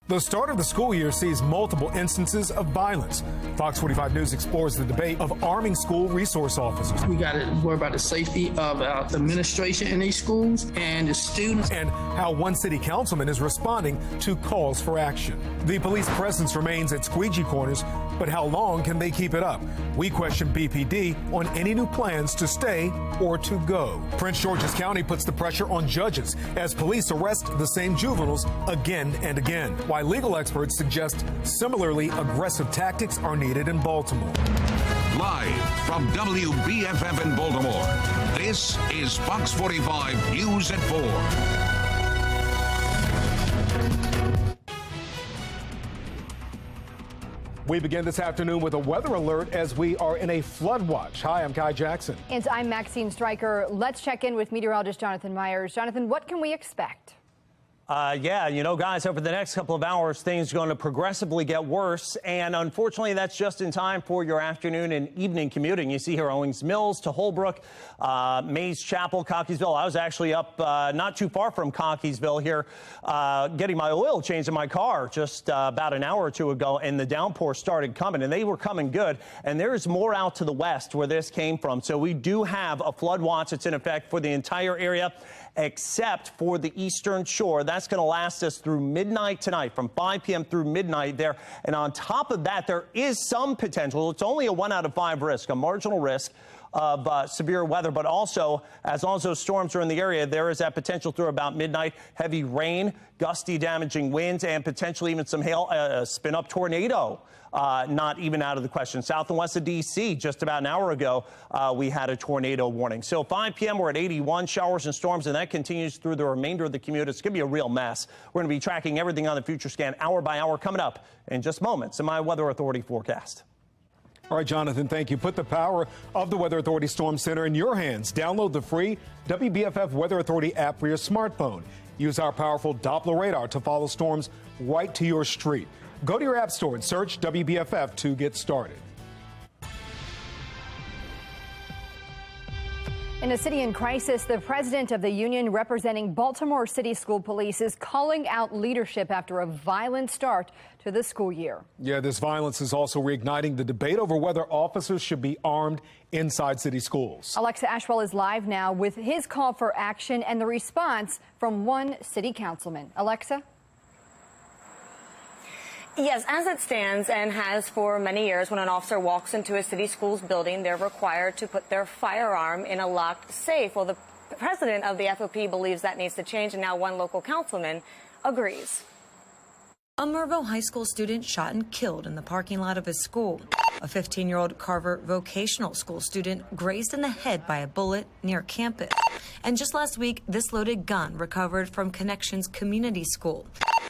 The start of the school year sees multiple instances of violence. Fox 45 News explores the debate of arming school resource officers. We got to worry about the safety of our administration in these schools and the students. And how one city councilman is responding to calls for action. The police presence remains at squeegee corners, but how long can they keep it up? We question BPD on any new plans to stay or to go. Prince George's County puts the pressure on judges as police arrest the same juveniles again and again, while legal experts suggest similarly aggressive tactics are needed in Baltimore. Live from WBFF in Baltimore, this is Fox 45 News at 4. We begin this afternoon with a weather alert as we are in a flood watch. Hi, I'm Kai Jackson. And I'm Maxine Stryker. Let's check in with meteorologist Jonathan Myers. Jonathan, what can we expect? Yeah, you know, guys, over the next couple of hours, things are going to progressively get worse. And unfortunately, that's just in time for your afternoon and evening commuting. You see here Owings Mills to Holbrook, Mays Chapel, Cockeysville. I was actually up not too far from Cockeysville here getting my oil changed in my car just about an hour or two ago. And the downpour started coming and they were coming good. And there's more out to the west where this came from. So we do have a flood watch that's in effect for the entire area, except for the eastern shore. That's going to last us through midnight tonight, from 5 p.m. through midnight there. And on top of that, there is some potential. It's only a 1 out of 5 risk, a marginal risk of severe weather. But also, as long as those storms are in the area, there is that potential through about midnight. Heavy rain, gusty, damaging winds, and potentially even some hail, spin-up tornado. Not even out of the question. South and west of D.C., just about an hour ago, we had a tornado warning. So 5 p.m., we're at 81 showers and storms, and that continues through the remainder of the commute. It's going to be a real mess. We're going to be tracking everything on the Future Scan hour by hour coming up in just moments in my Weather Authority forecast. All right, Jonathan, thank you. Put the power of the Weather Authority Storm Center in your hands. Download the free WBFF Weather Authority app for your smartphone. Use our powerful Doppler radar to follow storms right to your street. Go to your app store and search WBFF to get started. In a city in crisis, the president of the union representing Baltimore City School Police is calling out leadership after a violent start to the school year. Yeah, this violence is also reigniting the debate over whether officers should be armed inside city schools. Alexa Ashwell is live now with his call for action and the response from one city councilman. Alexa? Yes, as it stands and has for many years, when an officer walks into a city school's building, they're required to put their firearm in a locked safe. Well, the president of the FOP believes that needs to change, and now one local councilman agrees. A Mervo High School student shot and killed in the parking lot of his school. A 15-year-old Carver Vocational School student grazed in the head by a bullet near campus. And just last week, this loaded gun recovered from Connections Community School.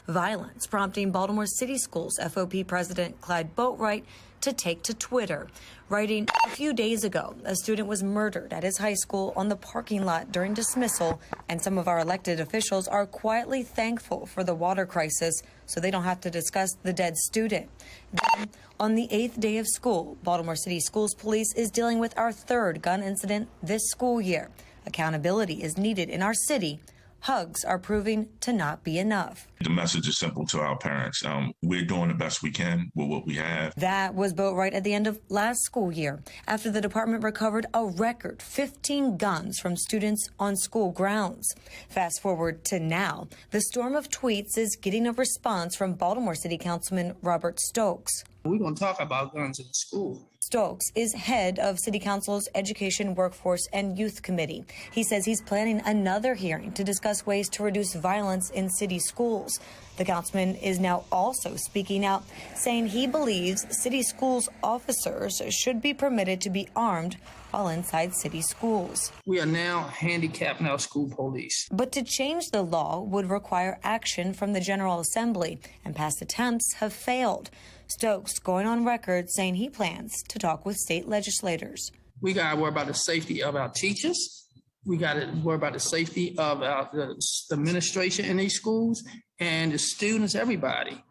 Violence prompting Baltimore City Schools FOP President Clyde Boatwright to take to Twitter, writing, "A few days ago, a student was murdered at his high school on the parking lot during dismissal, and some of our elected officials are quietly thankful for the water crisis so they don't have to discuss the dead student." Then, on the 8th day of school, Baltimore City Schools Police is dealing with our 3rd gun incident this school year. Accountability is needed in our city. Hugs are proving to not be enough. The message is simple to our parents. We're doing the best we can with what we have. That was Boatwright at the end of last school year, after the department recovered a record 15 guns from students on school grounds. Fast forward to now, the storm of tweets is getting a response from Baltimore City Councilman Robert Stokes. We're going to talk about guns in school. Stokes is head of City Council's Education, Workforce, and Youth Committee. He says he's planning another hearing to discuss ways to reduce violence in city schools. The councilman is now also speaking out, saying he believes city schools officers should be permitted to be armed while inside city schools. We are now handicapping our school police. But to change the law would require action from the General Assembly, and past attempts have failed. Stokes going on record saying he plans to talk with state legislators. We got to worry about the safety of our teachers. We got to worry about the safety of the administration in these schools and the students, everybody.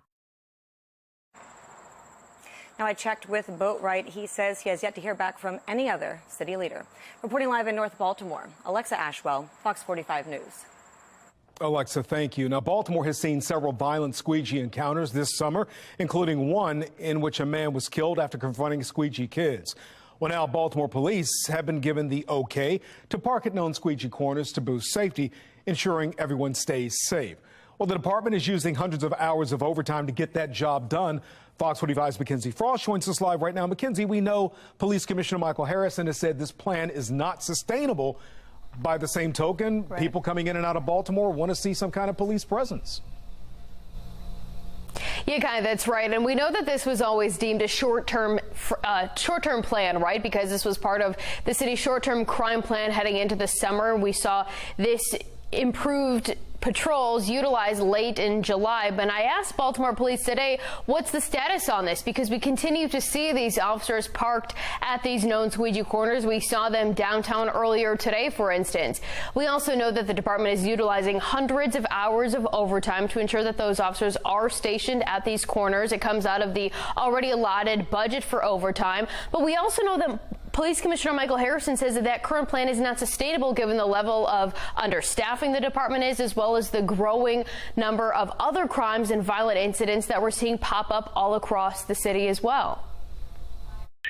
Now, I checked with Boatwright. He says he has yet to hear back from any other city leader. Reporting live in North Baltimore, Alexa Ashwell, Fox 45 News. Alexa, thank you. Now, Baltimore has seen several violent squeegee encounters this summer, including one in which a man was killed after confronting squeegee kids. Well, now Baltimore police have been given the okay to park at known squeegee corners to boost safety, ensuring everyone stays safe. Well, the department is using hundreds of hours of overtime to get that job done. Fox 45's Mackenzie Frost joins us live right now. Mackenzie, we know Police Commissioner Michael Harrison has said this plan is not sustainable. By the same token, people coming in and out of Baltimore want to see some kind of police presence. Yeah, Kai, that's right. And we know that this was always deemed a short-term plan, right? Because this was part of the city's short-term crime plan heading into the summer. We saw this improved patrols utilized late in July. But I asked Baltimore police today, what's the status on this? Because we continue to see these officers parked at these known squeegee corners. We saw them downtown earlier today, for instance. We also know that the department is utilizing hundreds of hours of overtime to ensure that those officers are stationed at these corners. It comes out of the already allotted budget for overtime. But we also know that Police Commissioner Michael Harrison says that current plan is not sustainable given the level of understaffing the department is, as well as the growing number of other crimes and violent incidents that we're seeing pop up all across the city as well.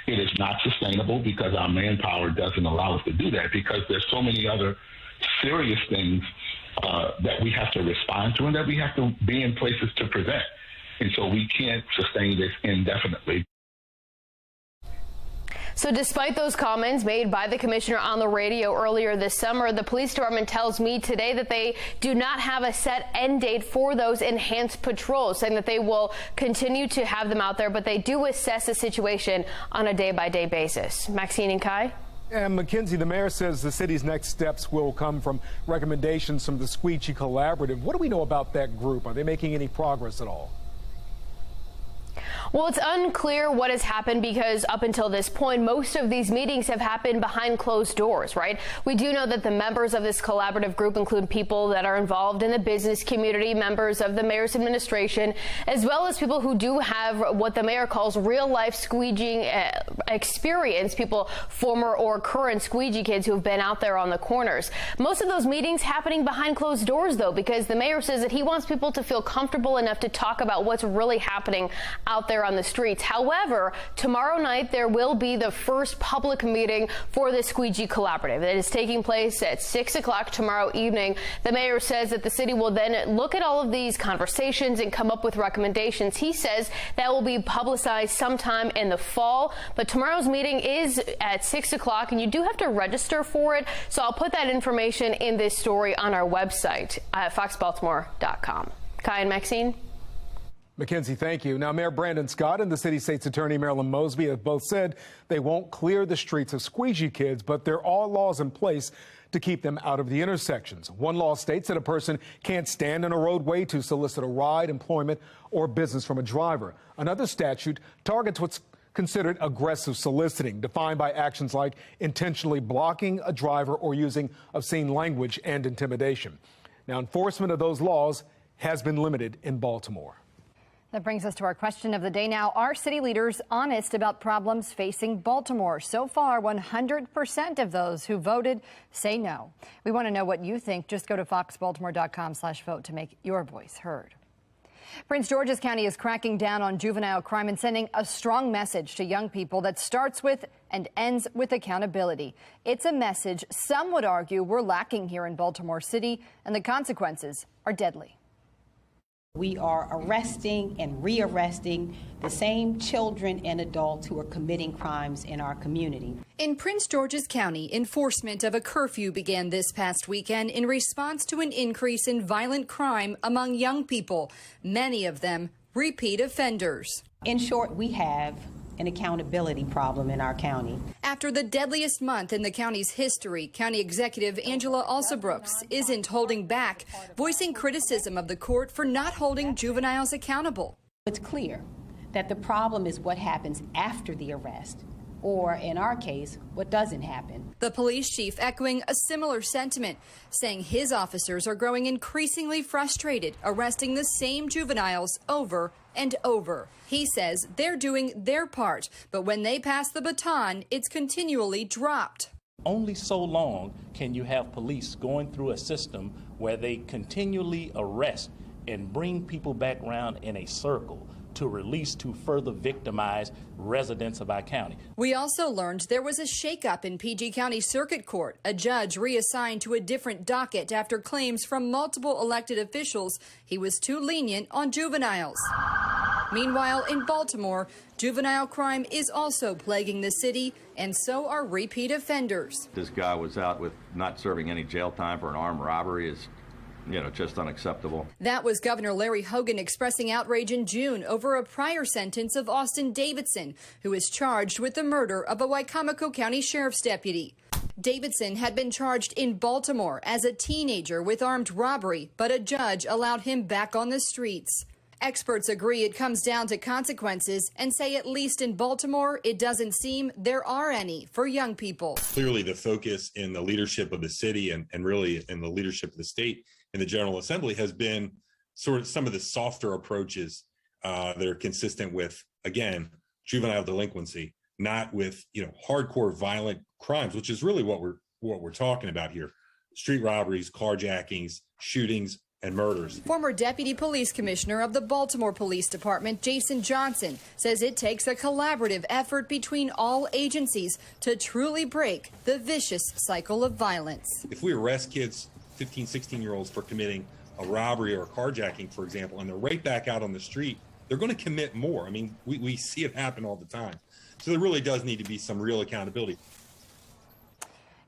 It is not sustainable because our manpower doesn't allow us to do that, because there's so many other serious things that we have to respond to and that we have to be in places to prevent. And so we can't sustain this indefinitely. So despite those comments made by the commissioner on the radio earlier this summer, the police department tells me today that they do not have a set end date for those enhanced patrols, saying that they will continue to have them out there, but they do assess the situation on a day-by-day basis. Maxine and Kai? And Mackenzie, the mayor says the city's next steps will come from recommendations from the Squeegee Collaborative. What do we know about that group? Are they making any progress at all? Well, it's unclear what has happened because up until this point, most of these meetings have happened behind closed doors, right? We do know that the members of this collaborative group include people that are involved in the business community, members of the mayor's administration, as well as people who do have what the mayor calls real life squeegeeing experience, people, former or current squeegee kids who have been out there on the corners. Most of those meetings happening behind closed doors, though, because the mayor says that he wants people to feel comfortable enough to talk about what's really happening out there on the streets. However, tomorrow night there will be the first public meeting for the Squeegee Collaborative. It is taking place at 6 o'clock tomorrow evening. The mayor says that the city will then look at all of these conversations and come up with recommendations. He says that will be publicized sometime in the fall, but tomorrow's meeting is at 6 o'clock and you do have to register for it. So I'll put that information in this story on our website at foxbaltimore.com. Kai and Maxine? Mackenzie, thank you. Now, Mayor Brandon Scott and the city state's attorney Marilyn Mosby have both said they won't clear the streets of squeegee kids, but there are laws in place to keep them out of the intersections. One law states that a person can't stand in a roadway to solicit a ride, employment, or business from a driver. Another statute targets what's considered aggressive soliciting, defined by actions like intentionally blocking a driver or using obscene language and intimidation. Now, enforcement of those laws has been limited in Baltimore. That brings us to our question of the day now. Are city leaders honest about problems facing Baltimore? So far, 100% of those who voted say no. We want to know what you think. Just go to foxbaltimore.com/vote to make your voice heard. Prince George's County is cracking down on juvenile crime and sending a strong message to young people that starts with and ends with accountability. It's a message some would argue we're lacking here in Baltimore City, and the consequences are deadly. We are arresting and rearresting the same children and adults who are committing crimes in our community. In Prince George's County, enforcement of a curfew began this past weekend in response to an increase in violent crime among young people, many of them repeat offenders. In short, we have an accountability problem in our county. After the deadliest month in the county's history, County Executive Angela Alsabrooks isn't holding back, voicing criticism of the court for not holding juveniles accountable. It's clear that the problem is what happens after the arrest, or in our case, what doesn't happen. The police chief echoing a similar sentiment, saying his officers are growing increasingly frustrated, arresting the same juveniles over and over. He says they're doing their part, but when they pass the baton, it's continually dropped. only so long can you have police going through a system where they continually arrest and bring people back around in a circle to release to further victimize residents of our county. We also learned there was a shakeup in PG County Circuit Court, a judge reassigned to a different docket after claims from multiple elected officials he was too lenient on juveniles. Meanwhile, in Baltimore, juvenile crime is also plaguing the city, and so are repeat offenders. This guy was out with not serving any jail time for an armed robbery is just unacceptable. That was Governor Larry Hogan expressing outrage in June over a prior sentence of Austin Davidson, who is charged with the murder of a Wicomico County Sheriff's deputy. Davidson had been charged in Baltimore as a teenager with armed robbery, but a judge allowed him back on the streets. Experts agree it comes down to consequences and say at least in Baltimore, it doesn't seem there are any for young people. Clearly, the focus in the leadership of the city and really in the leadership of the state in the General Assembly has been sort of some of the softer approaches that are consistent with, again, juvenile delinquency, not with hardcore violent crimes, which is really what we're talking about here: street robberies, carjackings, shootings, and murders. Former Deputy Police Commissioner of the Baltimore Police Department, Jason Johnson, says it takes a collaborative effort between all agencies to truly break the vicious cycle of violence. If we arrest kids, 15, 16-year-olds, for committing a robbery or a carjacking, for example, and they're right back out on the street, they're going to commit more. I mean, we see it happen all the time. So there really does need to be some real accountability.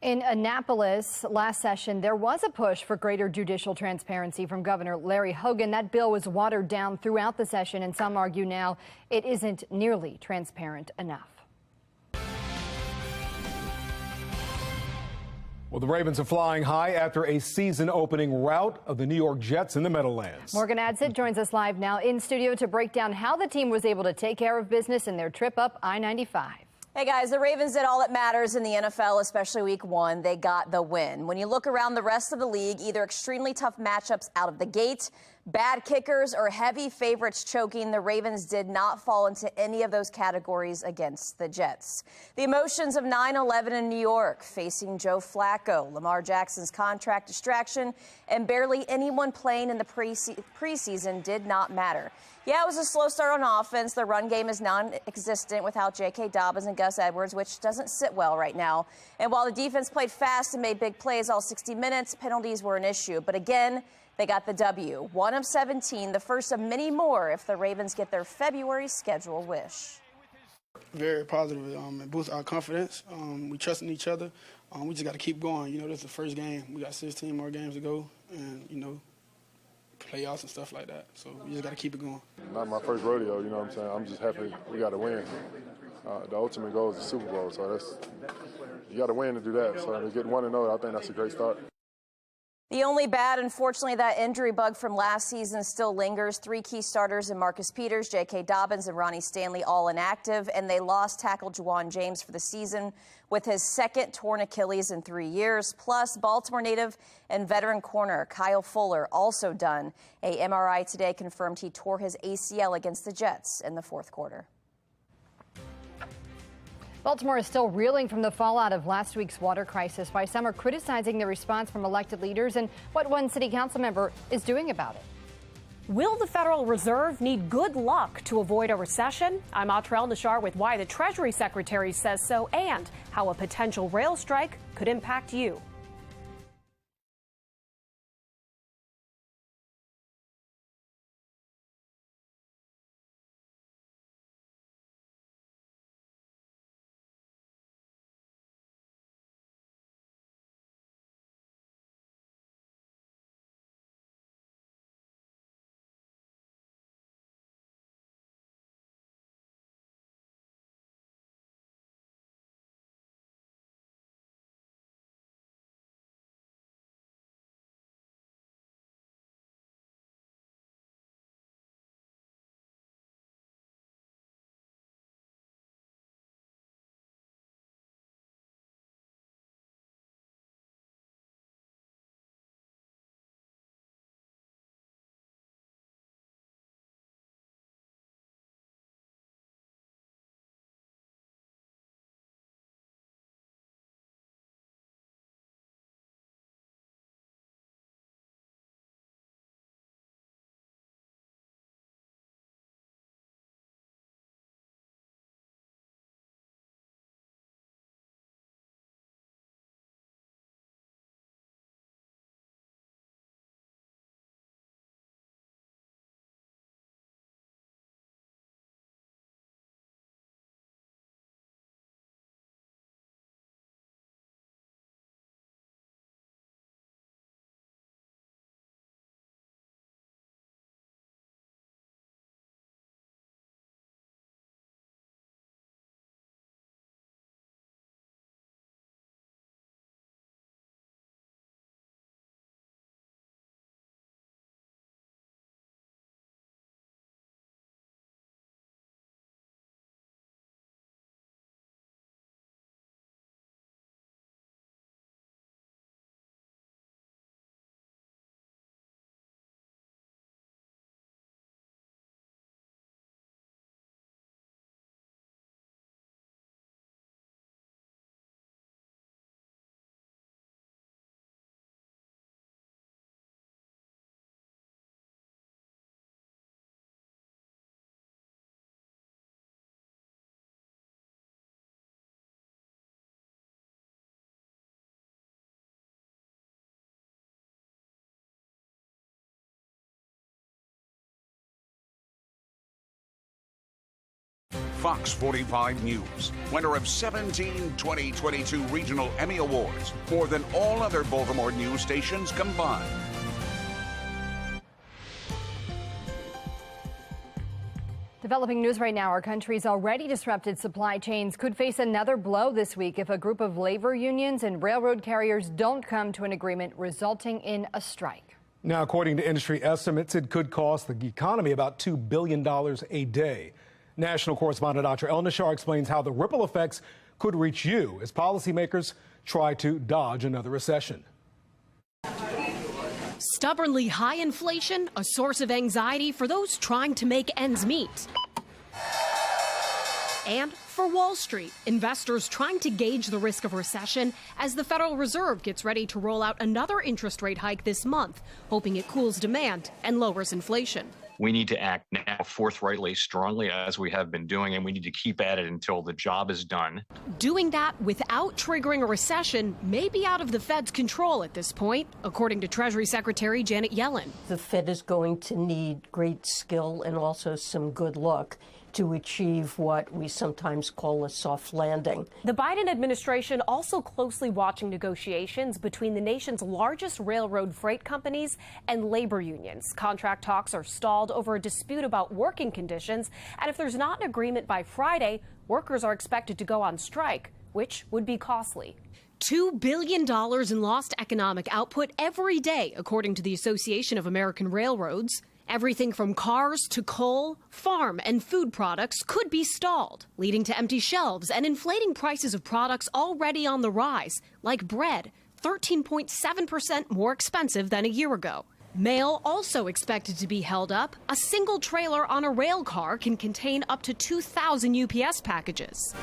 In Annapolis last session, there was a push for greater judicial transparency from Governor Larry Hogan. That bill was watered down throughout the session, and some argue now it isn't nearly transparent enough. Well, the Ravens are flying high after a season-opening rout of the New York Jets in the Meadowlands. Morgan Adsit joins us live now in studio to break down how the team was able to take care of business in their trip up I-95. Hey guys, the Ravens did all that matters in the NFL, especially week one. They got the win. When you look around the rest of the league, either extremely tough matchups out of the gate, bad kickers, or heavy favorites choking, the Ravens did not fall into any of those categories against the Jets. The emotions of 9/11 in New York, facing Joe Flacco, Lamar Jackson's contract distraction, and barely anyone playing in the preseason did not matter. Yeah, it was a slow start on offense. The run game is non-existent without J.K. Dobbins and Gus Edwards, which doesn't sit well right now. And while the defense played fast and made big plays all 60 minutes, penalties were an issue. But again, they got the W. 1 of 17, the first of many more if the Ravens get their February schedule wish. Very positive. It boosts our confidence. We trust in each other. We just got to keep going. This is the first game. We got 16 more games to go, and, playoffs and stuff like that. So we just got to keep it going. Not my first rodeo, you know what I'm saying? I'm just happy we got to win. The ultimate goal is the Super Bowl, so you got to win to do that. So to get 1-0, I think that's a great start. The only bad, unfortunately, that injury bug from last season still lingers. 3 key starters in Marcus Peters, J.K. Dobbins, and Ronnie Stanley all inactive, and they lost tackle Juwan James for the season with his second torn Achilles in 3 years. Plus, Baltimore native and veteran corner Kyle Fuller also done. A MRI today confirmed he tore his ACL against the Jets in the fourth quarter. Baltimore is still reeling from the fallout of last week's water crisis, while some are criticizing the response from elected leaders and what one city council member is doing about it. Will the Federal Reserve need good luck to avoid a recession? I'm Atrell Nashar with why the Treasury Secretary says so and how a potential rail strike could impact you. Fox 45 News, winner of 17 2022 Regional Emmy Awards, more than all other Baltimore news stations combined. Developing news right now. Our country's already disrupted supply chains could face another blow this week if a group of labor unions and railroad carriers don't come to an agreement, resulting in a strike. Now, according to industry estimates, it could cost the economy about $2 billion a day. National correspondent Dr. El Nashar explains how the ripple effects could reach you as policymakers try to dodge another recession. Stubbornly high inflation, a source of anxiety for those trying to make ends meet. And for Wall Street, investors trying to gauge the risk of recession as the Federal Reserve gets ready to roll out another interest rate hike this month, hoping it cools demand and lowers inflation. We need to act now forthrightly, strongly, as we have been doing, and we need to keep at it until the job is done. Doing that without triggering a recession may be out of the Fed's control at this point, according to Treasury Secretary Janet Yellen. The Fed is going to need great skill and also some good luck to achieve what we sometimes call a soft landing. The Biden administration also closely watching negotiations between the nation's largest railroad freight companies and labor unions. Contract talks are stalled over a dispute about working conditions, and if there's not an agreement by Friday, workers are expected to go on strike, which would be costly. $2 billion in lost economic output every day, according to the Association of American Railroads. Everything from cars to coal, farm, and food products could be stalled, leading to empty shelves and inflating prices of products already on the rise, like bread, 13.7% more expensive than a year ago. Mail also expected to be held up. A single trailer on a rail car can contain up to 2,000 UPS packages.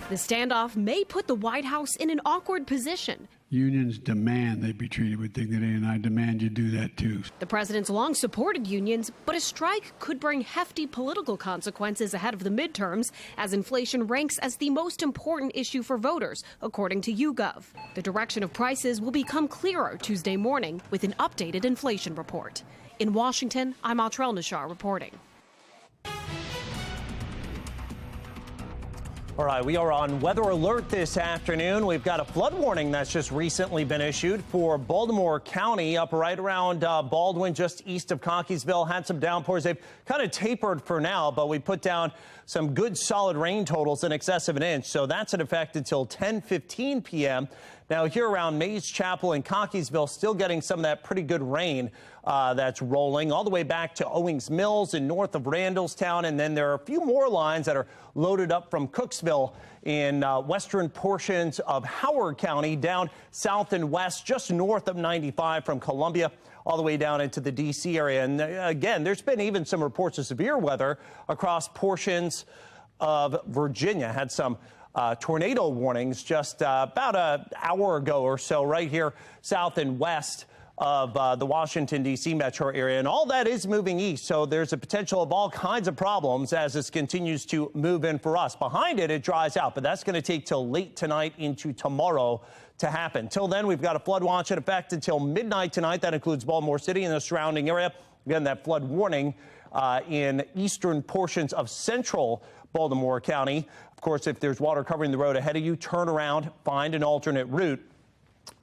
The standoff may put the White House in an awkward position. Unions demand they be treated with dignity, and I demand you do that too. The president's long supported unions, but a strike could bring hefty political consequences ahead of the midterms, as inflation ranks as the most important issue for voters, according to YouGov. The direction of prices will become clearer Tuesday morning with an updated inflation report. In Washington, I'm Atrell Nashar reporting. All right, we are on weather alert this afternoon. We've got a flood warning that's just recently been issued for Baltimore County, up right around Baldwin, just east of Cockeysville. Had some downpours. They've kind of tapered for now, but we put down some good solid rain totals in excess of an inch. So that's in effect until 10:15 p.m. Now, here around Mays Chapel and Cockeysville, still getting some of that pretty good rain that's rolling all the way back to Owings Mills and north of Randallstown. And then there are a few more lines that are loaded up from Cooksville in western portions of Howard County, down south and west, just north of 95 from Columbia, all the way down into the D.C. area. And again, there's been even some reports of severe weather across portions of Virginia. Had some tornado warnings just about an hour ago or so right here south and west of the Washington, D.C. metro area. And all that is moving east, so there's a potential of all kinds of problems as this continues to move in for us. Behind it, it dries out, but that's going to take till late tonight into tomorrow to happen. Till then, we've got a flood watch in effect until midnight tonight. That includes Baltimore City and the surrounding area. Again, that flood warning in eastern portions of central Baltimore County. Of course, if there's water covering the road ahead of you, turn around, find an alternate route.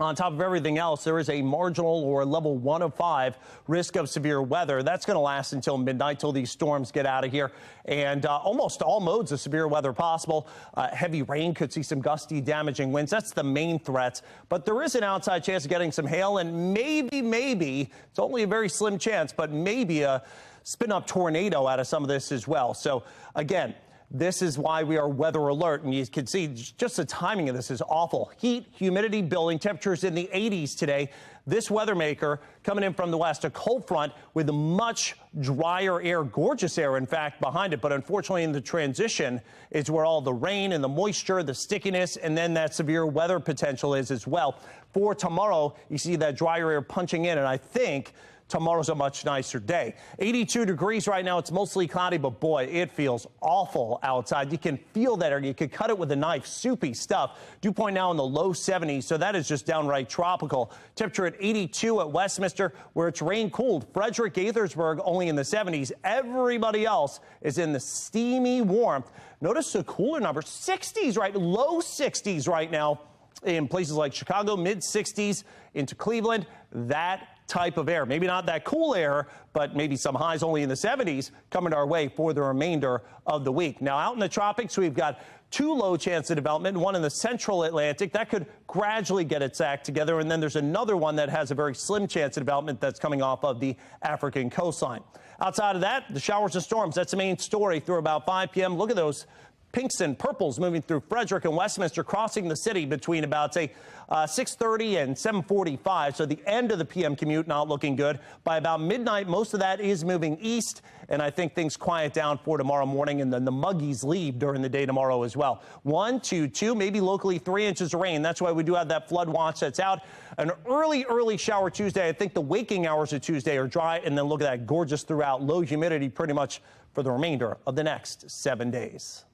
On top of everything else, there is a marginal or level 1 of 5 risk of severe weather. That's going to last until midnight, till these storms get out of here. And almost all modes of severe weather possible. Heavy rain, could see some gusty, damaging winds. That's the main threat. But there is an outside chance of getting some hail, and maybe, it's only a very slim chance, but maybe a spin-up tornado out of some of this as well. So, again, this is why we are weather alert, and you can see just the timing of this is awful. Heat, humidity building, temperatures in the 80s today. This weather maker coming in from the west, a cold front with much drier air, gorgeous air, in fact, behind it. But unfortunately, in the transition is where all the rain and the moisture, the stickiness, and then that severe weather potential is as well. For tomorrow, you see that drier air punching in, and I think tomorrow's a much nicer day. 82 degrees right now. It's mostly cloudy, but boy, it feels awful outside. You can feel that, or you could cut it with a knife. Soupy stuff. Dew point now in the low 70s, so that is just downright tropical. Temperature at 82 at Westminster, where it's rain cooled. Frederick, Gaithersburg only in the 70s. Everybody else is in the steamy warmth. Notice the cooler numbers, 60s, right? Low 60s right now in places like Chicago, mid 60s into Cleveland. That type of air, maybe not that cool air, but maybe some highs only in the 70s coming our way for the remainder of the week. Now out in the tropics, we've got 2 low chance of development, one in the central Atlantic that could gradually get its act together, and then there's another one that has a very slim chance of development that's coming off of the African coastline. Outside of that, the showers and storms, that's the main story through about 5 p.m. Look at those pinks and purples moving through Frederick and Westminster, crossing the city between about, say, 6:30 and 7:45. So the end of the p.m. commute not looking good. By about midnight, most of that is moving east, and I think things quiet down for tomorrow morning, and then the muggies leave during the day tomorrow as well. 1 to 2, maybe locally 3 inches of rain. That's why we do have that flood watch that's out. An early shower Tuesday. I think the waking hours of Tuesday are dry, and then look at that, gorgeous throughout. Low humidity pretty much for the remainder of the next 7 days.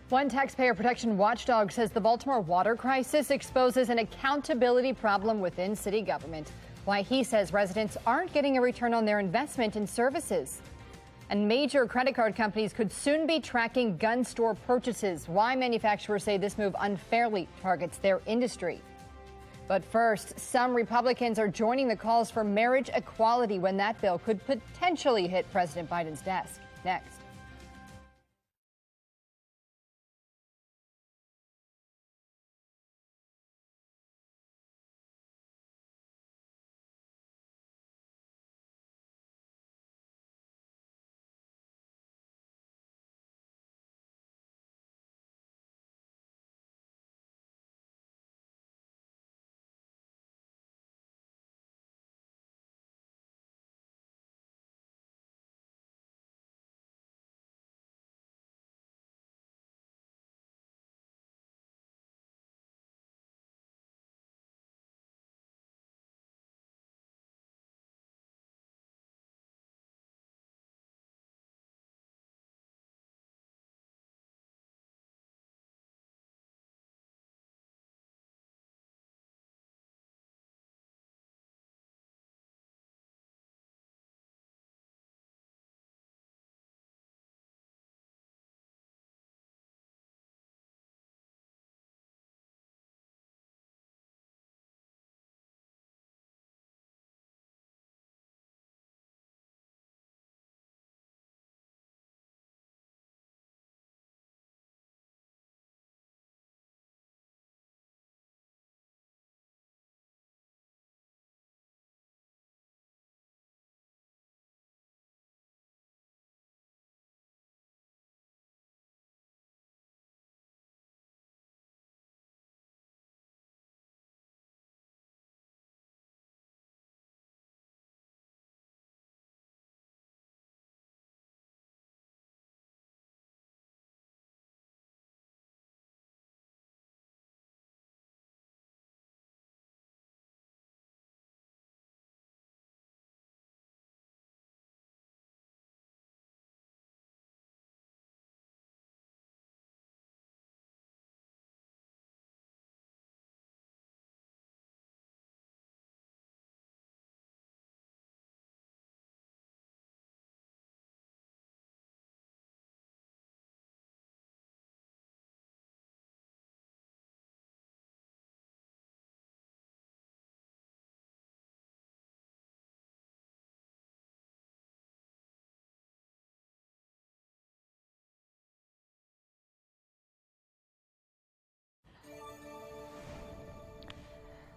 One taxpayer protection watchdog says the Baltimore water crisis exposes an accountability problem within city government. Why he says residents aren't getting a return on their investment in services. And major credit card companies could soon be tracking gun store purchases. Why manufacturers say this move unfairly targets their industry. But first, some Republicans are joining the calls for marriage equality when that bill could potentially hit President Biden's desk. Next.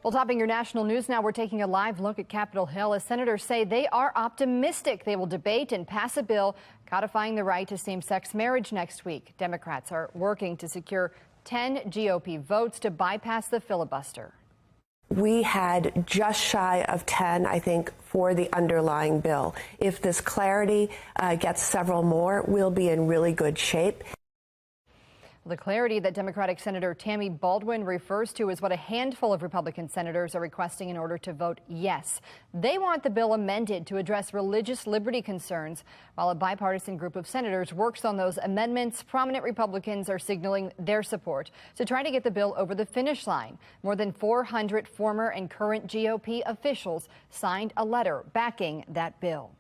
Well, topping your national news now, we're taking a live look at Capitol Hill as senators say they are optimistic they will debate and pass a bill codifying the right to same-sex marriage next week. Democrats are working to secure 10 GOP votes to bypass the filibuster. We had just shy of 10, I think, for the underlying bill. If this clarity gets several more, we'll be in really good shape. The clarity that Democratic Senator Tammy Baldwin refers to is what a handful of Republican senators are requesting in order to vote yes. They want the bill amended to address religious liberty concerns. While a bipartisan group of senators works on those amendments, prominent Republicans are signaling their support to try to get the bill over the finish line. More than 400 former and current GOP officials signed a letter backing that bill.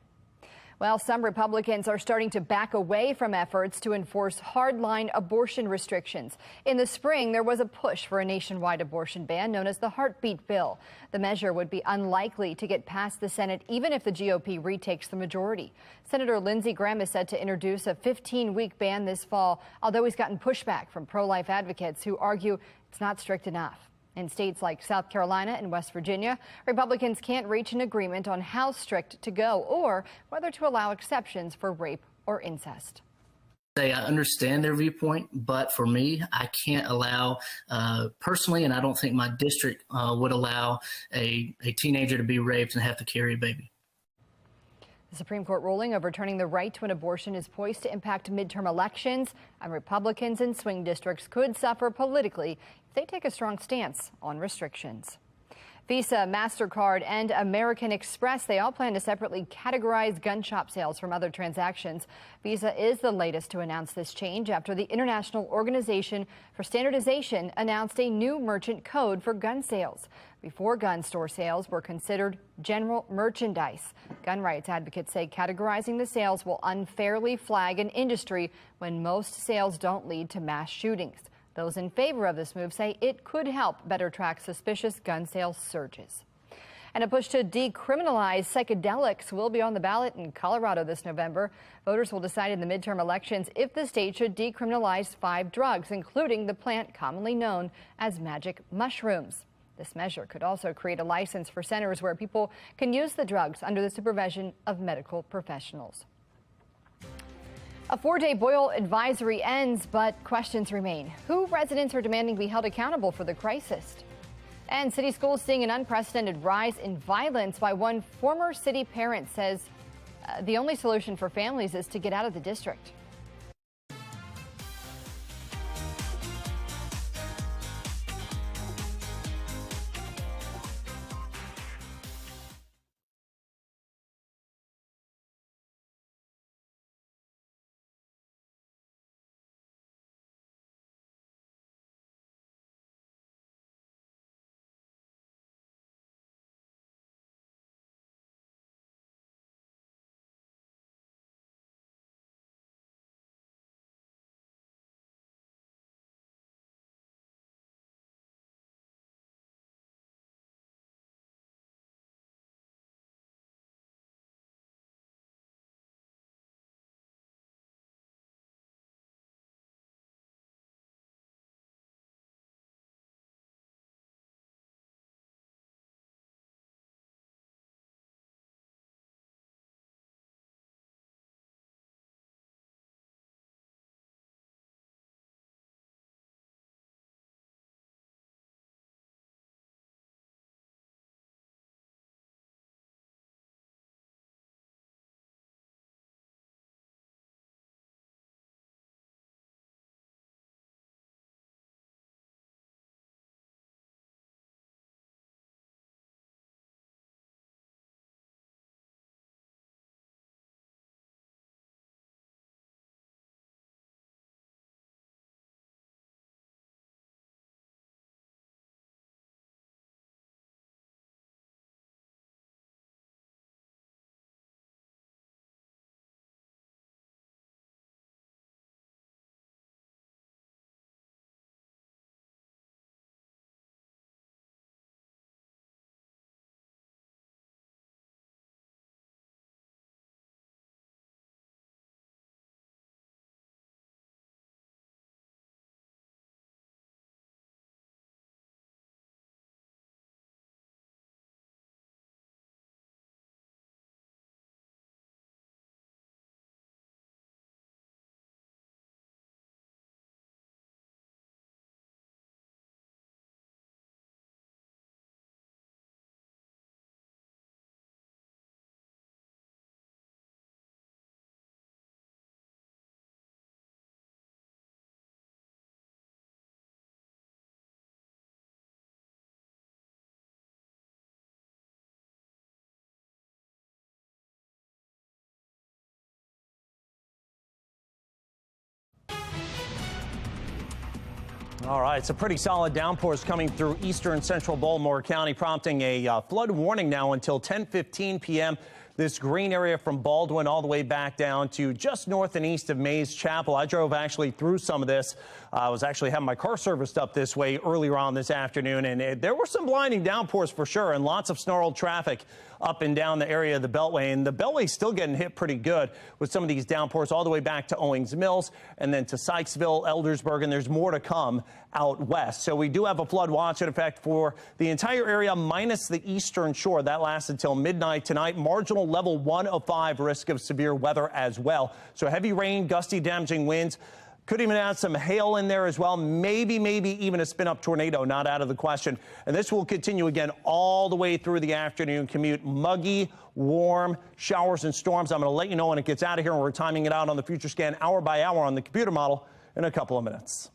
Well, some Republicans are starting to back away from efforts to enforce hardline abortion restrictions. In the spring, there was a push for a nationwide abortion ban known as the Heartbeat Bill. The measure would be unlikely to get past the Senate even if the GOP retakes the majority. Senator Lindsey Graham is set to introduce a 15-week ban this fall, although he's gotten pushback from pro-life advocates who argue it's not strict enough. In states like South Carolina and West Virginia, Republicans can't reach an agreement on how strict to go or whether to allow exceptions for rape or incest. I understand their viewpoint, but for me, I can't allow, personally, and I don't think my district would allow a teenager to be raped and have to carry a baby. The Supreme Court ruling overturning the right to an abortion is poised to impact midterm elections, and Republicans in swing districts could suffer politically if they take a strong stance on restrictions. Visa, MasterCard, and American Express, they all plan to separately categorize gun shop sales from other transactions. Visa is the latest to announce this change after the International Organization for Standardization announced a new merchant code for gun sales. Before, gun store sales were considered general merchandise. Gun rights advocates say categorizing the sales will unfairly flag an industry when most sales don't lead to mass shootings. Those in favor of this move say it could help better track suspicious gun sales surges. And a push to decriminalize psychedelics will be on the ballot in Colorado this November. Voters will decide in the midterm elections if the state should decriminalize 5 drugs, including the plant commonly known as magic mushrooms. This measure could also create a license for centers where people can use the drugs under the supervision of medical professionals. A 4-day boil advisory ends, but questions remain. Who residents are demanding be held accountable for the crisis? And city schools seeing an unprecedented rise in violence, while one former city parent says the only solution for families is to get out of the district. All right, some pretty solid downpours coming through eastern central Baltimore County, prompting a flood warning now until 10:15 p.m. This green area from Baldwin all the way back down to just north and east of Mays Chapel. I drove actually through some of this. I was actually having my car serviced up this way earlier on this afternoon, and there were some blinding downpours for sure, and lots of snarled traffic up and down the area of the Beltway. And the Beltway's still getting hit pretty good with some of these downpours all the way back to Owings Mills and then to Sykesville, Eldersburg, and there's more to come out west. So we do have a flood watch in effect for the entire area minus the eastern shore. That lasts until midnight tonight. Marginal level 1 of 5 risk of severe weather as well. So heavy rain, gusty, damaging winds. Could even add some hail in there as well. Maybe even a spin-up tornado, not out of the question. And this will continue again all the way through the afternoon commute. Muggy, warm, showers and storms. I'm going to let you know when it gets out of here, and we're timing it out on the future scan hour by hour on the computer model in a couple of minutes.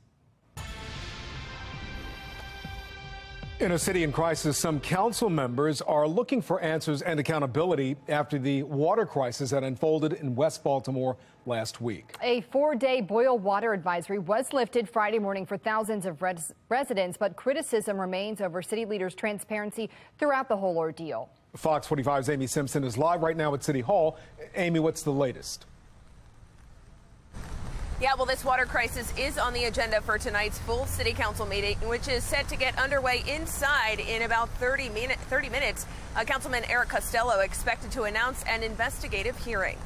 In a city in crisis, some council members are looking for answers and accountability after the water crisis that unfolded in West Baltimore last week. A 4-day boil water advisory was lifted Friday morning for thousands of residents, but criticism remains over city leaders' transparency throughout the whole ordeal. Fox 45's Amy Simpson is live right now at City Hall. Amy, what's the latest? Yeah, well, this water crisis is on the agenda for tonight's full city council meeting, which is set to get underway inside in about 30 minutes. Councilman Eric Costello expected to announce an investigative hearing.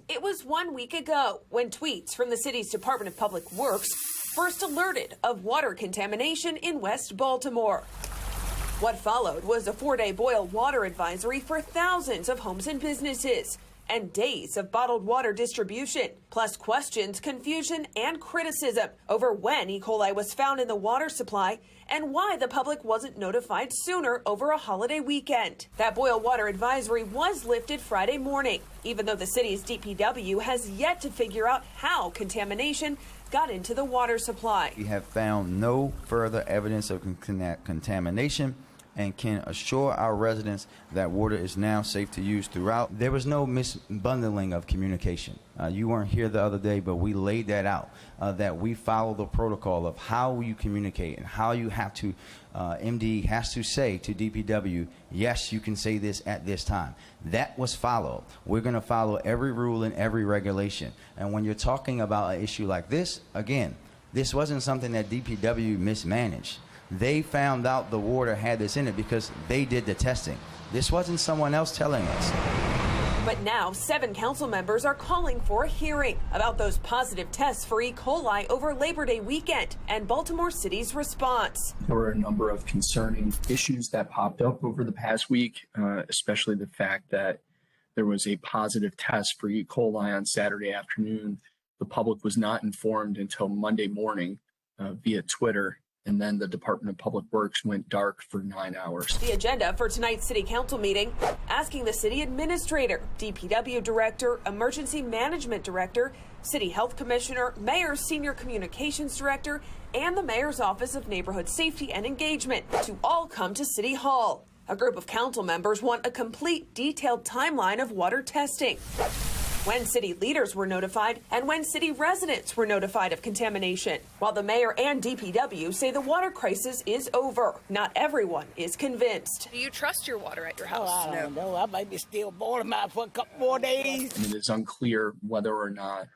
It was 1 week ago when tweets from the city's Department of Public Works first alerted of water contamination in West Baltimore. What followed was a 4-day boil water advisory for thousands of homes and businesses, and days of bottled water distribution, plus questions, confusion, and criticism over when E. coli was found in the water supply and why the public wasn't notified sooner over a holiday weekend. That boil water advisory was lifted Friday morning, even though the city's DPW has yet to figure out how contamination got into the water supply. We have found no further evidence of contamination and can assure our residents that water is now safe to use throughout. There was no misbundling of communication. You weren't here the other day, but we laid that out, that we follow the protocol of how you communicate and how you have to, MD has to say to DPW, yes, you can say this at this time. That was followed. We're gonna follow every rule and every regulation. And when you're talking about an issue like this, again, this wasn't something that DPW mismanaged. They found out the water had this in it because they did the testing. This wasn't someone else telling us. But now 7 council members are calling for a hearing about those positive tests for E. coli over Labor Day weekend and Baltimore City's response. There were a number of concerning issues that popped up over the past week, especially the fact that there was a positive test for E. coli on Saturday afternoon. The public was not informed until Monday morning via Twitter. And then the Department of Public Works went dark for 9 hours. The agenda for tonight's city council meeting, asking the city administrator, DPW director, emergency management director, city health commissioner, mayor's senior communications director, and the mayor's office of neighborhood safety and engagement to all come to City Hall. A group of council members want a complete, detailed timeline of water testing, when city leaders were notified, and when city residents were notified of contamination. While the mayor and DPW say the water crisis is over, not everyone is convinced. Do you trust your water at your house? Oh, I don't know. I might be still boiling mine for a couple more days. And it is unclear whether or not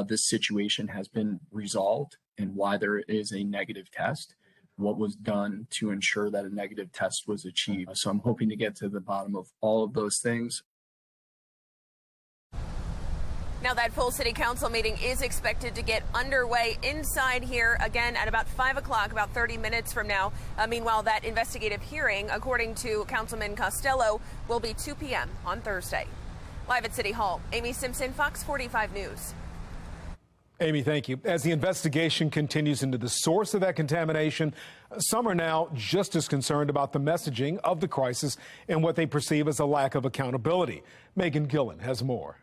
this situation has been resolved and why there is a negative test, what was done to ensure that a negative test was achieved. So I'm hoping to get to the bottom of all of those things. Now that full city council meeting is expected to get underway inside here again at about 5 o'clock, about 30 minutes from now. Meanwhile, that investigative hearing, according to Councilman Costello, will be 2 p.m. on Thursday. Live at City Hall, Amy Simpson, Fox 45 News. Amy, thank you. As the investigation continues into the source of that contamination, some are now just as concerned about the messaging of the crisis and what they perceive as a lack of accountability. Megan Gillen has more.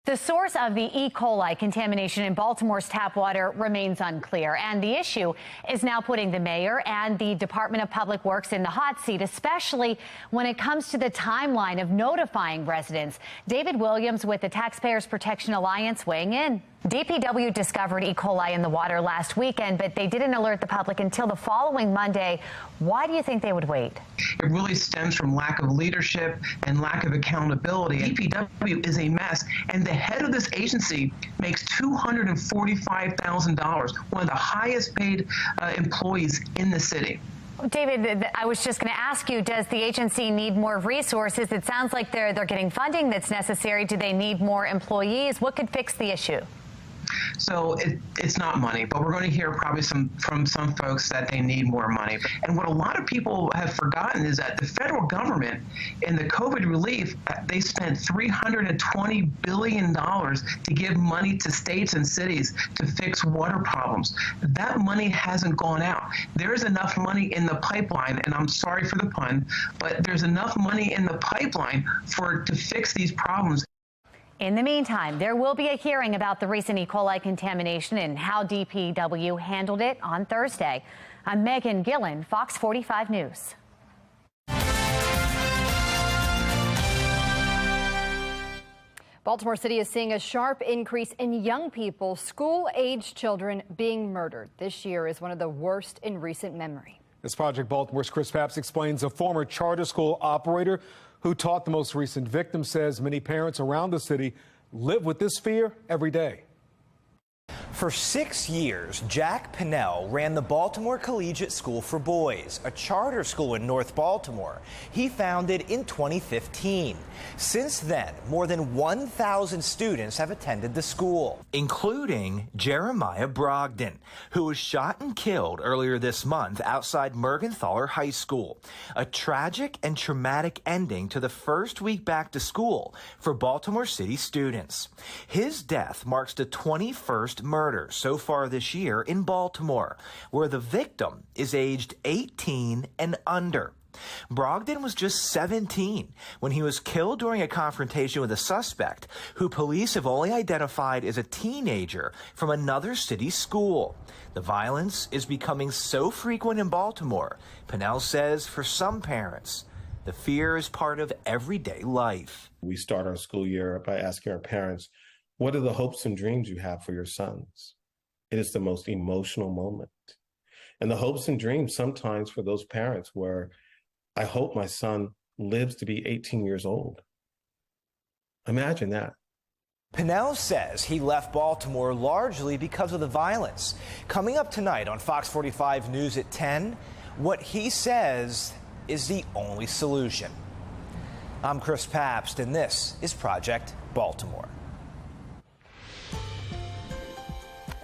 The source of the E. coli contamination in Baltimore's tap water remains unclear, and the issue is now putting the mayor and the Department of Public Works in the hot seat, especially when it comes to the timeline of notifying residents. David Williams with the Taxpayers Protection Alliance weighing in. DPW discovered E. coli in the water last weekend, but they didn't alert the public until the following Monday. Why do you think they would wait? It really stems from lack of leadership and lack of accountability. DPW is a mess, and the head of this agency makes $245,000, one of the highest paid employees in the city. David, I was just going to ask you, does the agency need more resources? It sounds like they're getting funding that's necessary. Do they need more employees? What could fix the issue? So it's not money, but we're going to hear probably from some folks that they need more money. And what a lot of people have forgotten is that the federal government in the COVID relief, they spent $320 billion to give money to states and cities to fix water problems. That money hasn't gone out. There is enough money in the pipeline, and I'm sorry for the pun, but there's enough money in the pipeline to fix these problems. In the meantime, there will be a hearing about the recent E. coli contamination and how DPW handled it on Thursday. I'm Megan Gillen, Fox 45 News. Baltimore City is seeing a sharp increase in young people, school-aged children being murdered. This year is one of the worst in recent memory. This Project Baltimore's Chris Papps explains a former charter school operator who taught the most recent victim says many parents around the city live with this fear every day. For 6 years, Jack Pinnell ran the Baltimore Collegiate School for Boys, a charter school in North Baltimore. He founded in 2015. Since then, more than 1,000 students have attended the school, including Jeremiah Brogdon, who was shot and killed earlier this month outside Mergenthaler High School. A tragic and traumatic ending to the first week back to school for Baltimore City students. His death marks the 21st murder so far this year in Baltimore, where the victim is aged 18 and under. Brogdon was just 17 when he was killed during a confrontation with a suspect who police have only identified as a teenager from another city school. The violence is becoming so frequent in Baltimore, Pinnell says for some parents, the fear is part of everyday life. We start our school year by asking our parents, what are the hopes and dreams you have for your sons? It is the most emotional moment. And the hopes and dreams sometimes for those parents were, I hope my son lives to be 18 years old. Imagine that. Pinnell says he left Baltimore largely because of the violence. Coming up tonight on Fox 45 News at 10, what he says is the only solution. I'm Chris Papps, and this is Project Baltimore.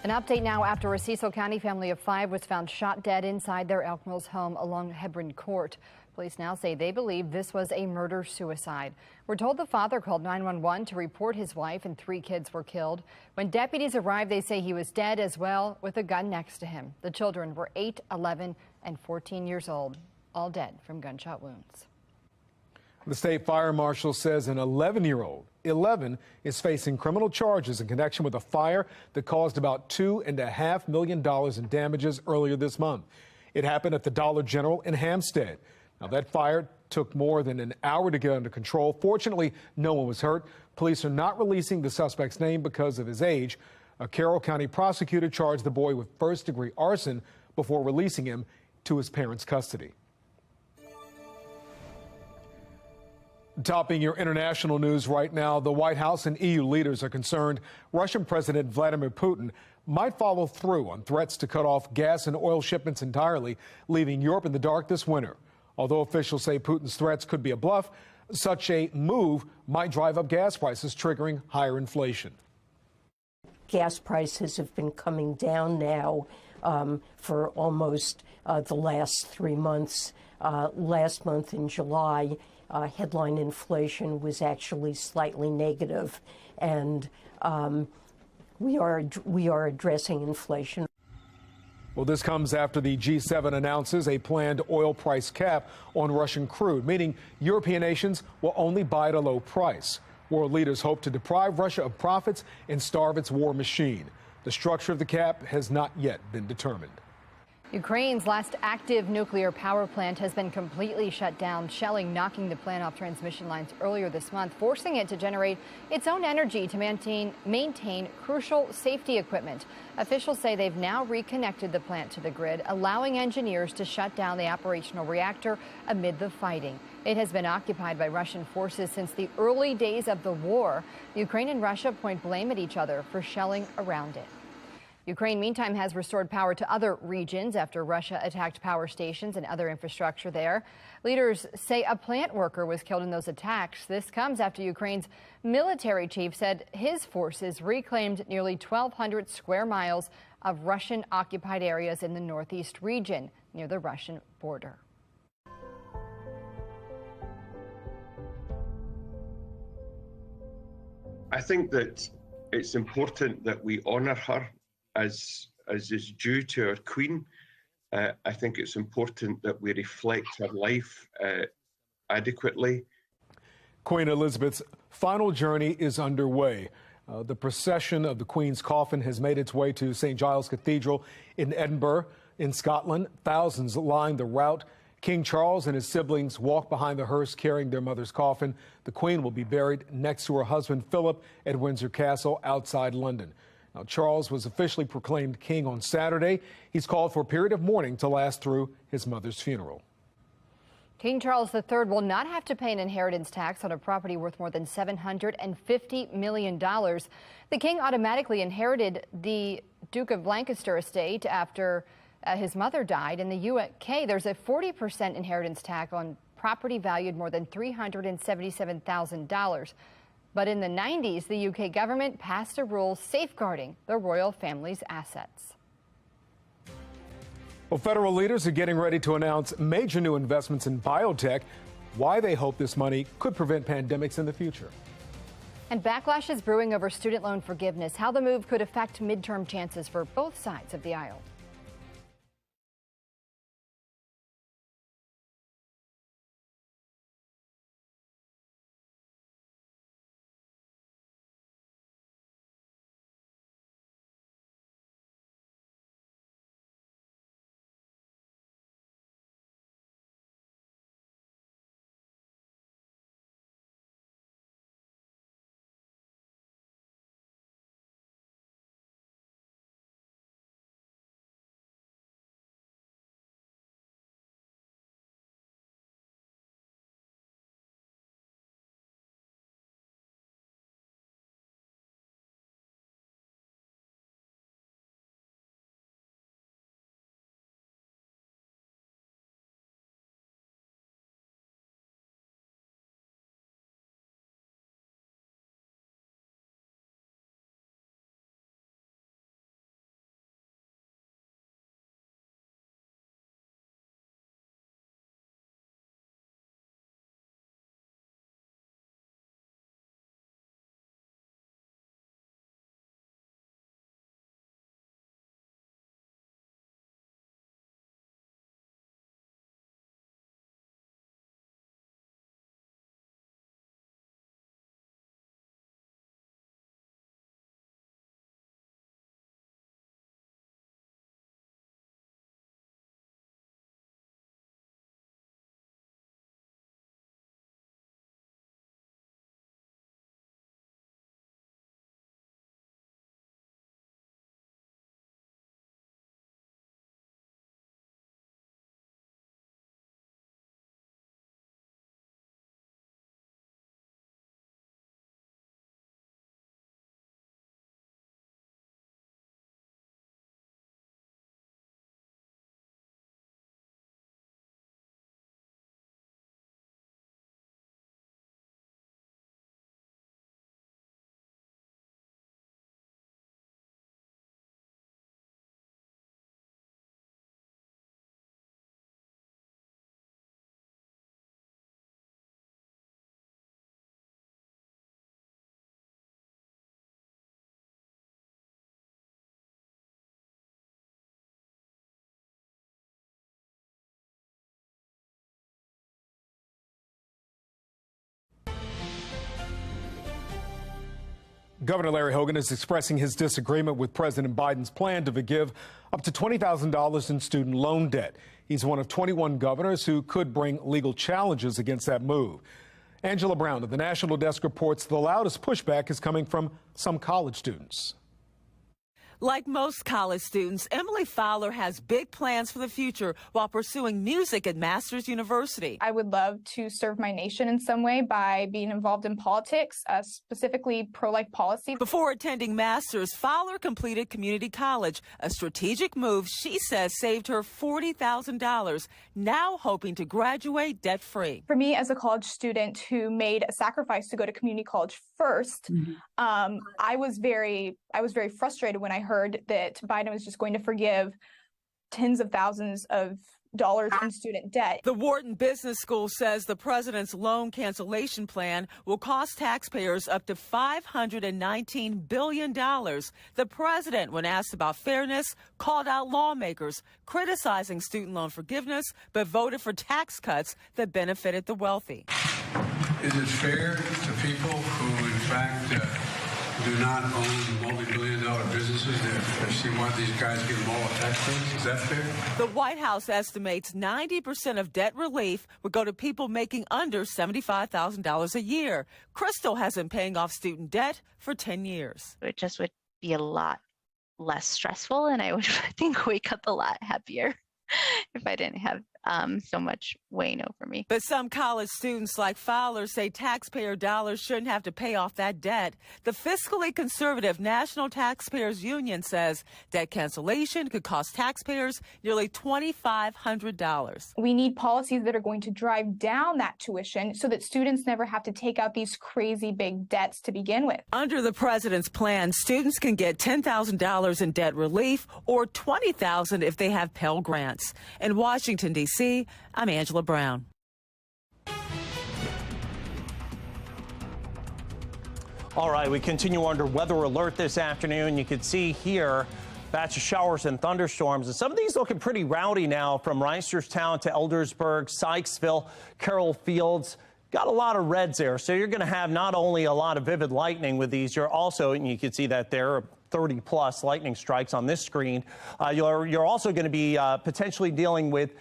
An update now after a Cecil County family of 5 was found shot dead inside their Elk Mills home along Hebron Court. Police now say they believe this was a murder-suicide. We're told the father called 911 to report his wife and 3 kids were killed. When deputies arrived, they say he was dead as well, with a gun next to him. The children were 8, 11, and 14 years old, all dead from gunshot wounds. The state fire marshal says an 11-year-old, 11, is facing criminal charges in connection with a fire that caused about $2.5 million in damages earlier this month. It happened at the Dollar General in Hampstead. Now, that fire took more than an hour to get under control. Fortunately, no one was hurt. Police are not releasing the suspect's name because of his age. A Carroll County prosecutor charged the boy with first-degree arson before releasing him to his parents' custody. Topping your international news right now, the White House and EU leaders are concerned Russian President Vladimir Putin might follow through on threats to cut off gas and oil shipments entirely, leaving Europe in the dark this winter. Although officials say Putin's threats could be a bluff, such a move might drive up gas prices, triggering higher inflation. Gas prices have been coming down now for almost the last 3 months. Last month in July, headline inflation was actually slightly negative, and we are addressing inflation. Well, this comes after the G7 announces a planned oil price cap on Russian crude, meaning European nations will only buy at a low price. World leaders hope to deprive Russia of profits and starve its war machine. The structure of the cap has not yet been determined. Ukraine's last active nuclear power plant has been completely shut down, shelling knocking the plant off transmission lines earlier this month, forcing it to generate its own energy to maintain crucial safety equipment. Officials say they've now reconnected the plant to the grid, allowing engineers to shut down the operational reactor amid the fighting. It has been occupied by Russian forces since the early days of the war. Ukraine and Russia point blame at each other for shelling around it. Ukraine, meantime, has restored power to other regions after Russia attacked power stations and other infrastructure there. Leaders say a plant worker was killed in those attacks. This comes after Ukraine's military chief said his forces reclaimed nearly 1,200 square miles of Russian-occupied areas in the northeast region near the Russian border. I think that it's important that we honour her as is due to our Queen. I think it's important that we reflect her life adequately. Queen Elizabeth's final journey is underway. The procession of the Queen's coffin has made its way to St. Giles Cathedral in Edinburgh, in Scotland. Thousands line the route. King Charles and his siblings walk behind the hearse carrying their mother's coffin. The Queen will be buried next to her husband Philip at Windsor Castle outside London. Now, Charles was officially proclaimed king on Saturday. He's called for a period of mourning to last through his mother's funeral. King Charles III will not have to pay an inheritance tax on a property worth more than $750 million. The king automatically inherited the Duke of Lancaster estate after his mother died. In the UK, there's a 40% inheritance tax on property valued more than $377,000. But in the 90s, the UK government passed a rule safeguarding the royal family's assets. Well, federal leaders are getting ready to announce major new investments in biotech, why they hope this money could prevent pandemics in the future. And backlash is brewing over student loan forgiveness, how the move could affect midterm chances for both sides of the aisle. Governor Larry Hogan is expressing his disagreement with President Biden's plan to forgive up to $20,000 in student loan debt. He's one of 21 governors who could bring legal challenges against that move. Angela Brown of the National Desk reports the loudest pushback is coming from some college students. Like most college students, Emily Fowler has big plans for the future while pursuing music at Masters University. I would love to serve my nation in some way by being involved in politics, specifically pro-life policy. Before attending Masters, Fowler completed community college, a strategic move she says saved her $40,000, now hoping to graduate debt-free. For me, as a college student who made a sacrifice to go to community college first, I was very frustrated when I heard that Biden was just going to forgive tens of thousands of dollars in student debt. The Wharton Business School says the president's loan cancellation plan will cost taxpayers up to $519 billion. The president, when asked about fairness, called out lawmakers criticizing student loan forgiveness, but voted for tax cuts that benefited the wealthy. Is it fair to people who, in fact, do not own multi-billion-dollar businesses if you want these guys to give them all a tax break? Is that fair? The White House estimates 90% of debt relief would go to people making under $75,000 a year. Crystal has been paying off student debt for 10 years. It just would be a lot less stressful, and I would, I think, wake up a lot happier if I didn't have so much weighing over me. But some college students like Fowler say taxpayer dollars shouldn't have to pay off that debt. The fiscally conservative National Taxpayers Union says debt cancellation could cost taxpayers nearly $2,500. We need policies that are going to drive down that tuition so that students never have to take out these crazy big debts to begin with. Under the president's plan, students can get $10,000 in debt relief or $20,000 if they have Pell Grants. In Washington, D.C., I'm Angela Brown. All right, we continue under weather alert this afternoon. You can see here batch of showers and thunderstorms, and some of these looking pretty rowdy now from Reisterstown to Eldersburg, Sykesville, Carroll Fields. Got a lot of reds there, so you're going to have not only a lot of vivid lightning with these, you're also, and you can see that there, 30-plus lightning strikes on this screen. You're also going to be potentially dealing with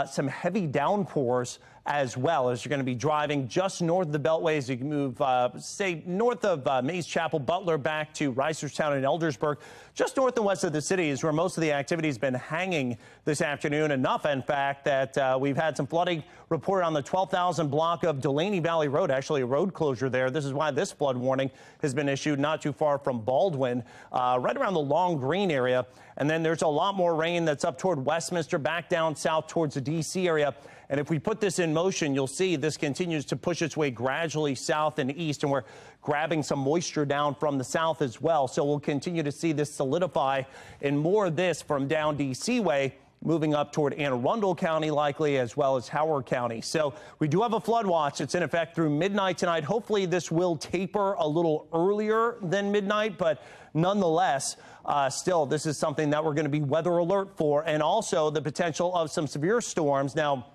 some heavy downpours as well as you're going to be driving just north of the Beltway as you move, say, north of Mays Chapel, Butler, back to Reisterstown and Eldersburg. Just north and west of the city is where most of the activity has been hanging this afternoon. Enough, in fact, that we've had some flooding reported on the 12,000 block of Delaney Valley Road, actually a road closure there. This is why this flood warning has been issued not too far from Baldwin, right around the Long Green area. And then there's a lot more rain that's up toward Westminster, back down south towards the D.C. area. And if we put this in motion, you'll see this continues to push its way gradually south and east, and we're grabbing some moisture down from the south as well. So we'll continue to see this solidify, and more of this from down D.C. way, moving up toward Anne Arundel County likely, as well as Howard County. So we do have a flood watch. It's in effect through midnight tonight. Hopefully this will taper a little earlier than midnight, but nonetheless, still, this is something that we're going to be weather alert for, and also the potential of some severe storms. Now,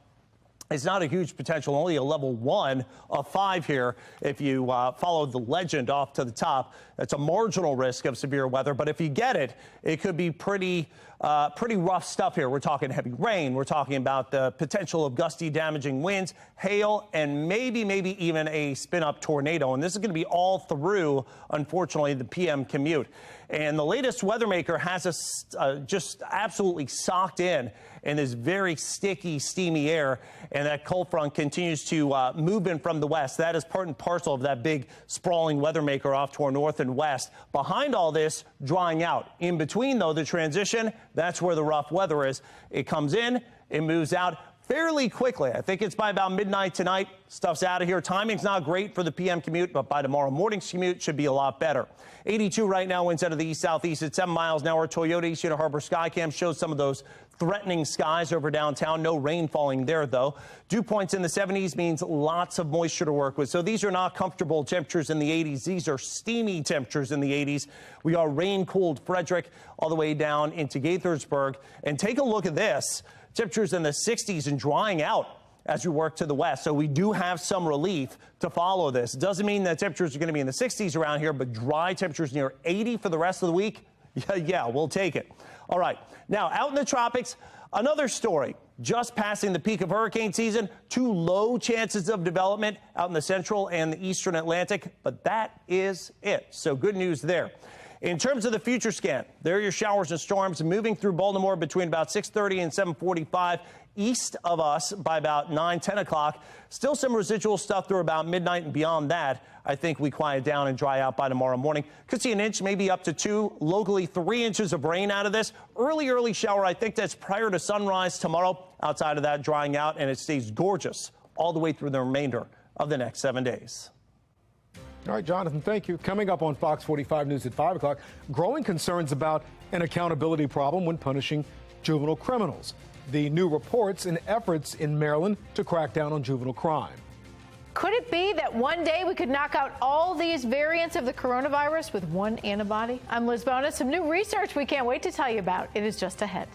it's not a huge potential, only a level 1 of 5 here. If you follow the legend off to the top, that's a marginal risk of severe weather. But if you get it, it could be pretty rough stuff here. We're talking heavy rain. We're talking about the potential of gusty, damaging winds, hail, and maybe even a spin-up tornado. And this is going to be all through, unfortunately, the PM commute. And the latest weather maker has us just absolutely socked in this very sticky, steamy air. And that cold front continues to move in from the west. That is part and parcel of that big sprawling weather maker off to our north and west. Behind all this, drying out. In between, though, the transition, that's where the rough weather is. It comes in, it moves out fairly quickly. I think it's by about midnight tonight. Stuff's out of here. Timing's not great for the PM commute, but by tomorrow morning's commute should be a lot better. 82 right now, winds out of the east-southeast at 7 miles an hour. Toyota East Unit Harbor Skycam shows some of those threatening skies over downtown. No rain falling there, though. Dew points in the 70s means lots of moisture to work with. So these are not comfortable temperatures in the 80s. These are steamy temperatures in the 80s. We are rain-cooled Frederick all the way down into Gaithersburg. And take a look at this. Temperatures in the 60s and drying out as we work to the west. So we do have some relief to follow this. Doesn't mean that temperatures are going to be in the 60s around here, but dry temperatures near 80 for the rest of the week. Yeah, we'll take it. All right. Now, out in the tropics, another story. Just passing the peak of hurricane season, 2 low chances of development out in the central and the eastern Atlantic, but that is it. So good news there. In terms of the future scan, there are your showers and storms moving through Baltimore between about 6:30 and 7:45 east of us by about 9-10 o'clock. Still some residual stuff through about midnight, and beyond that, I think we quiet down and dry out by tomorrow morning. Could see an inch, maybe up to 2, locally 3 inches of rain out of this. Early shower, I think that's prior to sunrise tomorrow. Outside of that, drying out, and it stays gorgeous all the way through the remainder of the next 7 days. All right, Jonathan, thank you. Coming up on Fox 45 News at 5 o'clock, growing concerns about an accountability problem when punishing juvenile criminals. The new reports and efforts in Maryland to crack down on juvenile crime. Could it be that one day we could knock out all these variants of the coronavirus with one antibody? I'm Liz Bonas. Some new research we can't wait to tell you about. It is just ahead.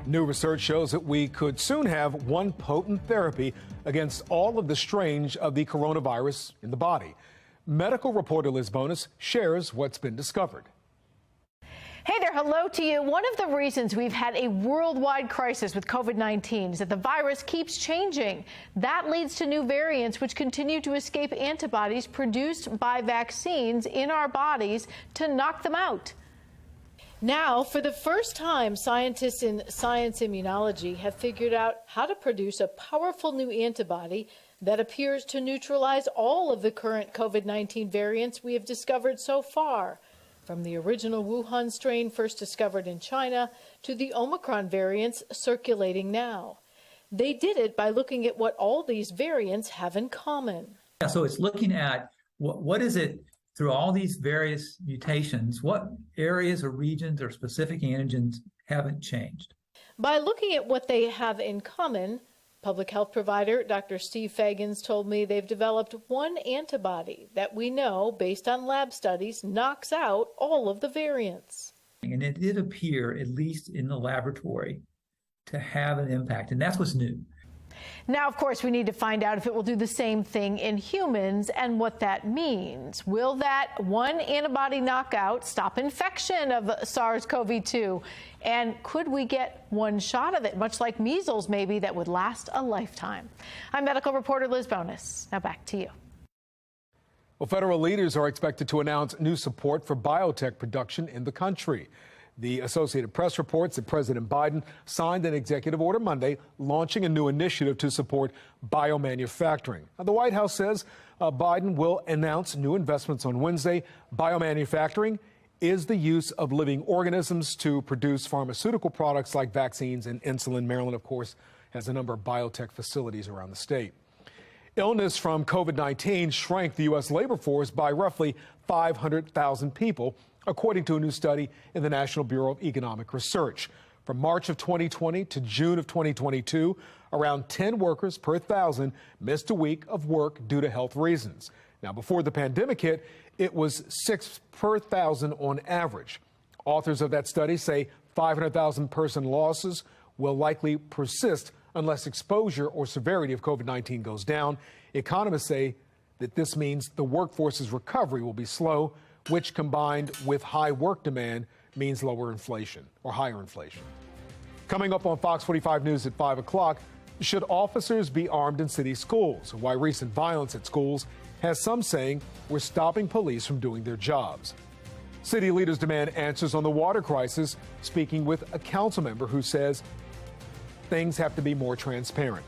New research shows that we could soon have one potent therapy against all of the strains of the coronavirus in the body. Medical reporter Liz Bonas shares what's been discovered. Hey there, hello to you. One of the reasons we've had a worldwide crisis with COVID-19 is that the virus keeps changing. That leads to new variants which continue to escape antibodies produced by vaccines in our bodies to knock them out. Now, for the first time, scientists in science immunology have figured out how to produce a powerful new antibody that appears to neutralize all of the current COVID-19 variants we have discovered so far, from the original Wuhan strain first discovered in China to the Omicron variants circulating now. They did it by looking at what all these variants have in common. So it's looking at what is it through all these various mutations, what areas or regions or specific antigens haven't changed. By looking at what they have in common, public health provider Dr. Steve Fagans told me they've developed one antibody that we know, based on lab studies, knocks out all of the variants. And it did appear, at least in the laboratory, to have an impact, and that's what's new. Now, of course, we need to find out if it will do the same thing in humans and what that means. Will that one antibody knockout stop infection of SARS-CoV-2? And could we get one shot of it, much like measles maybe, that would last a lifetime? I'm medical reporter Liz Bonis. Now back to you. Well, federal leaders are expected to announce new support for biotech production in the country. The Associated Press reports that President Biden signed an executive order Monday launching a new initiative to support biomanufacturing. Now, the White House says Biden will announce new investments on Wednesday. Biomanufacturing is the use of living organisms to produce pharmaceutical products like vaccines and insulin. Maryland, of course, has a number of biotech facilities around the state. Illness from COVID-19 shrank the U.S. labor force by roughly 500,000 people, according to a new study in the National Bureau of Economic Research. From March of 2020 to June of 2022, around 10 workers per 1,000 missed a week of work due to health reasons. Now, before the pandemic hit, it was 6 per 1,000 on average. Authors of that study say 500,000 person losses will likely persist unless exposure or severity of COVID-19 goes down. Economists say that this means the workforce's recovery will be slow, which combined with high work demand means lower inflation or higher inflation. Coming up on Fox 45 News at 5 o'clock, should officers be armed in city schools? Why recent violence at schools has some saying we're stopping police from doing their jobs. City leaders demand answers on the water crisis, speaking with a council member who says things have to be more transparent.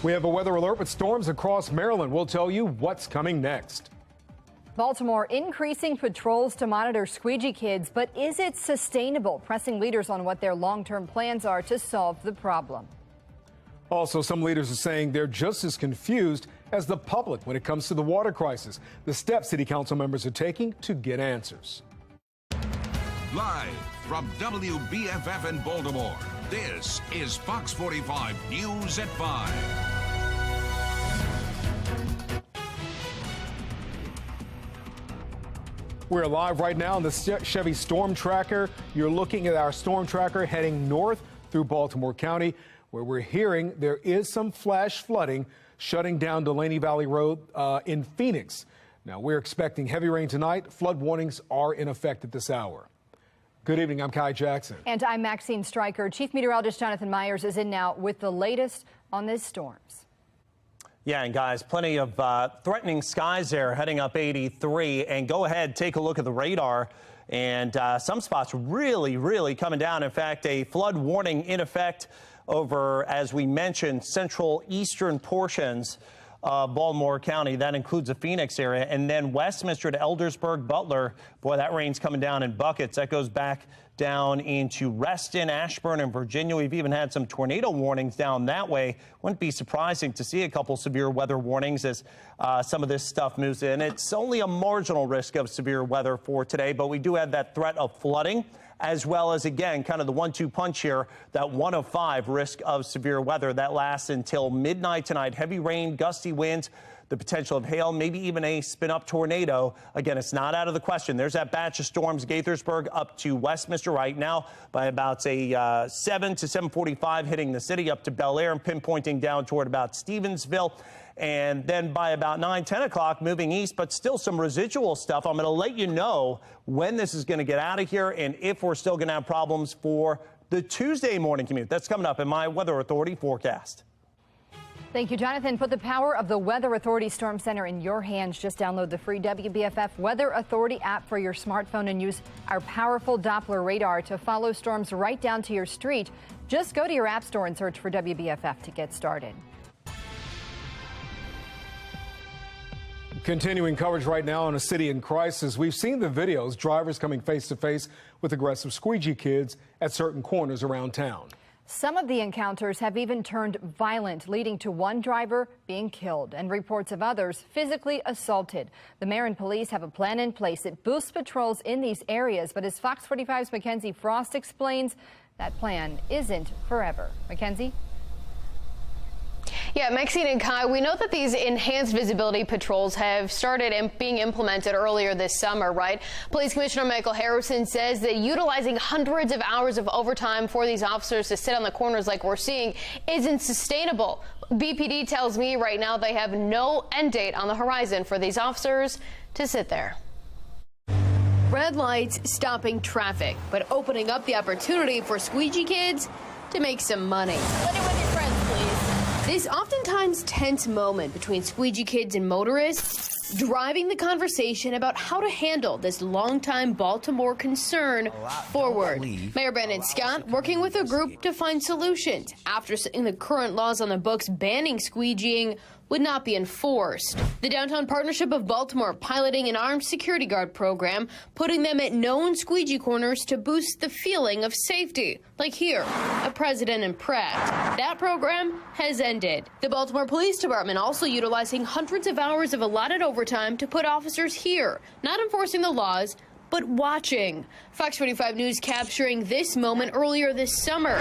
We have a weather alert with storms across Maryland. We'll tell you what's coming next. Baltimore increasing patrols to monitor squeegee kids, but is it sustainable? Pressing leaders on what their long-term plans are to solve the problem. Also, some leaders are saying they're just as confused as the public when it comes to the water crisis. The steps city council members are taking to get answers. Live from WBFF in Baltimore, this is Fox 45 News at 5. We're live right now on the Chevy Storm Tracker. You're looking at our Storm Tracker heading north through Baltimore County, where we're hearing there is some flash flooding shutting down Delaney Valley Road in Phoenix. Now, we're expecting heavy rain tonight. Flood warnings are in effect at this hour. Good evening. I'm Kai Jackson. And I'm Maxine Stryker. Chief Meteorologist Jonathan Myers is in now with the latest on these storms. Yeah, and guys, plenty of threatening skies there heading up 83. And go ahead, take a look at the radar. And some spots really coming down. In fact, a flood warning in effect over, as we mentioned, central eastern portions of Baltimore County. That includes the Phoenix area. And then Westminster to Eldersburg, Butler. Boy, that rain's coming down in buckets. That goes back down into Reston, Ashburn, and Virginia. We've even had some tornado warnings down that way. Wouldn't be surprising to see a couple severe weather warnings as some of this stuff moves in. It's only a marginal risk of severe weather for today, but we do have that threat of flooding, as well as, again, kind of the 1-2 punch here, that 1 of 5 risk of severe weather. That lasts until midnight tonight. Heavy rain, gusty winds, the potential of hail, maybe even a spin-up tornado. Again, it's not out of the question. There's that batch of storms, Gaithersburg up to Westminster right now by about, say, 7 to 7:45, hitting the city up to Bel Air and pinpointing down toward about Stevensville. And then by about 9, 10 o'clock, moving east, but still some residual stuff. I'm going to let you know when this is going to get out of here and if we're still going to have problems for the Tuesday morning commute. That's coming up in my Weather Authority forecast. Thank you, Jonathan. Put the power of the Weather Authority Storm Center in your hands. Just download the free WBFF Weather Authority app for your smartphone and use our powerful Doppler radar to follow storms right down to your street. Just go to your app store and search for WBFF to get started. Continuing coverage right now on a city in crisis. We've seen the videos, drivers coming face to face with aggressive squeegee kids at certain corners around town. Some of the encounters have even turned violent, leading to one driver being killed and reports of others physically assaulted. The mayor and police have a plan in place that boosts patrols in these areas. But as Fox 45's Mackenzie Frost explains, that plan isn't forever. Mackenzie? Yeah, Maxine and Kai, we know that these enhanced visibility patrols have started being implemented earlier this summer, right? Police Commissioner Michael Harrison says that utilizing hundreds of hours of overtime for these officers to sit on the corners like we're seeing isn't sustainable. BPD tells me right now they have no end date on the horizon for these officers to sit there. Red lights stopping traffic, but opening up the opportunity for squeegee kids to make some money. Split it with your friends, please. This oftentimes tense moment between squeegee kids and motorists driving the conversation about how to handle this longtime Baltimore concern forward. Mayor Brandon Scott working with a group to find solutions after saying the current laws on the books banning squeegeeing would not be enforced. The Downtown Partnership of Baltimore piloting an armed security guard program, putting them at known squeegee corners to boost the feeling of safety, like here at President and Pratt. That program has ended. The Baltimore Police Department also utilizing hundreds of hours of allotted overtime to put officers here, not enforcing the laws, but watching. Fox 45 News capturing this moment earlier this summer.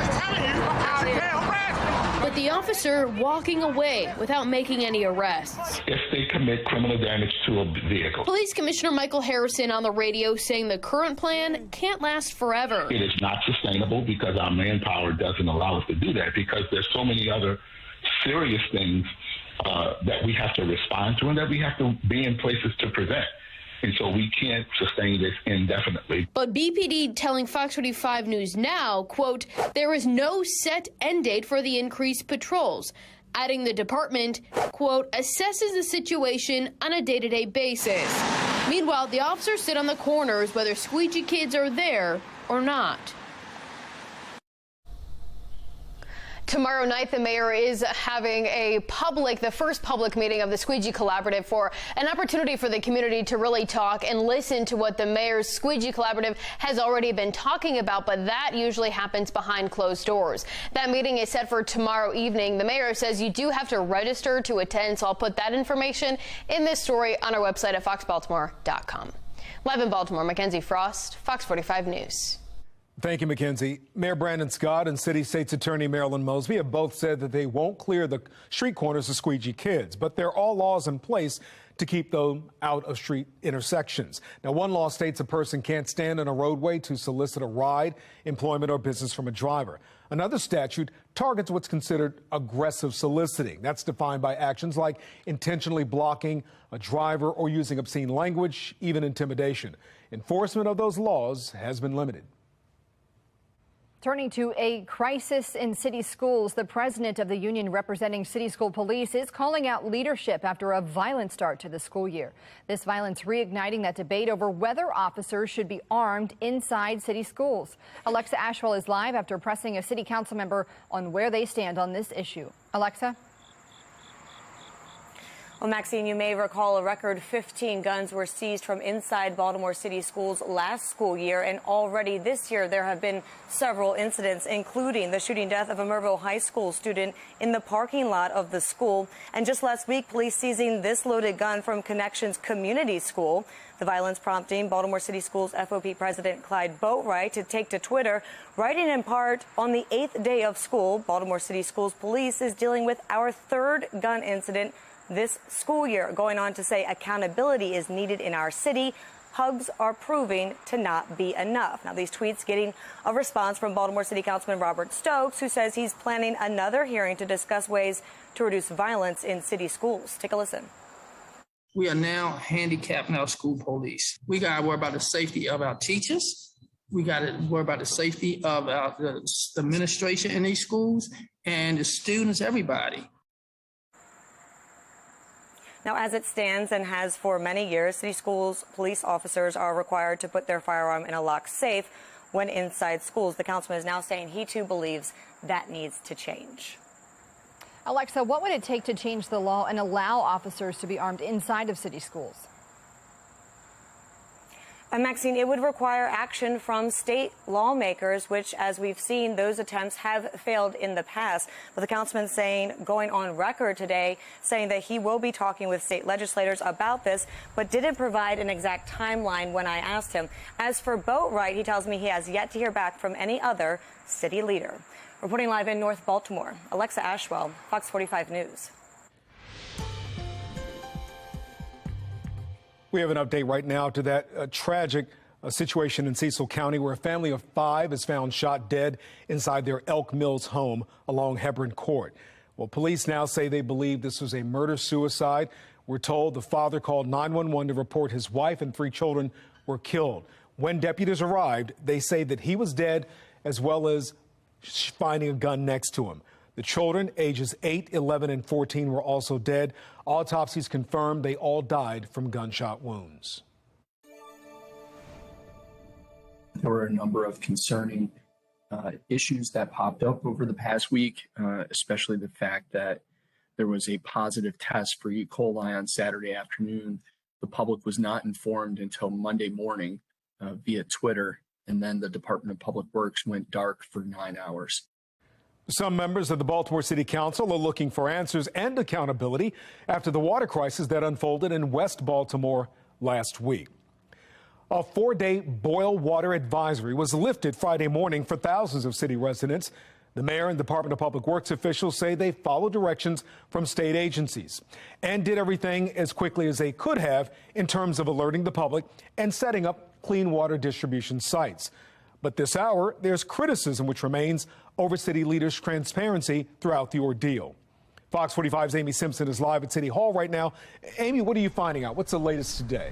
But the officer walking away without making any arrests. If they commit criminal damage to a vehicle. Police Commissioner Michael Harrison on the radio saying the current plan can't last forever. It is not sustainable because our manpower doesn't allow us to do that, because there's so many other serious things that we have to respond to and that we have to be in places to prevent. And so we can't sustain this indefinitely. But BPD telling Fox 45 News now, quote, there is no set end date for the increased patrols, adding the department, quote, assesses the situation on a day-to-day basis. Meanwhile, the officers sit on the corners whether squeegee kids are there or not. Tomorrow night, the mayor is having the first public meeting of the Squeegee Collaborative for an opportunity for the community to really talk and listen to what the mayor's Squeegee Collaborative has already been talking about, but that usually happens behind closed doors. That meeting is set for tomorrow evening. The mayor says you do have to register to attend, so I'll put that information in this story on our website at foxbaltimore.com. Live in Baltimore, Mackenzie Frost, Fox 45 News. Thank you, Mackenzie. Mayor Brandon Scott and City State's Attorney Marilyn Mosby have both said that they won't clear the street corners of squeegee kids, but there are laws in place to keep them out of street intersections. Now, one law states a person can't stand on a roadway to solicit a ride, employment, or business from a driver. Another statute targets what's considered aggressive soliciting. That's defined by actions like intentionally blocking a driver or using obscene language, even intimidation. Enforcement of those laws has been limited. Turning to a crisis in city schools, the president of the union representing city school police is calling out leadership after a violent start to the school year. This violence reigniting that debate over whether officers should be armed inside city schools. Alexa Ashwell is live after pressing a city council member on where they stand on this issue. Alexa? Well, Maxine, you may recall a record 15 guns were seized from inside Baltimore City schools last school year, and already this year there have been several incidents, including the shooting death of a Merville High School student in the parking lot of the school. And just last week, police seizing this loaded gun from Connections Community School. The violence prompting Baltimore City Schools FOP President Clyde Boatwright to take to Twitter, writing in part, "On the 8th day of school, Baltimore City Schools Police is dealing with our third gun incident this school year," going on to say accountability is needed in our city. Hugs are proving to not be enough. Now, these tweets getting a response from Baltimore City Councilman Robert Stokes, who says he's planning another hearing to discuss ways to reduce violence in city schools. Take a listen. We are now handicapping our school police. We got to worry about the safety of our teachers. We got to worry about the safety of the administration in these schools and the students, everybody. Now, as it stands and has for many years, city schools police officers are required to put their firearm in a locked safe when inside schools. The councilman is now saying he too believes that needs to change. Alexa, what would it take to change the law and allow officers to be armed inside of city schools? Maxine, it would require action from state lawmakers, which, as we've seen, those attempts have failed in the past. But the councilman saying, going on record today, saying that he will be talking with state legislators about this, but didn't provide an exact timeline when I asked him. As for Boatwright, he tells me he has yet to hear back from any other city leader. Reporting live in North Baltimore, Alexa Ashwell, Fox 45 News. We have an update right now to that tragic situation in Cecil County where a family of 5 is found shot dead inside their Elk Mills home along Hebron Court. Well, police now say they believe this was a murder-suicide. We're told the father called 911 to report his wife and 3 children were killed. When deputies arrived, they say that he was dead, as well as finding a gun next to him. The children, ages 8, 11, and 14, were also dead. Autopsies confirmed they all died from gunshot wounds. There were a number of concerning issues that popped up over the past week, especially the fact that there was a positive test for E. coli on Saturday afternoon. The public was not informed until Monday morning via Twitter, and then the Department of Public Works went dark for 9 hours. Some members of the Baltimore City Council are looking for answers and accountability after the water crisis that unfolded in West Baltimore last week. A 4-day boil water advisory was lifted Friday morning for thousands of city residents. The mayor and Department of Public Works officials say they followed directions from state agencies and did everything as quickly as they could have in terms of alerting the public and setting up clean water distribution sites. But this hour, there's criticism which remains over city leaders' transparency throughout the ordeal. Fox 45's Amy Simpson is live at City Hall right now. Amy, what are you finding out? What's the latest today?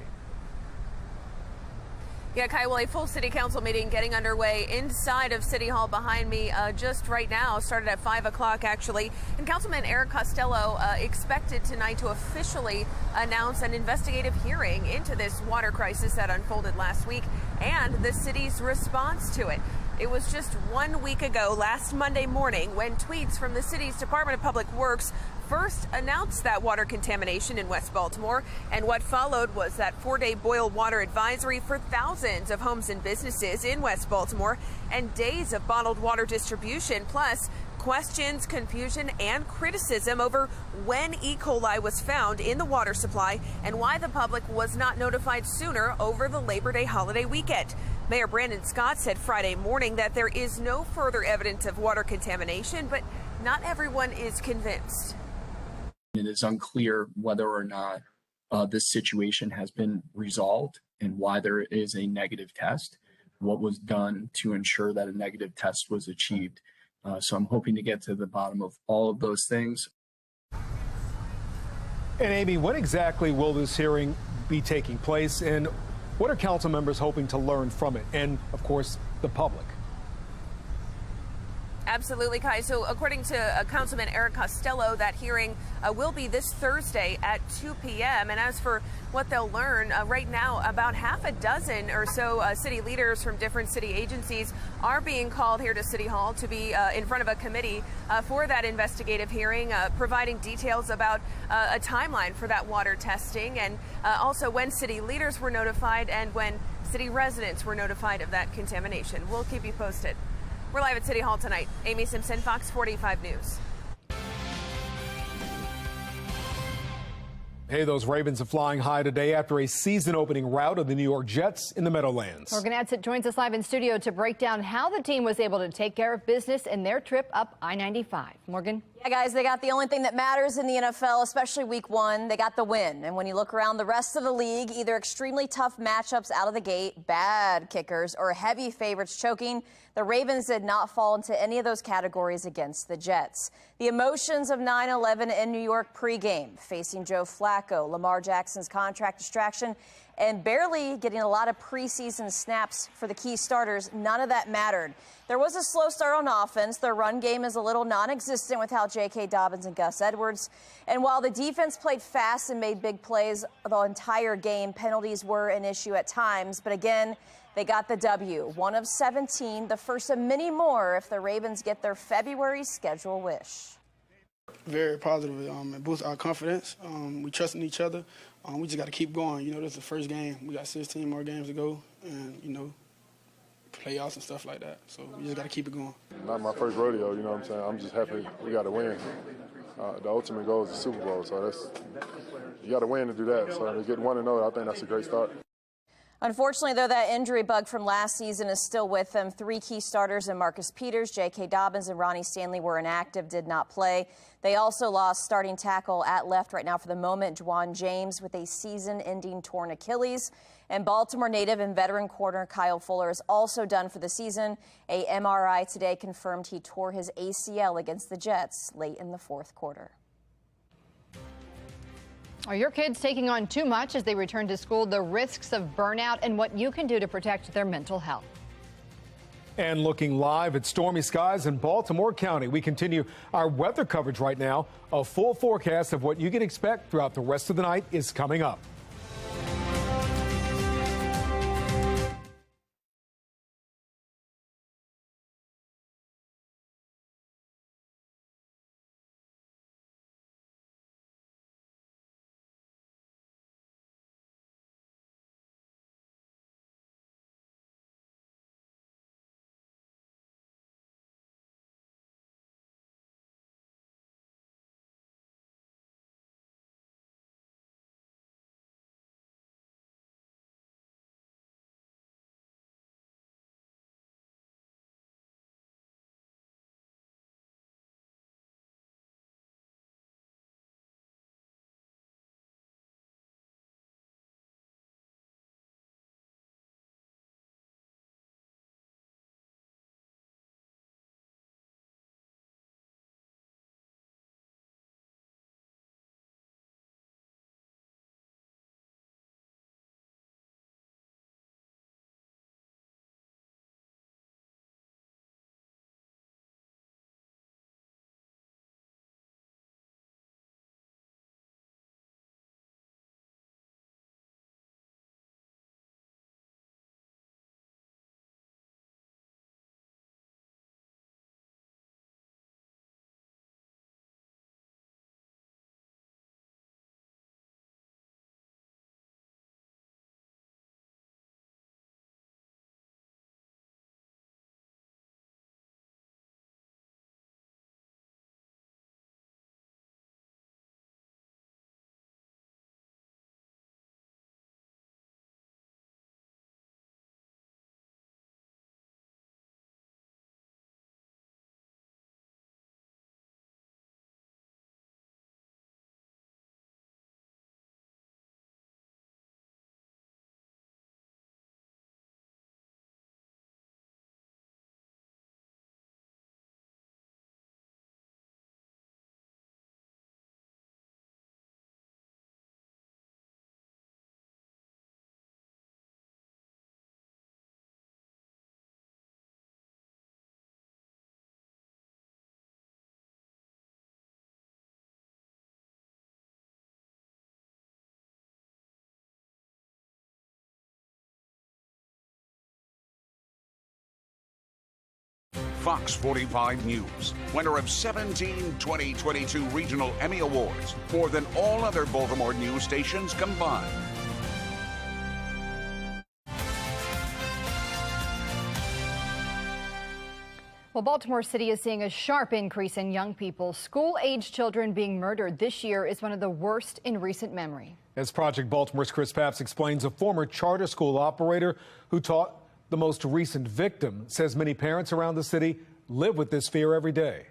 Yeah, Kai, well, a full city council meeting getting underway inside of City Hall behind me just right now. Started at 5 o'clock, actually. And Councilman Eric Costello expected tonight to officially announce an investigative hearing into this water crisis that unfolded last week and the city's response to it. It was just 1 week ago, last Monday morning, when tweets from the city's Department of Public Works first announced that water contamination in West Baltimore, and what followed was that 4-day boil water advisory for thousands of homes and businesses in West Baltimore, and days of bottled water distribution, plus questions, confusion, and criticism over when E. coli was found in the water supply and why the public was not notified sooner over the Labor Day holiday weekend. Mayor Brandon Scott said Friday morning that there is no further evidence of water contamination, but not everyone is convinced. It is unclear whether or not this situation has been resolved and why there is a negative test, what was done to ensure that a negative test was achieved. So I'm hoping to get to the bottom of all of those things. And Amy, when exactly will this hearing be taking place, and what are council members hoping to learn from it, and of course the public? Absolutely, Kai. So according to Councilman Eric Costello, that hearing will be this Thursday at 2 p.m. And as for what they'll learn, right now about half a dozen or so city leaders from different city agencies are being called here to City Hall to be in front of a committee for that investigative hearing, providing details about a timeline for that water testing, and also when city leaders were notified and when city residents were notified of that contamination. We'll keep you posted. We're live at City Hall tonight. Amy Simpson, Fox 45 News. Hey, those Ravens are flying high today after a season-opening rout of the New York Jets in the Meadowlands. Morgan Adsit joins us live in studio to break down how the team was able to take care of business in their trip up I-95. Morgan? Yeah, guys, they got the only thing that matters in the NFL, especially week one. They got the win. And when you look around the rest of the league, either extremely tough matchups out of the gate, bad kickers, or heavy favorites choking, the Ravens did not fall into any of those categories against the Jets. The emotions of 9/11 in New York pregame, facing Joe Flacco, Lamar Jackson's contract distraction, and barely getting a lot of preseason snaps for the key starters, none of that mattered. There was a slow start on offense. Their run game is a little non-existent without J.K. Dobbins and Gus Edwards. And while the defense played fast and made big plays the entire game, penalties were an issue at times. But again, they got the W, 1 of 17, the first of many more if the Ravens get their February schedule wish. Very positive. It boosts our confidence. We trust in each other. We just got to keep going. You know, this is the first game. We got 16 more games to go, and, you know, playoffs and stuff like that. So we just got to keep it going. Not my first rodeo, you know what I'm saying? I'm just happy we got to win. The ultimate goal is the Super Bowl, so you got to win to do that. So to get 1-0, I think that's a great start. Unfortunately, though, that injury bug from last season is still with them. 3 key starters in Marcus Peters, J.K. Dobbins, and Ronnie Stanley were inactive, did not play. They also lost starting tackle at left right now for the moment, Juwan James, with a season-ending torn Achilles. And Baltimore native and veteran corner Kyle Fuller is also done for the season. A MRI today confirmed he tore his ACL against the Jets late in the fourth quarter. Are your kids taking on too much as they return to school? The risks of burnout and what you can do to protect their mental health. And looking live at stormy skies in Baltimore County, we continue our weather coverage right now. A full forecast of what you can expect throughout the rest of the night is coming up. Fox 45 News, winner of 17 2022 Regional Emmy Awards, more than all other Baltimore news stations combined. Well, Baltimore City is seeing a sharp increase in young people. School-age children being murdered this year is one of the worst in recent memory. As Project Baltimore's Chris Papps explains, a former charter school operator who taught the most recent victim says many parents around the city live with this fear every day.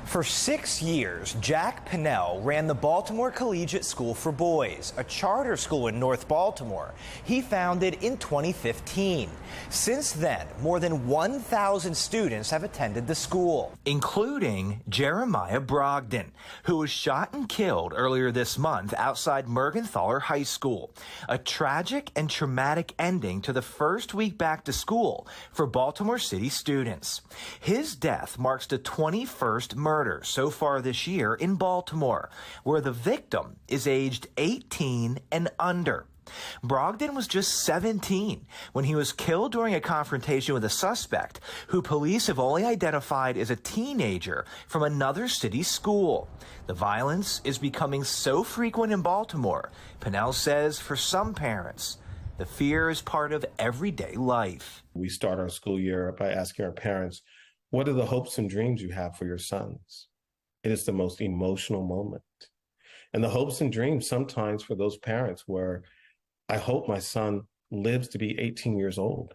For 6 years, Jack Pinnell ran the Baltimore Collegiate School for Boys, a charter school in North Baltimore. He founded in 2015. Since then, more than 1,000 students have attended the school, including Jeremiah Brogdon, who was shot and killed earlier this month outside Mergenthaler High School. A tragic and traumatic ending to the first week back to school for Baltimore City students. His death marks the 21st murder so far this year in Baltimore, where the victim is aged 18 and under. Brogdon was just 17 when he was killed during a confrontation with a suspect who police have only identified as a teenager from another city school. The violence is becoming so frequent in Baltimore, Pinnell says for some parents, the fear is part of everyday life. We start our school year by asking our parents, what are the hopes and dreams you have for your sons? It is the most emotional moment. And the hopes and dreams sometimes for those parents were, I hope my son lives to be 18 years old.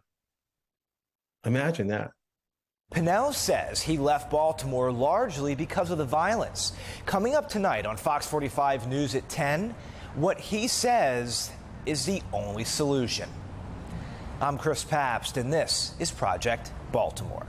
Imagine that. Pinnell says he left Baltimore largely because of the violence. Coming up tonight on Fox 45 News at 10, what he says is the only solution. I'm Chris Papps, and this is Project Baltimore.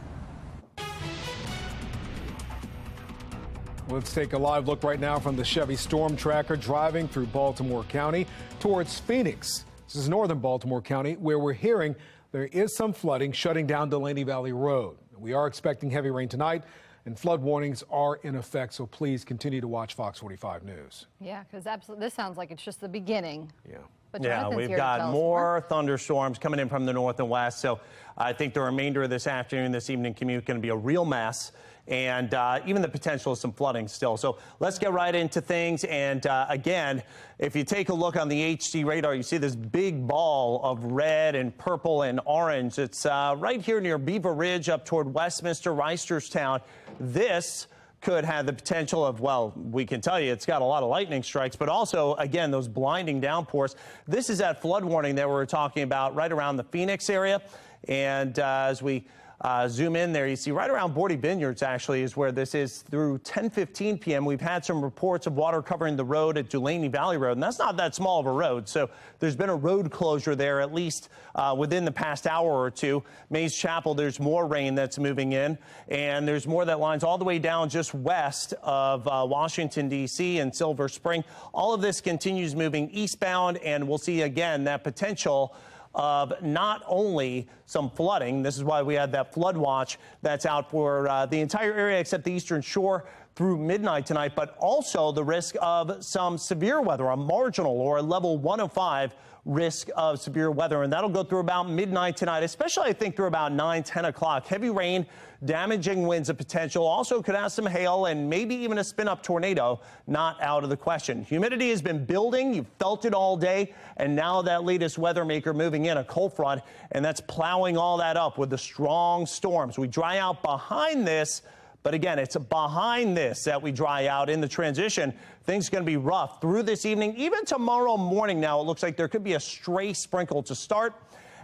Let's take a live look right now from the Chevy Storm Tracker driving through Baltimore County towards Phoenix. This is northern Baltimore County, where we're hearing there is some flooding shutting down Delaney Valley Road. We are expecting heavy rain tonight, and flood warnings are in effect, so please continue to watch Fox 45 News. Yeah, because this sounds like it's just the beginning. Yeah. But yeah, we've got more thunderstorms coming in from the north and west, so I think the remainder of this afternoon, this evening commute going to be a real mess. And even the potential of some flooding still. So let's get right into things. And again, if you take a look on the HD radar, you see this big ball of red and purple and orange. It's right here near Beaver Ridge up toward Westminster, Reisterstown. This could have the potential of, well, we can tell you it's got a lot of lightning strikes, but also, again, those blinding downpours. This is that flood warning that we're talking about right around the Phoenix area. And as we zoom in there, you see right around Bordy Vineyards actually is where this is through 10:15 p.m. We've had some reports of water covering the road at Delaney Valley Road, and that's not that small of a road. So there's been a road closure there at least within the past hour or two. Mays Chapel, there's more rain that's moving in, and there's more that lines all the way down just west of Washington, D.C. and Silver Spring. All of this continues moving eastbound, and we'll see again that potential of not only some flooding. This is why we had that flood watch that's out for the entire area except the eastern shore through midnight tonight, but also the risk of some severe weather, a marginal or a level 105 risk of severe weather. And that'll go through about midnight tonight, especially I think through about 9, 10 o'clock. Heavy rain, damaging winds of potential. Also could have some hail and maybe even a spin up tornado, not out of the question. Humidity has been building. You've felt it all day. And now that latest weather maker moving in, a cold front, and that's plowing all that up with the strong storms. We dry out behind this. But again, it's behind this that we dry out in the transition. Things are going to be rough through this evening, even tomorrow morning. Now, it looks like there could be a stray sprinkle to start,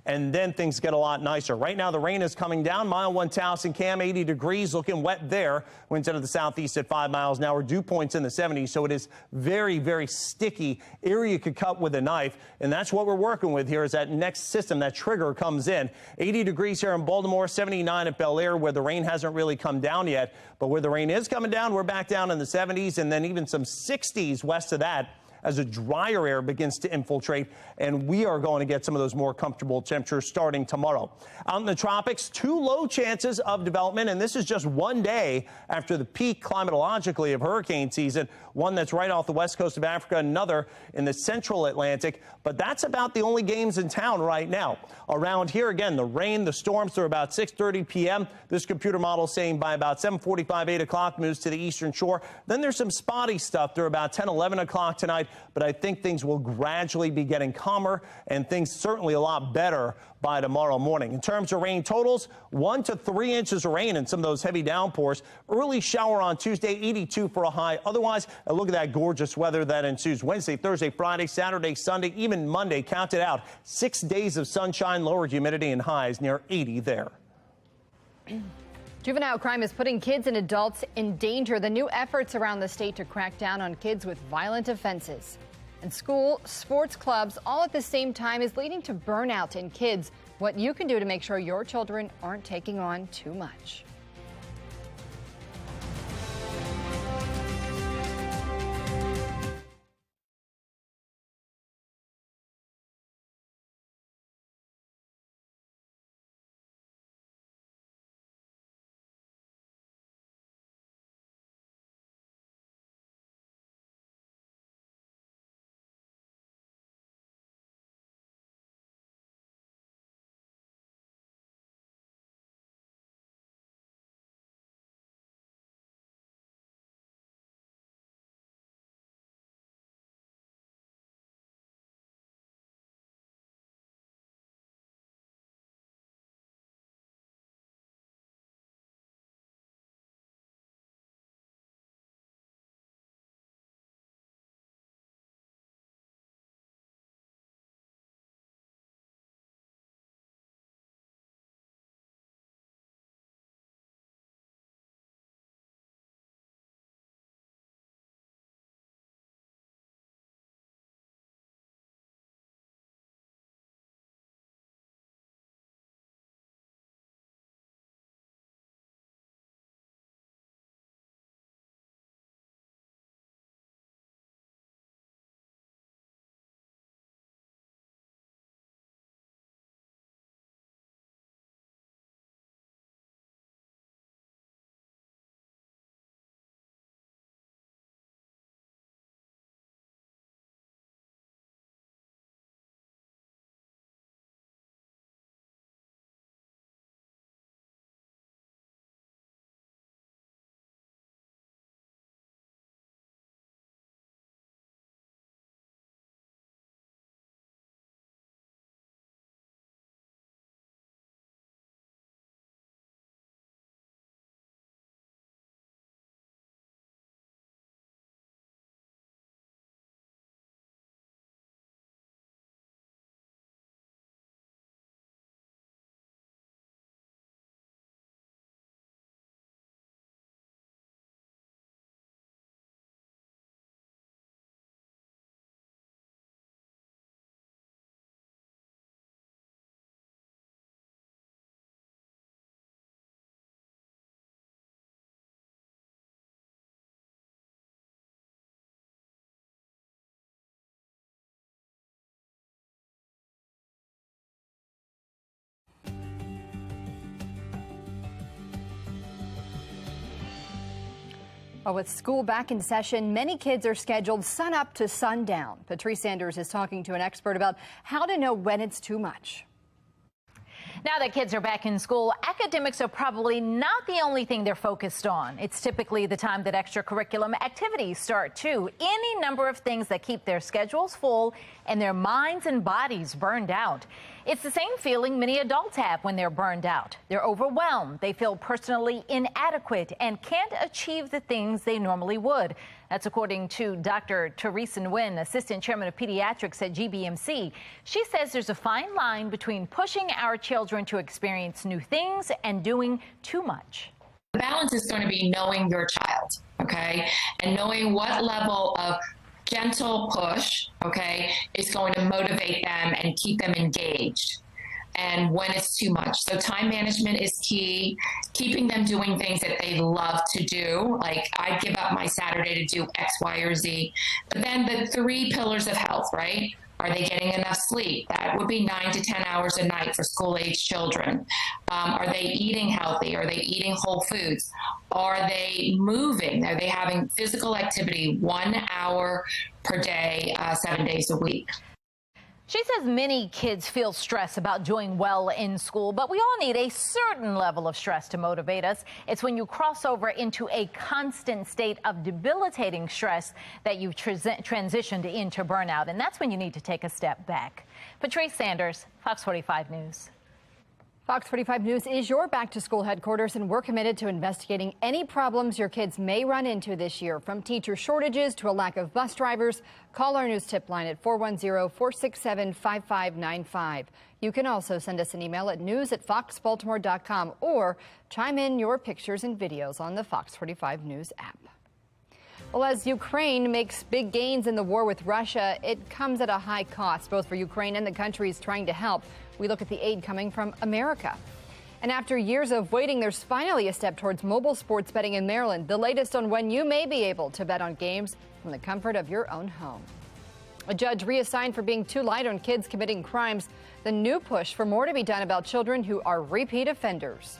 and then things get a lot nicer. Right now, the rain is coming down. Mile 1 Towson Cam, 80 degrees, looking wet there. Winds out of the southeast at 5 miles an hour. Dew points in the 70s, so it is very, very sticky. Area you could cut with a knife, and that's what we're working with here is that next system, that trigger comes in. 80 degrees here in Baltimore, 79 at Bel Air, where the rain hasn't really come down yet. But where the rain is coming down, we're back down in the 70s, and then even some 60s west of that as a drier air begins to infiltrate, and we are going to get some of those more comfortable temperatures starting tomorrow. Out in the tropics, 2 low chances of development, and this is just one day after the peak climatologically of hurricane season, one that's right off the west coast of Africa, another in the central Atlantic. But that's about the only games in town right now. Around here, again, the rain, the storms through about 6:30 p.m. This computer model saying by about 7:45, 8 o'clock moves to the eastern shore. Then there's some spotty stuff through about 10, 11 o'clock tonight. But I think things will gradually be getting calmer and things certainly a lot better by tomorrow morning. In terms of rain totals, 1 to 3 inches of rain and some of those heavy downpours. Early shower on Tuesday, 82 for a high. Otherwise, look at that gorgeous weather that ensues Wednesday, Thursday, Friday, Saturday, Sunday, even Monday. Count it out. 6 days of sunshine, lower humidity, and highs near 80 there. Juvenile crime is putting kids and adults in danger. The new efforts around the state to crack down on kids with violent offenses. And school, sports clubs, all at the same time is leading to burnout in kids. What you can do to make sure your children aren't taking on too much. Well, with school back in session, many kids are scheduled sunup to sundown. Patrice Sanders is talking to an expert about how to know when it's too much. Now that kids are back in school, academics are probably not the only thing they're focused on. It's typically the time that extracurricular activities start, too. Any number of things that keep their schedules full and their minds and bodies burned out. It's the same feeling many adults have when they're burned out. They're overwhelmed, they feel personally inadequate, and can't achieve the things they normally would. That's according to Dr. Teresa Nguyen, Assistant Chairman of Pediatrics at GBMC. She says there's a fine line between pushing our children to experience new things and doing too much. The balance is going to be knowing your child, okay, and knowing what level of gentle push, okay, is going to motivate them and keep them engaged. and when it's too much. So time management is key, keeping them doing things that they love to do. Like I'd give up my Saturday to do X, Y, or Z. But then the 3 pillars of health, right? Are they getting enough sleep? That would be 9 to 10 hours a night for school-age children. Are they eating healthy? Are they eating whole foods? Are they moving? Are they having physical activity 1 hour per day, 7 days a week? She says many kids feel stress about doing well in school, but we all need a certain level of stress to motivate us. It's when you cross over into a constant state of debilitating stress that you've transitioned into burnout, and that's when you need to take a step back. Patrice Sanders, Fox 45 News. Fox 45 News is your back-to-school headquarters, and we're committed to investigating any problems your kids may run into this year, from teacher shortages to a lack of bus drivers. Call our news tip line at 410-467-5595. You can also send us an email at news@foxbaltimore.com or chime in your pictures and videos on the Fox 45 News app. Well, as Ukraine makes big gains in the war with Russia, it comes at a high cost, both for Ukraine and the countries trying to help. We look at the aid coming from America. And after years of waiting, there's finally a step towards mobile sports betting in Maryland. The latest on when you may be able to bet on games from the comfort of your own home. A judge reassigned for being too light on kids committing crimes. The new push for more to be done about children who are repeat offenders.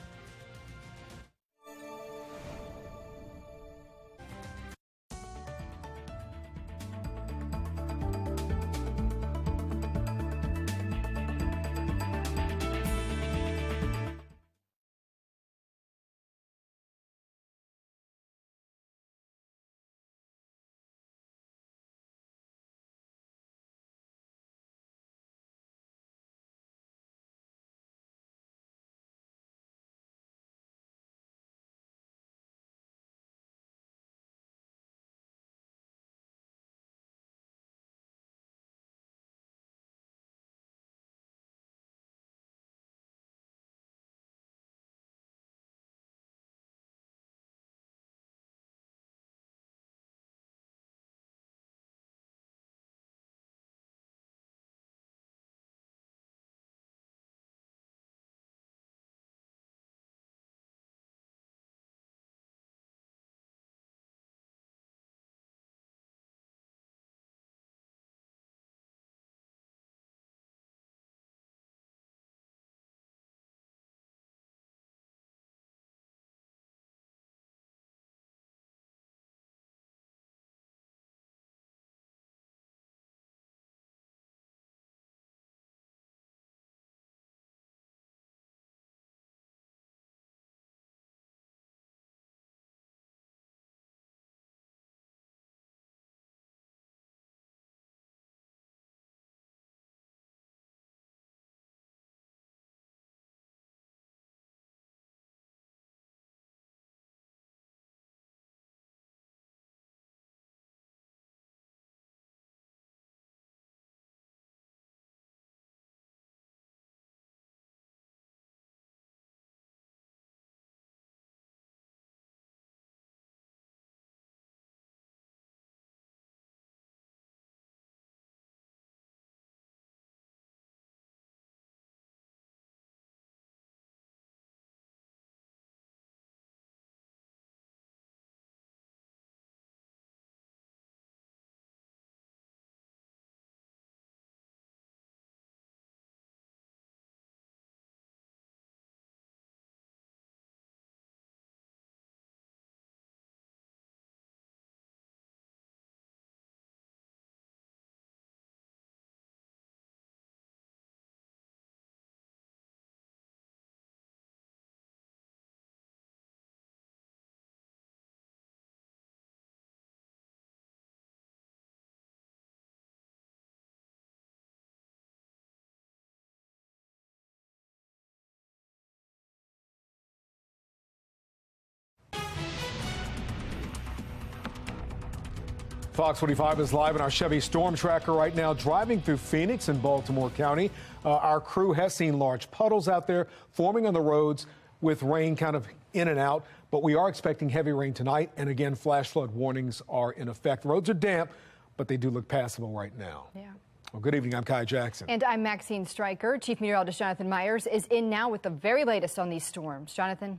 Fox 45 is live in our Chevy Storm Tracker right now, driving through Phoenix and Baltimore County. Our crew has seen large puddles out there forming on the roads with rain kind of in and out, but we are expecting heavy rain tonight. And again, flash flood warnings are in effect. Roads are damp, but they do look passable right now. Yeah. Well, good evening. I'm Kai Jackson. And I'm Maxine Stryker. Chief Meteorologist Jonathan Myers is in now with the very latest on these storms. Jonathan?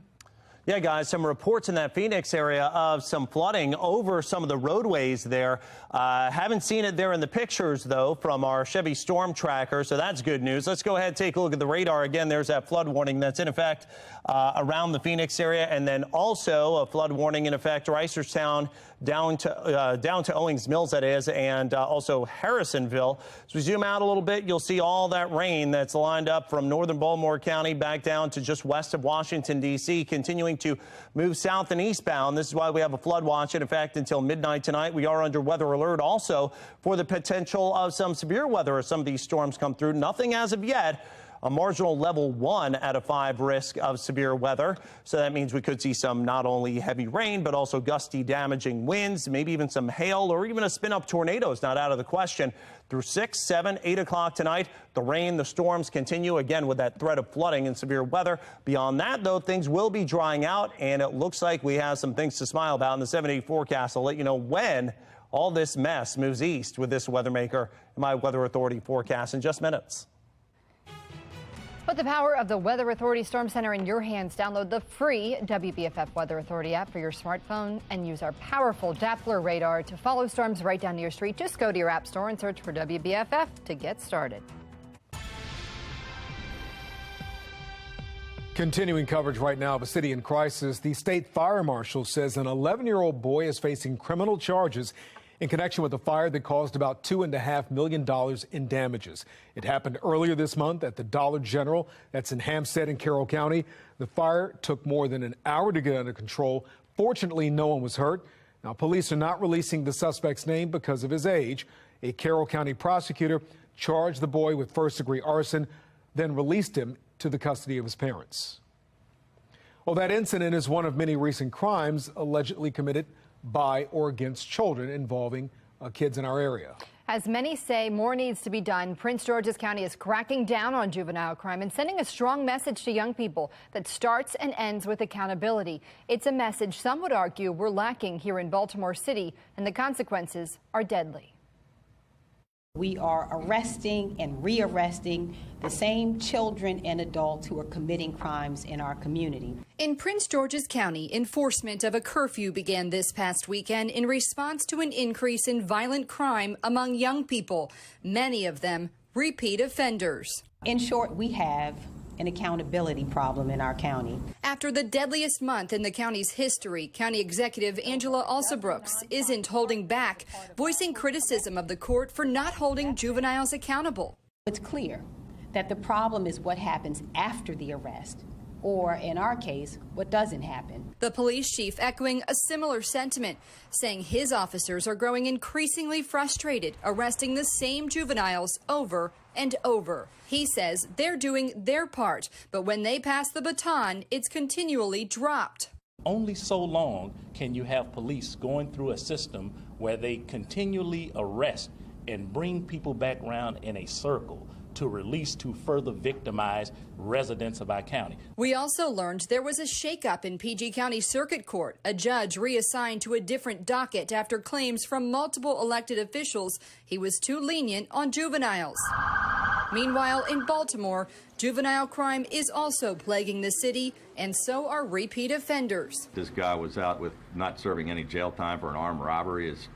Yeah, guys, some reports in that Phoenix area of some flooding over some of the roadways there. Haven't seen it there in the pictures, though, from our Chevy Storm Tracker, so that's good news. Let's go ahead and take a look at the radar again. There's that flood warning that's in effect around the Phoenix area, and then also a flood warning in effect Reisterstown down to Owings Mills, that is, and also Harrisonville. As we zoom out a little bit, you'll see all that rain that's lined up from northern Baltimore County back down to just west of Washington, D.C., continuing to move south and eastbound. This is why we have a flood watch in effect until midnight tonight. We are under weather alert also for the potential of some severe weather as some of these storms come through. Nothing as of yet. A marginal level 1 out of 5 risk of severe weather. So that means we could see some not only heavy rain, but also gusty, damaging winds, maybe even some hail or even a spin-up tornado is not out of the question. Through 6, 7, 8 o'clock tonight, the rain, the storms continue again with that threat of flooding and severe weather. Beyond that, though, things will be drying out, and it looks like we have some things to smile about in the 7-day forecast. I'll let you know when all this mess moves east with this weather maker and my Weather Authority forecast in just minutes. Put the power of the Weather Authority Storm Center in your hands. Download the free WBFF Weather Authority app for your smartphone and use our powerful Doppler radar to follow storms right down to your street. Just go to your app store and search for WBFF to get started. Continuing coverage right now of a city in crisis, the state fire marshal says an 11-year-old boy is facing criminal charges in connection with a fire that caused about $2.5 million in damages. It happened earlier this month at the Dollar General. That's in Hampstead in Carroll County. The fire took more than an hour to get under control. Fortunately, no one was hurt. Now, police are not releasing the suspect's name because of his age. A Carroll County prosecutor charged the boy with first-degree arson, then released him to the custody of his parents. Well, that incident is one of many recent crimes allegedly committed by or against children involving kids in our area. As many say, more needs to be done. Prince George's County is cracking down on juvenile crime and sending a strong message to young people that starts and ends with accountability. It's a message some would argue we're lacking here in Baltimore City, and the consequences are deadly. We are arresting and rearresting the same children and adults who are committing crimes in our community. In Prince George's County, enforcement of a curfew began this past weekend in response to an increase in violent crime among young people, many of them repeat offenders. In short, we have an accountability problem in our county. After the deadliest month in the county's history, County Executive Angela Alsobrooks isn't holding back, voicing criticism of the court for not holding juveniles accountable. It's clear that the problem is what happens after the arrest, or in our case, what doesn't happen. The police chief echoing a similar sentiment, saying his officers are growing increasingly frustrated, arresting the same juveniles over and over. He says they're doing their part, but when they pass the baton, it's continually dropped. Only so long can you have police going through a system where they continually arrest and bring people back around in a circle to release to further victimize residents of our county. We also learned there was a shakeup in PG County Circuit Court. A judge reassigned to a different docket after claims from multiple elected officials he was too lenient on juveniles. Meanwhile, in Baltimore, juvenile crime is also plaguing the city, and so are repeat offenders. This guy was out with not serving any jail time for an armed robbery is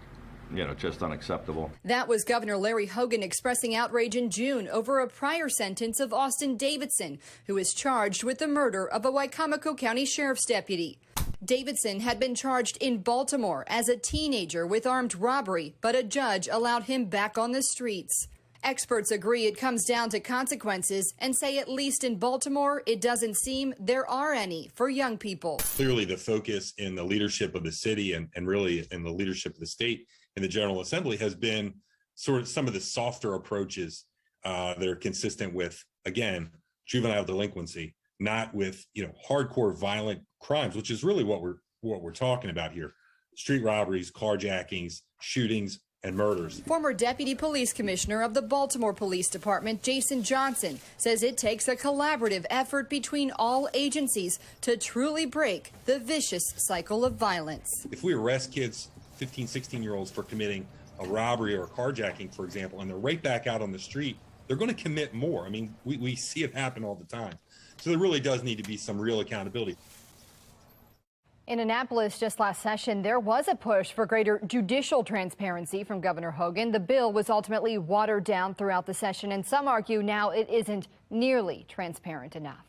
just unacceptable. That was Governor Larry Hogan expressing outrage in June over a prior sentence of Austin Davidson, who is charged with the murder of a Wicomico County Sheriff's deputy. Davidson had been charged in Baltimore as a teenager with armed robbery, but a judge allowed him back on the streets. Experts agree it comes down to consequences and say at least in Baltimore, it doesn't seem there are any for young people. Clearly, the focus in the leadership of the city and really in the leadership of the state in the General Assembly has been sort of some of the softer approaches that are consistent with, again, juvenile delinquency, not with hardcore violent crimes, which is really what we're talking about here: street robberies, carjackings, shootings, and murders. Former Deputy Police Commissioner of the Baltimore Police Department, Jason Johnson, says it takes a collaborative effort between all agencies to truly break the vicious cycle of violence. If we arrest kids, 15, 16-year-olds for committing a robbery or a carjacking, for example, and they're right back out on the street, they're going to commit more. I mean, we see it happen all the time. So there really does need to be some real accountability. In Annapolis just last session, there was a push for greater judicial transparency from Governor Hogan. The bill was ultimately watered down throughout the session, and some argue now it isn't nearly transparent enough.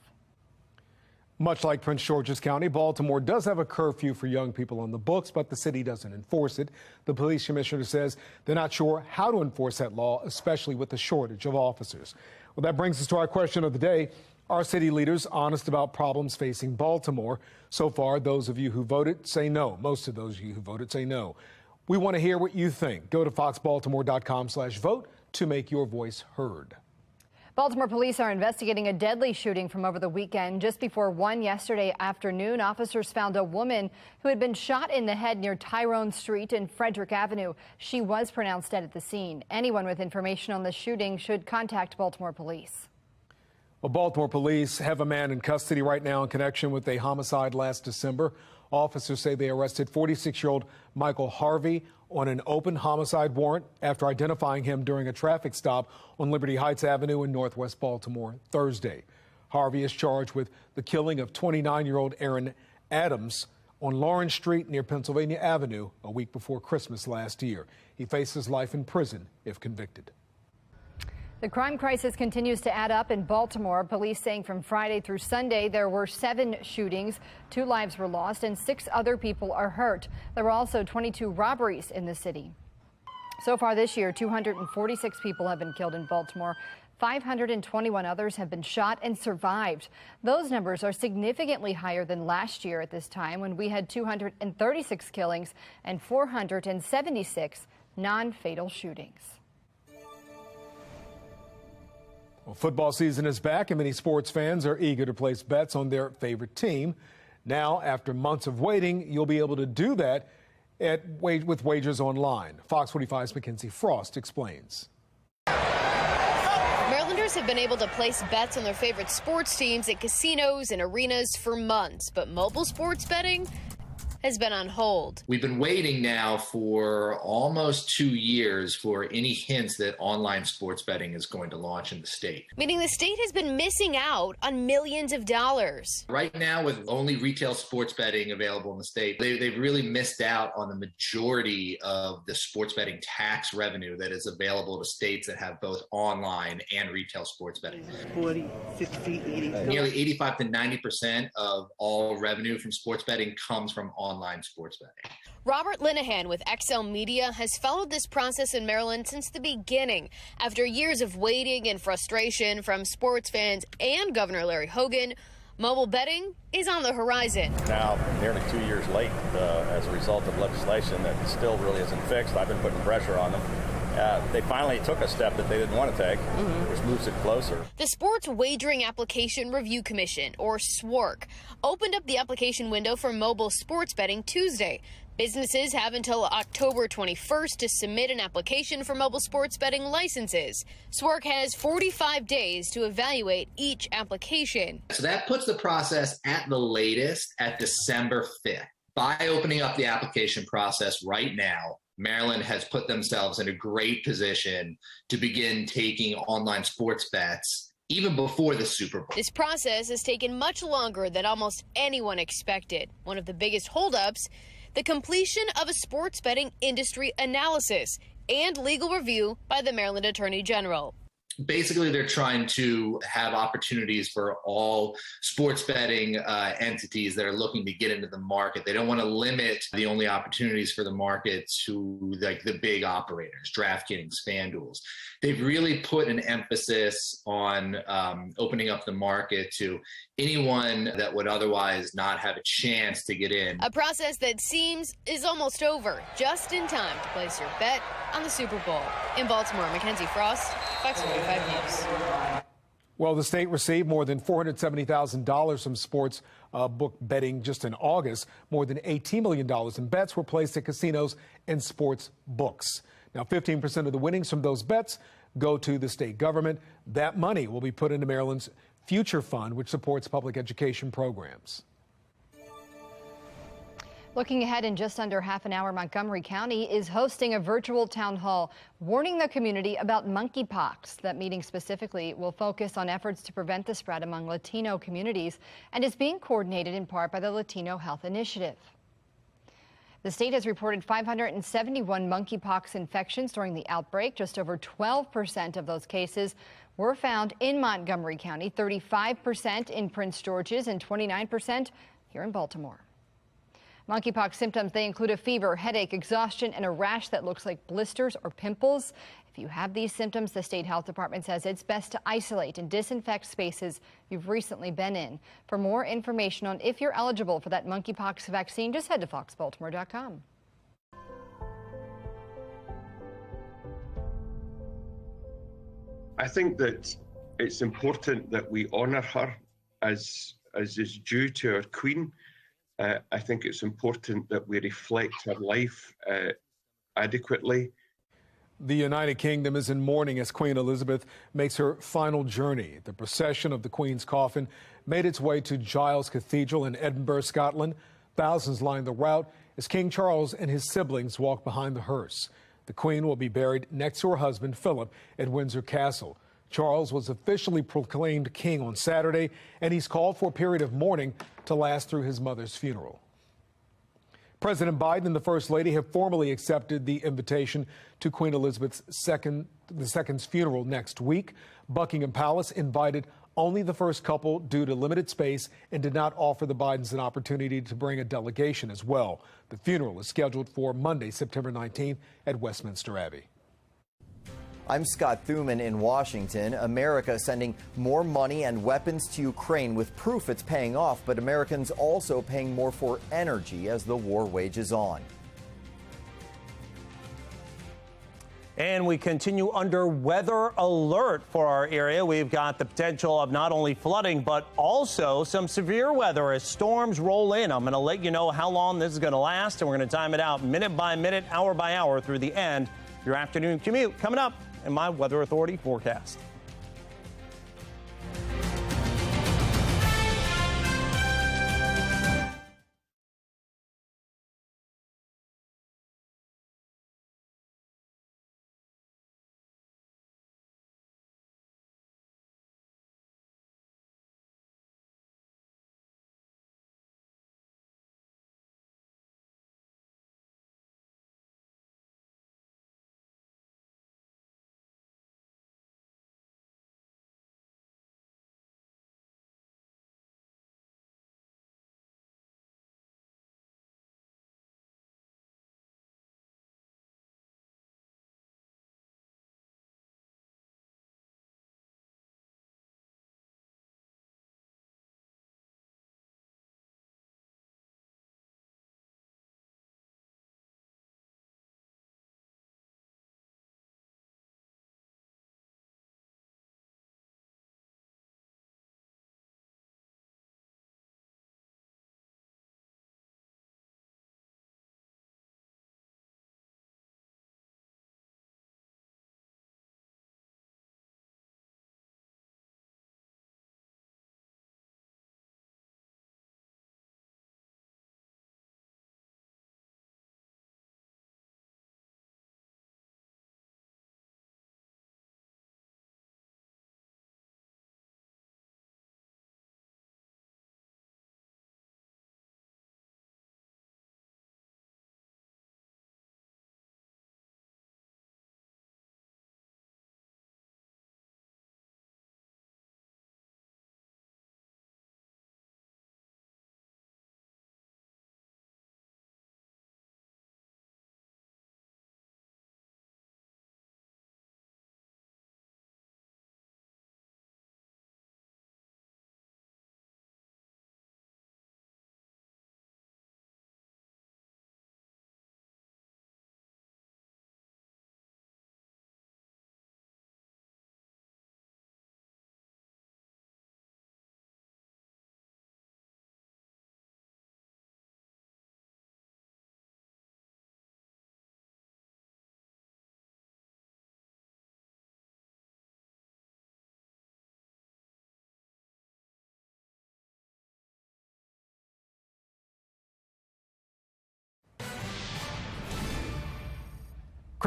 Much like Prince George's County, Baltimore does have a curfew for young people on the books, but the city doesn't enforce it. The police commissioner says they're not sure how to enforce that law, especially with the shortage of officers. Well, that brings us to our question of the day. Are city leaders honest about problems facing Baltimore? So far, those of you who voted say no. Most of those of you who voted say no. We want to hear what you think. Go to foxbaltimore.com/vote to make your voice heard. Baltimore police are investigating a deadly shooting from over the weekend. Just before 1 yesterday afternoon, officers found a woman who had been shot in the head near Tyrone Street and Frederick Avenue. She was pronounced dead at the scene. Anyone with information on the shooting should contact Baltimore police. Well, Baltimore police have a man in custody right now in connection with a homicide last December. Officers say they arrested 46-year-old Michael Harvey on an open homicide warrant after identifying him during a traffic stop on Liberty Heights Avenue in Northwest Baltimore Thursday. Harvey is charged with the killing of 29-year-old Aaron Adams on Lawrence Street near Pennsylvania Avenue a week before Christmas last year. He faces life in prison if convicted. The crime crisis continues to add up in Baltimore. Police saying from Friday through Sunday there were 7 shootings, 2 lives were lost, and 6 other people are hurt. There were also 22 robberies in the city. So far this year, 246 people have been killed in Baltimore. 521 others have been shot and survived. Those numbers are significantly higher than last year at this time, when we had 236 killings and 476 non-fatal shootings. Well, football season is back, and many sports fans are eager to place bets on their favorite team. Now, after months of waiting, you'll be able to do that with wagers online. Fox 45's Mackenzie Frost explains. Marylanders have been able to place bets on their favorite sports teams at casinos and arenas for months, but mobile sports betting has been on hold. We've been waiting now for almost 2 years for any hints that online sports betting is going to launch in the state. Meaning the state has been missing out on millions of dollars. Right now, with only retail sports betting available in the state, they've really missed out on the majority of the sports betting tax revenue that is available to states that have both online and retail sports betting. 40, 60, 80. Nearly 85 to 90% of all revenue from sports betting comes from online sports betting. Robert Linehan with XL Media has followed this process in Maryland since the beginning. After years of waiting and frustration from sports fans and Governor Larry Hogan, mobile betting is on the horizon. Now, nearly 2 years late as a result of legislation that still really isn't fixed. I've been putting pressure on them. They finally took a step that they didn't want to take, which moves it closer. The Sports Wagering Application Review Commission, or SWORC, opened up the application window for mobile sports betting Tuesday. Businesses have until October 21st to submit an application for mobile sports betting licenses. SWORC has 45 days to evaluate each application. So that puts the process at the latest at December 5th. By opening up the application process right now, Maryland has put themselves in a great position to begin taking online sports bets even before the Super Bowl. This process has taken much longer than almost anyone expected. One of the biggest holdups, the completion of a sports betting industry analysis and legal review by the Maryland Attorney General. Basically, they're trying to have opportunities for all sports betting entities that are looking to get into the market. They don't want to limit the only opportunities for the market to like the big operators, DraftKings, FanDuel's. They've really put an emphasis on opening up the market to anyone that would otherwise not have a chance to get in. A process that seems is almost over, just in time to place your bet on the Super Bowl. In Baltimore, Mackenzie Frost, Fox 45 News. Well, the state received more than $470,000 from sports book betting just in August. More than $18 million in bets were placed at casinos and sports books. Now, 15% of the winnings from those bets go to the state government. That money will be put into Maryland's Future Fund, which supports public education programs. Looking ahead, in just under half an hour, Montgomery County is hosting a virtual town hall warning the community about monkeypox. That meeting specifically will focus on efforts to prevent the spread among Latino communities and is being coordinated in part by the Latino Health Initiative. The state has reported 571 monkeypox infections during the outbreak. Just over 12% of those cases were found in Montgomery County, 35% in Prince George's, and 29% here in Baltimore. Monkeypox symptoms, they include a fever, headache, exhaustion, and a rash that looks like blisters or pimples. If you have these symptoms, the state health department says it's best to isolate and disinfect spaces you've recently been in. For more information on if you're eligible for that monkeypox vaccine, just head to foxbaltimore.com. I think that it's important that we honor her as is due to our Queen. I think it's important that we reflect her life adequately. The United Kingdom is in mourning as Queen Elizabeth makes her final journey. The procession of the Queen's coffin made its way to Giles Cathedral in Edinburgh, Scotland. Thousands lined the route as King Charles and his siblings walked behind the hearse. The Queen will be buried next to her husband, Philip, at Windsor Castle. Charles was officially proclaimed king on Saturday, and he's called for a period of mourning to last through his mother's funeral. President Biden and the First Lady have formally accepted the invitation to Queen Elizabeth's II's funeral next week. Buckingham Palace invited only the first couple due to limited space and did not offer the Bidens an opportunity to bring a delegation as well. The funeral is scheduled for Monday, September 19th at Westminster Abbey. I'm Scott Thuman in Washington. America sending more money and weapons to Ukraine with proof it's paying off, but Americans also paying more for energy as the war wages on. And we continue under weather alert for our area. We've got the potential of not only flooding, but also some severe weather as storms roll in. I'm going to let you know how long this is going to last, and we're going to time it out minute by minute, hour by hour through the end. Your afternoon commute coming up in my Weather Authority forecast.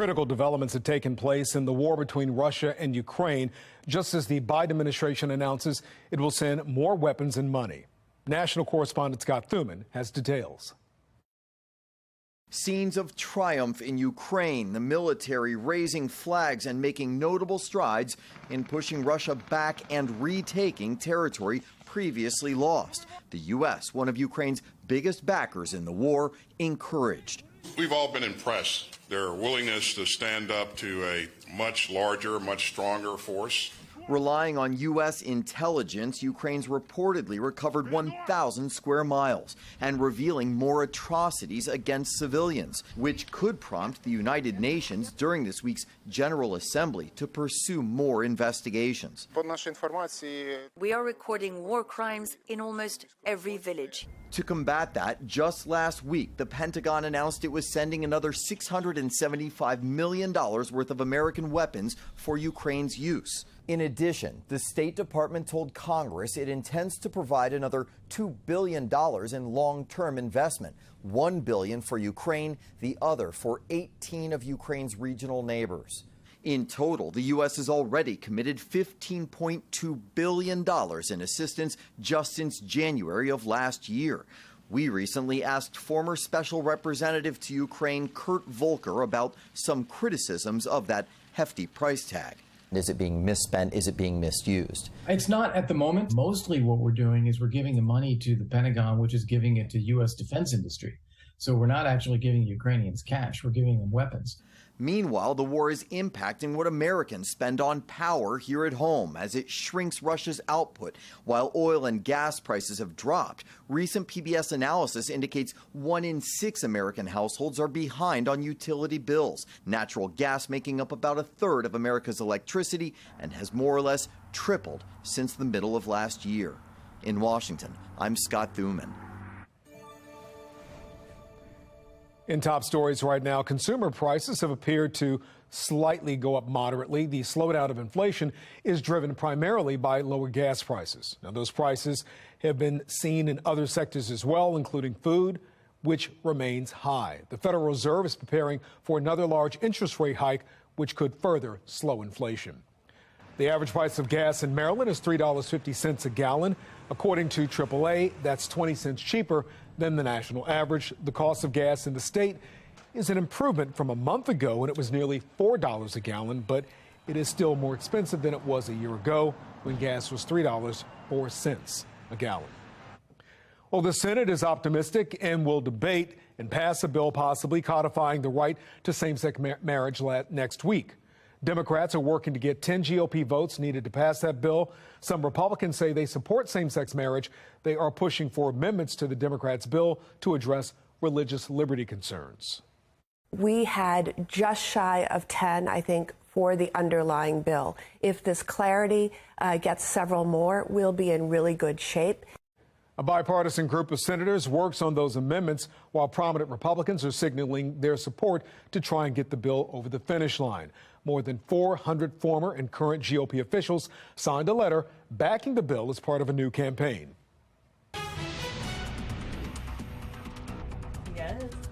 Critical developments have taken place in the war between Russia and Ukraine, just as the Biden administration announces it will send more weapons and money. National correspondent Scott Thuman has details. Scenes of triumph in Ukraine, the military raising flags and making notable strides in pushing Russia back and retaking territory previously lost. The U.S., one of Ukraine's biggest backers in the war, encouraged. We've all been impressed. Their willingness to stand up to a much larger, much stronger force. Relying on U.S. intelligence, Ukraine's reportedly recovered 1,000 square miles and revealing more atrocities against civilians, which could prompt the United Nations during this week's General Assembly to pursue more investigations. We are recording war crimes in almost every village. To combat that, just last week, the Pentagon announced it was sending another $675 million worth of American weapons for Ukraine's use. In addition, the State Department told Congress it intends to provide another $2 billion in long-term investment, $1 billion for Ukraine, the other for 18 of Ukraine's regional neighbors. In total, the U.S. has already committed $15.2 billion in assistance just since January of last year. We recently asked former Special Representative to Ukraine Kurt Volker about some criticisms of that hefty price tag. Is it being misspent? Is it being misused? It's not at the moment. Mostly what we're doing is we're giving the money to the Pentagon, which is giving it to U.S. defense industry. So we're not actually giving Ukrainians cash. We're giving them weapons. Meanwhile, the war is impacting what Americans spend on power here at home as it shrinks Russia's output. While oil and gas prices have dropped, recent PBS analysis indicates 1 in 6 American households are behind on utility bills. Natural gas making up about a third of America's electricity and has more or less tripled since the middle of last year. In Washington, I'm Scott Thuman. In top stories right now, consumer prices have appeared to slightly go up moderately. The slowdown of inflation is driven primarily by lower gas prices. Now, those prices have been seen in other sectors as well, including food, which remains high. The Federal Reserve is preparing for another large interest rate hike, which could further slow inflation. The average price of gas in Maryland is $3.50 a gallon. According to AAA, that's 20 cents cheaper than the national average. The cost of gas in the state is an improvement from a month ago when it was nearly $4 a gallon, but it is still more expensive than it was a year ago when gas was $3.04 a gallon. Well, the Senate is optimistic and will debate and pass a bill possibly codifying the right to same-sex marriage next week. Democrats are working to get 10 GOP votes needed to pass that bill. Some Republicans say they support same-sex marriage. They are pushing for amendments to the Democrats' bill to address religious liberty concerns. We had just shy of 10, I think, for the underlying bill. If this clarity gets several more, we'll be in really good shape. A bipartisan group of senators works on those amendments while prominent Republicans are signaling their support to try and get the bill over the finish line. More than 400 former and current GOP officials signed a letter backing the bill as part of a new campaign.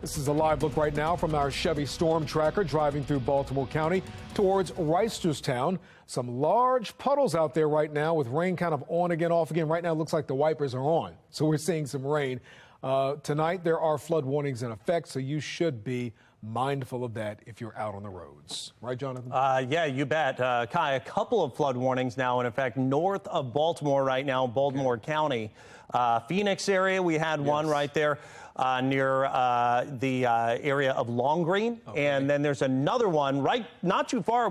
This is a live look right now from our Chevy Storm Tracker driving through Baltimore County towards Reisterstown. Some large puddles out there right now with rain kind of on again, off again. Right now it looks like the wipers are on, so we're seeing some rain. Tonight there are flood warnings in effect, so you should be mindful of that if you're out on the roads. Right, Jonathan? Yeah, you bet. Kai, a couple of flood warnings now in effect north of Baltimore right now, Baltimore County. Phoenix area, we had one right there near the area of Long Green. Okay. And then there's another one right not too far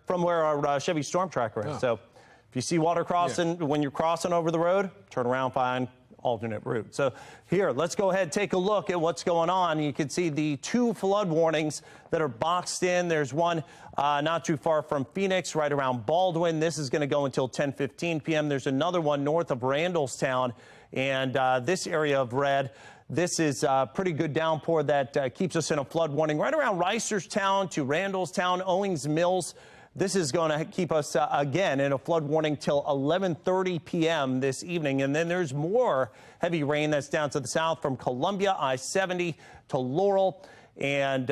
from where our Chevy Storm Tracker is. So if you see water crossing, when you're crossing over the road, turn around, find alternate route. So here, let's go ahead, take a look at what's going on. You can see the 2 flood warnings that are boxed in. There's one not too far from Phoenix, right around Baldwin. This is going to go until 10:15 p.m. There's another one north of Randallstown, and this area of red. This is a pretty good downpour that keeps us in a flood warning right around Reisterstown to Randallstown, Owings Mills. This is going to keep us, again, in a flood warning till 11:30 p.m. this evening. And then there's more heavy rain that's down to the south from Columbia, I-70 to Laurel. And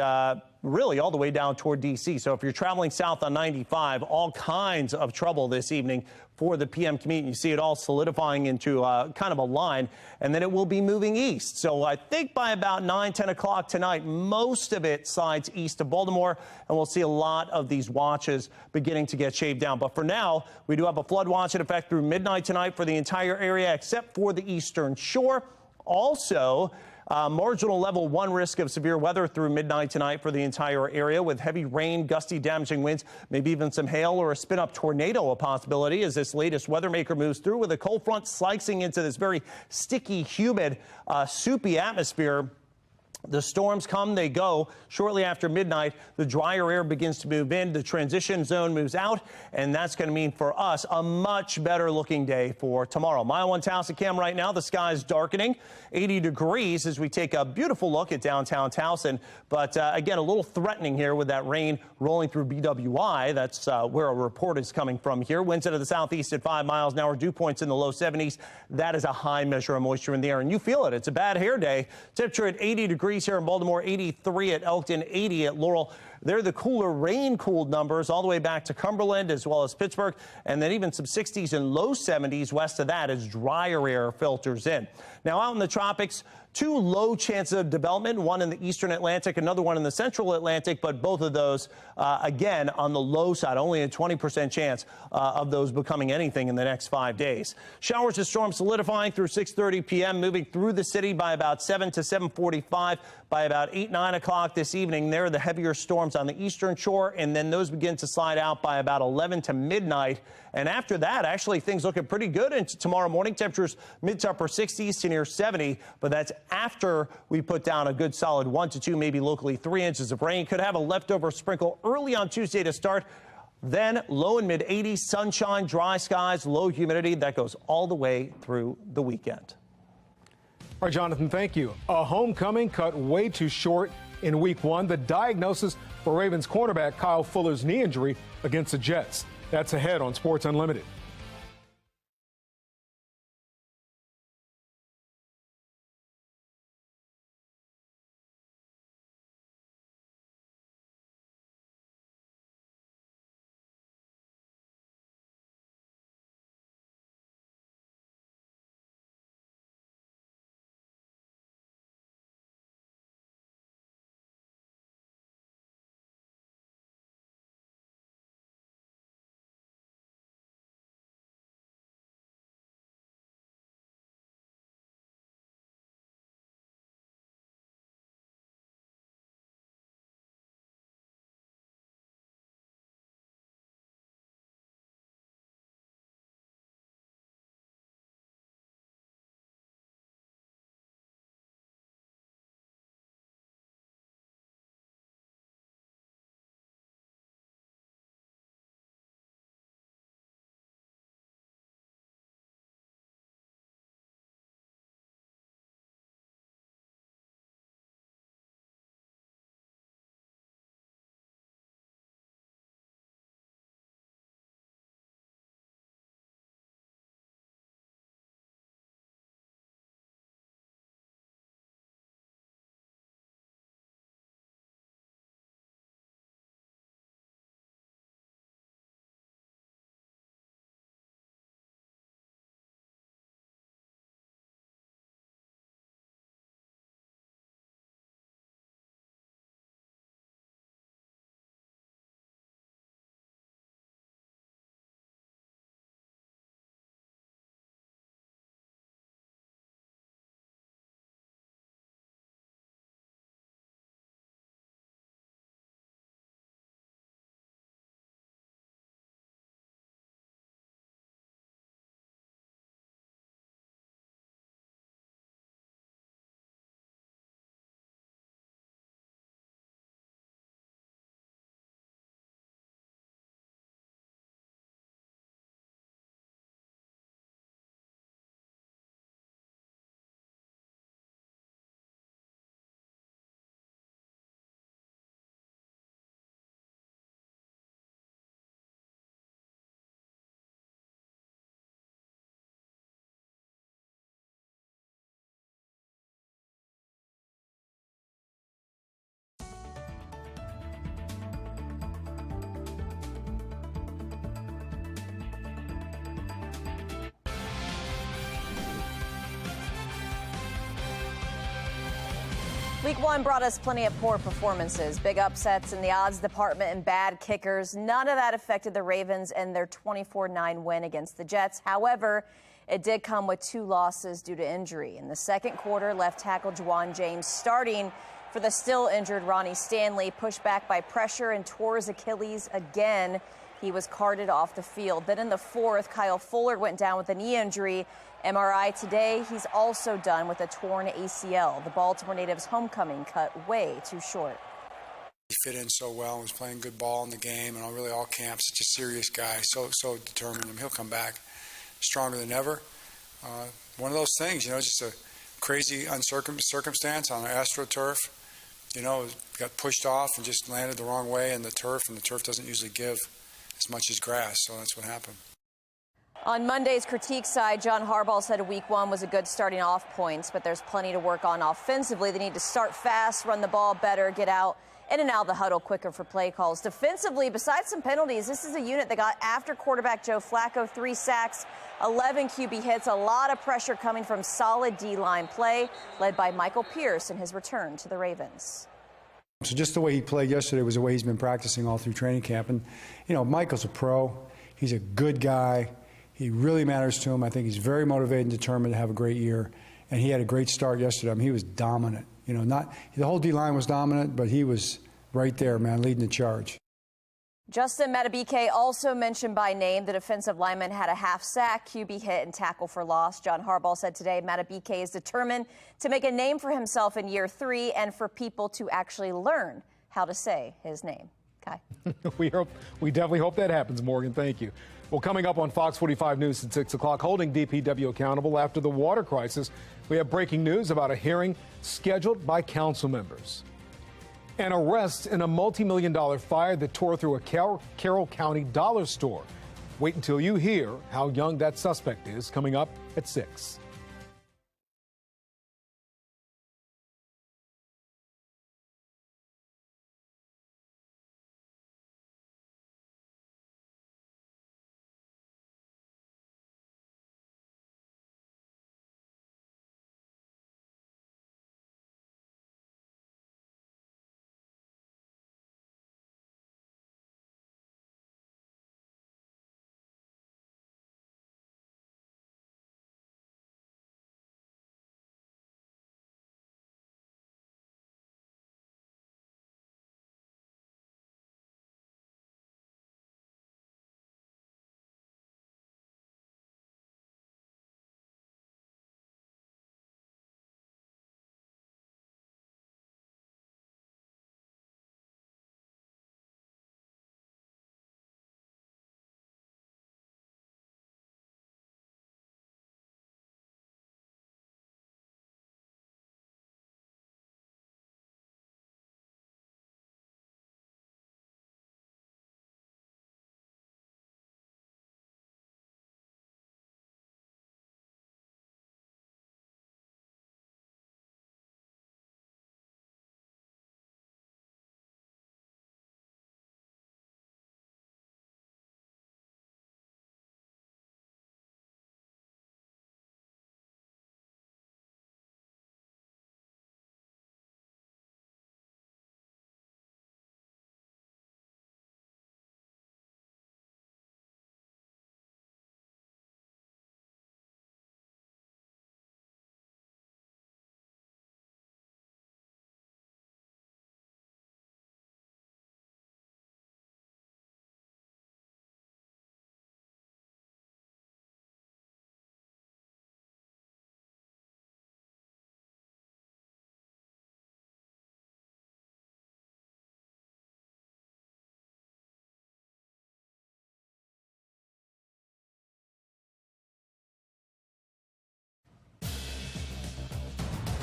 really all the way down toward D.C. So if you're traveling south on 95, all kinds of trouble this evening for the PM commute. You see it all solidifying into kind of a line, and then it will be moving east. So I think by about 9, 10 o'clock tonight, most of it slides east of Baltimore, and we'll see a lot of these watches beginning to get shaved down. But for now, we do have a flood watch in effect through midnight tonight for the entire area, except for the eastern shore. Also, marginal level 1 risk of severe weather through midnight tonight for the entire area, with heavy rain, gusty, damaging winds, maybe even some hail or a spin-up tornado a possibility as this latest weather maker moves through, with a cold front slicing into this very sticky, humid, soupy atmosphere. The storms come, they go. Shortly after midnight, the drier air begins to move in. The transition zone moves out, and that's going to mean for us a much better looking day for tomorrow. Mile 1 Towson cam right now. The sky is darkening, 80 degrees as we take a beautiful look at downtown Towson. But again, a little threatening here with that rain rolling through BWI. That's where a report is coming from here. Winds out of the southeast at 5 miles an hour. Dew points in the low 70s. That is a high measure of moisture in the air, and you feel it. It's a bad hair day. Temperature at 80 degrees here in Baltimore, 83 at Elkton, 80 at Laurel. They're the cooler rain-cooled numbers all the way back to Cumberland as well as Pittsburgh, and then even some 60s and low 70s west of that as drier air filters in. Now out in the tropics, 2 low chances of development, one in the eastern Atlantic, another one in the central Atlantic, but both of those, again, on the low side, only a 20% chance of those becoming anything in the next 5 days. Showers and storms solidifying through 6:30 p.m., moving through the city by about 7 to 7:45. By about 8, 9 o'clock this evening, there are the heavier storms on the eastern shore, and then those begin to slide out by about 11 to midnight. And after that, actually, things looking pretty good into tomorrow morning. Temperatures mid to upper 60s to near 70, but that's after we put down a good solid 1 to 2, maybe locally 3 inches of rain. Could have a leftover sprinkle early on Tuesday to start. Then low and mid 80s, sunshine, dry skies, low humidity. That goes all the way through the weekend. All right, Jonathan, thank you. A homecoming cut way too short in week 1. The diagnosis for Ravens cornerback Kyle Fuller's knee injury against the Jets. That's ahead on Sports Unlimited. Week 1 brought us plenty of poor performances, big upsets in the odds department and bad kickers. None of that affected the Ravens and their 24-9 win against the Jets. However, it did come with 2 losses due to injury. In the second quarter, left tackle Juwan James starting for the still injured Ronnie Stanley, pushed back by pressure and tore his Achilles again. He was carted off the field. Then in the fourth, Kyle Fuller went down with a knee injury. MRI today, he's also done with a torn ACL. The Baltimore native's homecoming cut way too short. He fit in so well and was playing good ball in the game and really all camp. Such a serious guy, so determined. He'll come back stronger than ever. One of those things, just a crazy circumstance on an AstroTurf. Got pushed off and just landed the wrong way in the turf, and the turf doesn't usually give as much as grass, so that's what happened. On Monday's critique side, John Harbaugh said Week 1 was a good starting off points, but there's plenty to work on offensively. They need to start fast, run the ball better, get out in and out of the huddle quicker for play calls. Defensively, besides some penalties, this is a unit that got after quarterback Joe Flacco, 3 sacks, 11 QB hits, a lot of pressure coming from solid D-line play, led by Michael Pierce in his return to the Ravens. So just the way he played yesterday was the way he's been practicing all through training camp. And, Michael's a pro. He's a good guy. He really matters to him. I think he's very motivated and determined to have a great year. And he had a great start yesterday. I mean, he was dominant. The whole D-line was dominant, but he was right there, man, leading the charge. Justin Matabike, also mentioned by name, the defensive lineman had a half sack, QB hit, and tackle for loss. John Harbaugh said today Matabike is determined to make a name for himself in year 3 and for people to actually learn how to say his name. Kai. We definitely hope that happens, Morgan. Thank you. Well, coming up on Fox 45 News at 6 o'clock, holding DPW accountable after the water crisis, we have breaking news about a hearing scheduled by council members. An arrest in a multi-million-dollar fire that tore through a Carroll County dollar store. Wait until you hear how young that suspect is, coming up at 6.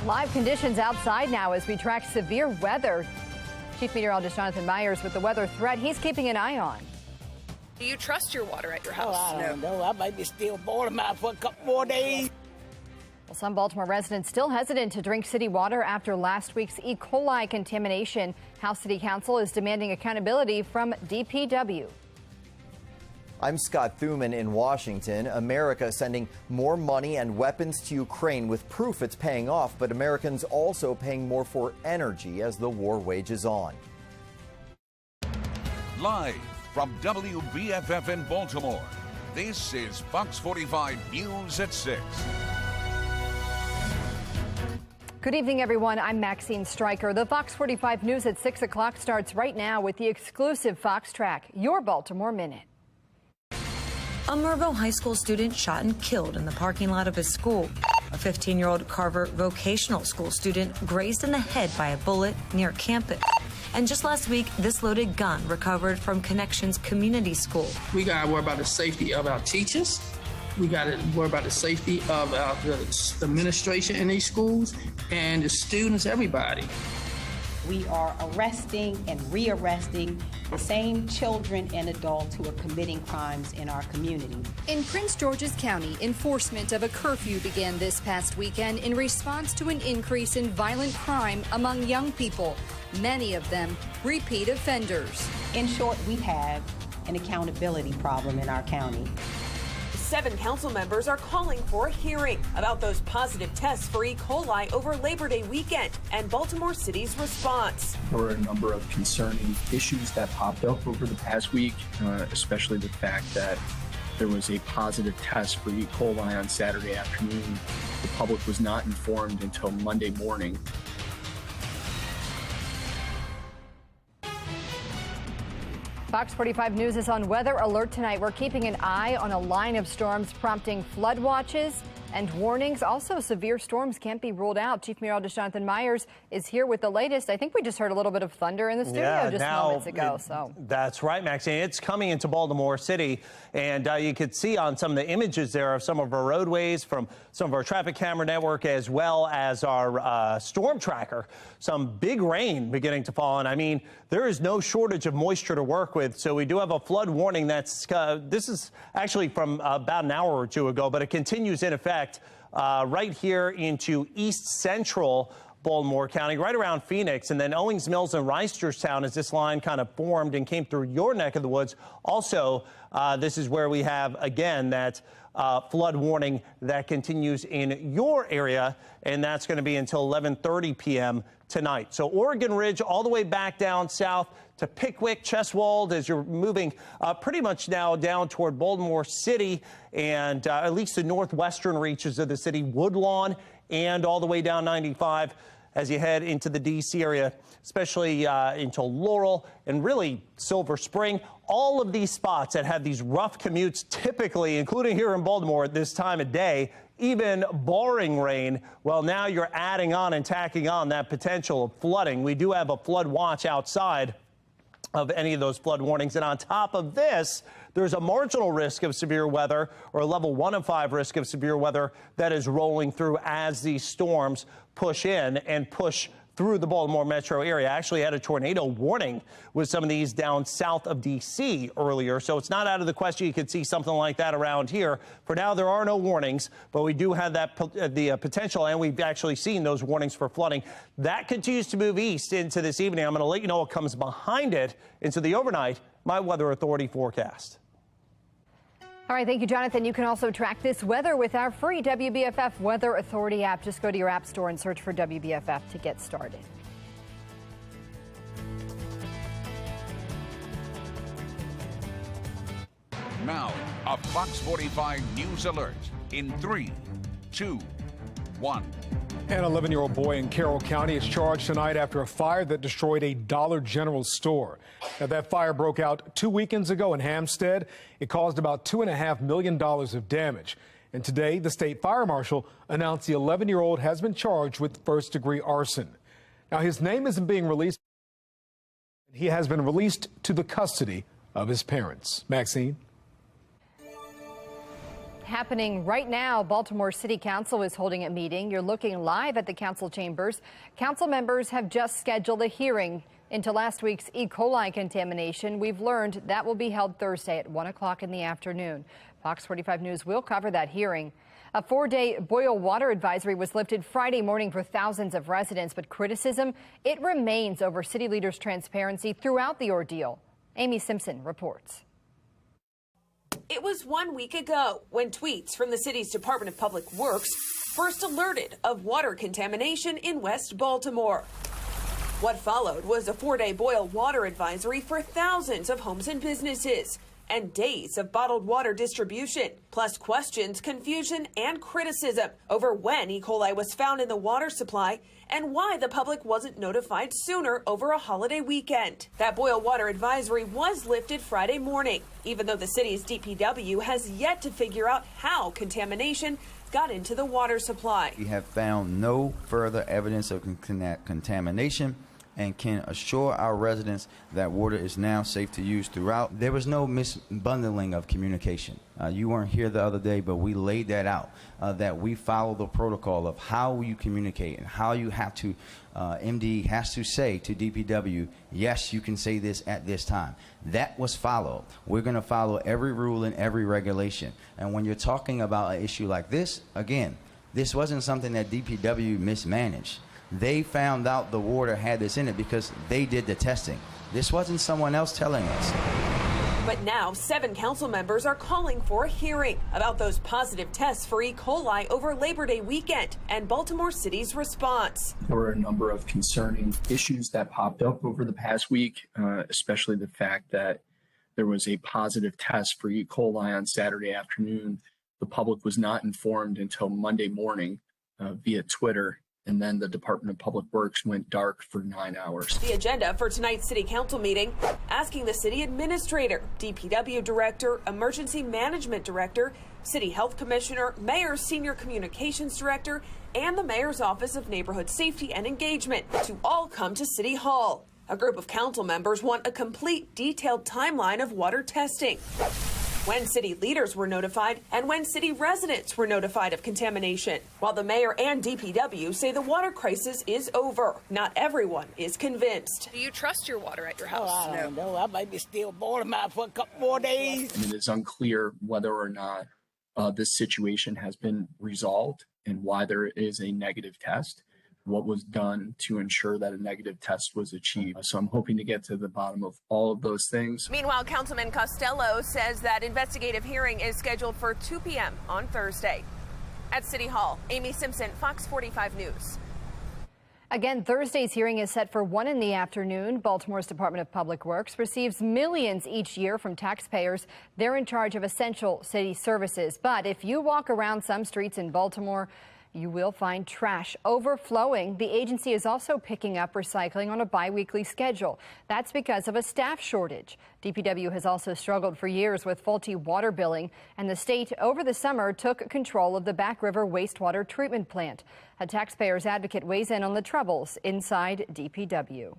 Live conditions outside now as we track severe weather. Chief Meteorologist Jonathan Myers with the weather threat he's keeping an eye on. Do you trust your water at your house? Oh, I don't know. I might be still boiling mine for a couple more days. Well, some Baltimore residents still hesitant to drink city water after last week's E. coli contamination. House City Council is demanding accountability from DPW. I'm Scott Thuman in Washington. America sending more money and weapons to Ukraine with proof it's paying off, but Americans also paying more for energy as the war wages on. Live from WBFF in Baltimore, this is Fox 45 News at 6. Good evening, everyone. I'm Maxine Stryker. The Fox 45 News at 6 o'clock starts right now with the exclusive Fox Track, your Baltimore Minute. A Mervo High School student shot and killed in the parking lot of his school. A 15-year-old Carver Vocational School student grazed in the head by a bullet near campus. And just last week, this loaded gun recovered from Connections Community School. We got to worry about the safety of our teachers. We got to worry about the safety of the administration in these schools and the students, everybody. We are arresting and rearresting the same children and adults who are committing crimes in our community. In Prince George's County, enforcement of a curfew began this past weekend in response to an increase in violent crime among young people, many of them repeat offenders. In short, we have an accountability problem in our county. 7 council members are calling for a hearing about those positive tests for E. coli over Labor Day weekend and Baltimore City's response. There were a number of concerning issues that popped up over the past week, especially the fact that there was a positive test for E. coli on Saturday afternoon. The public was not informed until Monday morning. Fox 45 News is on weather alert tonight. We're keeping an eye on a line of storms prompting flood watches and warnings. Also, severe storms can't be ruled out. Chief Meteorologist Jonathan Myers is here with the latest. I think we just heard a little bit of thunder in the studio moments ago. That's right, Maxine. It's coming into Baltimore City, and you could see on some of the images there of some of our roadways from some of our traffic camera network, as well as our storm tracker, some big rain beginning to fall. And I mean, there is no shortage of moisture to work with. So we do have a flood warning that's this is actually from about an hour or two ago, but it continues in effect right here into east central Baltimore County, right around Phoenix, and then Owings Mills and Reisterstown as this line kind of formed and came through your neck of the woods. Also, this is where we have, again, that flood warning that continues in your area, and that's going to be until 11:30 p.m. tonight. So Oregon Ridge all the way back down south to Pickwick, Cheswold, as you're moving pretty much now down toward Baltimore City and at least the northwestern reaches of the city, Woodlawn, and all the way down 95 as you head into the D.C. area, especially into Laurel and really Silver Spring. All of these spots that have these rough commutes, typically, including here in Baltimore at this time of day, even barring rain, well, now you're adding on and tacking on that potential of flooding. We do have a flood watch outside of any of those flood warnings. And on top of this, there's a marginal risk of severe weather, or a level 1 of 5 risk of severe weather that is rolling through as these storms push in and push through the Baltimore metro area. I actually had a tornado warning with some of these down south of D.C. earlier, so it's not out of the question you could see something like that around here. For now, there are no warnings, but we do have that the potential, and we've actually seen those warnings for flooding. That continues to move east into this evening. I'm going to let you know what comes behind it into the overnight, my Weather Authority forecast. All right, thank you, Jonathan. You can also track this weather with our free WBFF Weather Authority app. Just go to your app store and search for WBFF to get started. Now, a Fox 45 News alert in 3, 2, 1. An 11-year-old boy in Carroll County is charged tonight after a fire that destroyed a Dollar General store. Now, that fire broke out 2 weekends ago in Hampstead. It caused about $2.5 million of damage. And today, the state fire marshal announced the 11-year-old has been charged with first-degree arson. Now, his name isn't being released. He has been released to the custody of his parents. Maxine? Happening right now, Baltimore City Council is holding a meeting. You're looking live at the council chambers. Council members have just scheduled a hearing into last week's E. coli contamination. We've learned that will be held Thursday at 1 o'clock in the afternoon. Fox 45 News will cover that hearing. A 4-day boil water advisory was lifted Friday morning for thousands of residents, but criticism, it remains over city leaders' transparency throughout the ordeal. Amy Simpson reports. It was 1 week ago when tweets from the city's Department of Public Works first alerted of water contamination in West Baltimore. What followed was a 4-day boil water advisory for thousands of homes and businesses, and days of bottled water distribution, plus questions, confusion, and criticism over when E. coli was found in the water supply and why the public wasn't notified sooner over a holiday weekend. That boil water advisory was lifted Friday morning, even though the city's DPW has yet to figure out how contamination got into the water supply. We have found no further evidence of contamination and can assure our residents that water is now safe to use throughout. There was no misbundling of communication. You weren't here the other day, but we laid that out, that we follow the protocol of how you communicate and how you have to, MD has to say to DPW, yes, you can say this at this time. That was followed. We're going to follow every rule and every regulation. And when you're talking about an issue like this, again, this wasn't something that DPW mismanaged. They found out the water had this in it because they did the testing. This wasn't someone else telling us. But now 7 council members are calling for a hearing about those positive tests for E. coli over Labor Day weekend and Baltimore City's response. There were a number of concerning issues that popped up over the past week, especially the fact that there was a positive test for E. coli on Saturday afternoon. The public was not informed until Monday morning via Twitter. And then the Department of Public Works went dark for 9 hours. The agenda for tonight's city council meeting, asking the city administrator, DPW director, emergency management director, city health commissioner, mayor's senior communications director, and the mayor's office of neighborhood safety and engagement to all come to City Hall. A group of council members want a complete, detailed timeline of water testing, when city leaders were notified, and when city residents were notified of contamination. While the mayor and DPW say the water crisis is over, not everyone is convinced. Do you trust your water at your house? I don't know. I might be still boiling mine for a couple more days. And it is unclear whether or not this situation has been resolved and why there is a negative test. What was done to ensure that a negative test was achieved. So I'm hoping to get to the bottom of all of those things. Meanwhile, Councilman Costello says that investigative hearing is scheduled for 2 p.m. on Thursday. At City Hall, Amy Simpson, Fox 45 News. Again, Thursday's hearing is set for 1 in the afternoon. Baltimore's Department of Public Works receives millions each year from taxpayers. They're in charge of essential city services. But if you walk around some streets in Baltimore, you will find trash overflowing. The agency is also picking up recycling on a biweekly schedule. That's because of a staff shortage. DPW has also struggled for years with faulty water billing, and the state over the summer took control of the Back River wastewater treatment plant. A taxpayers advocate weighs in on the troubles inside DPW.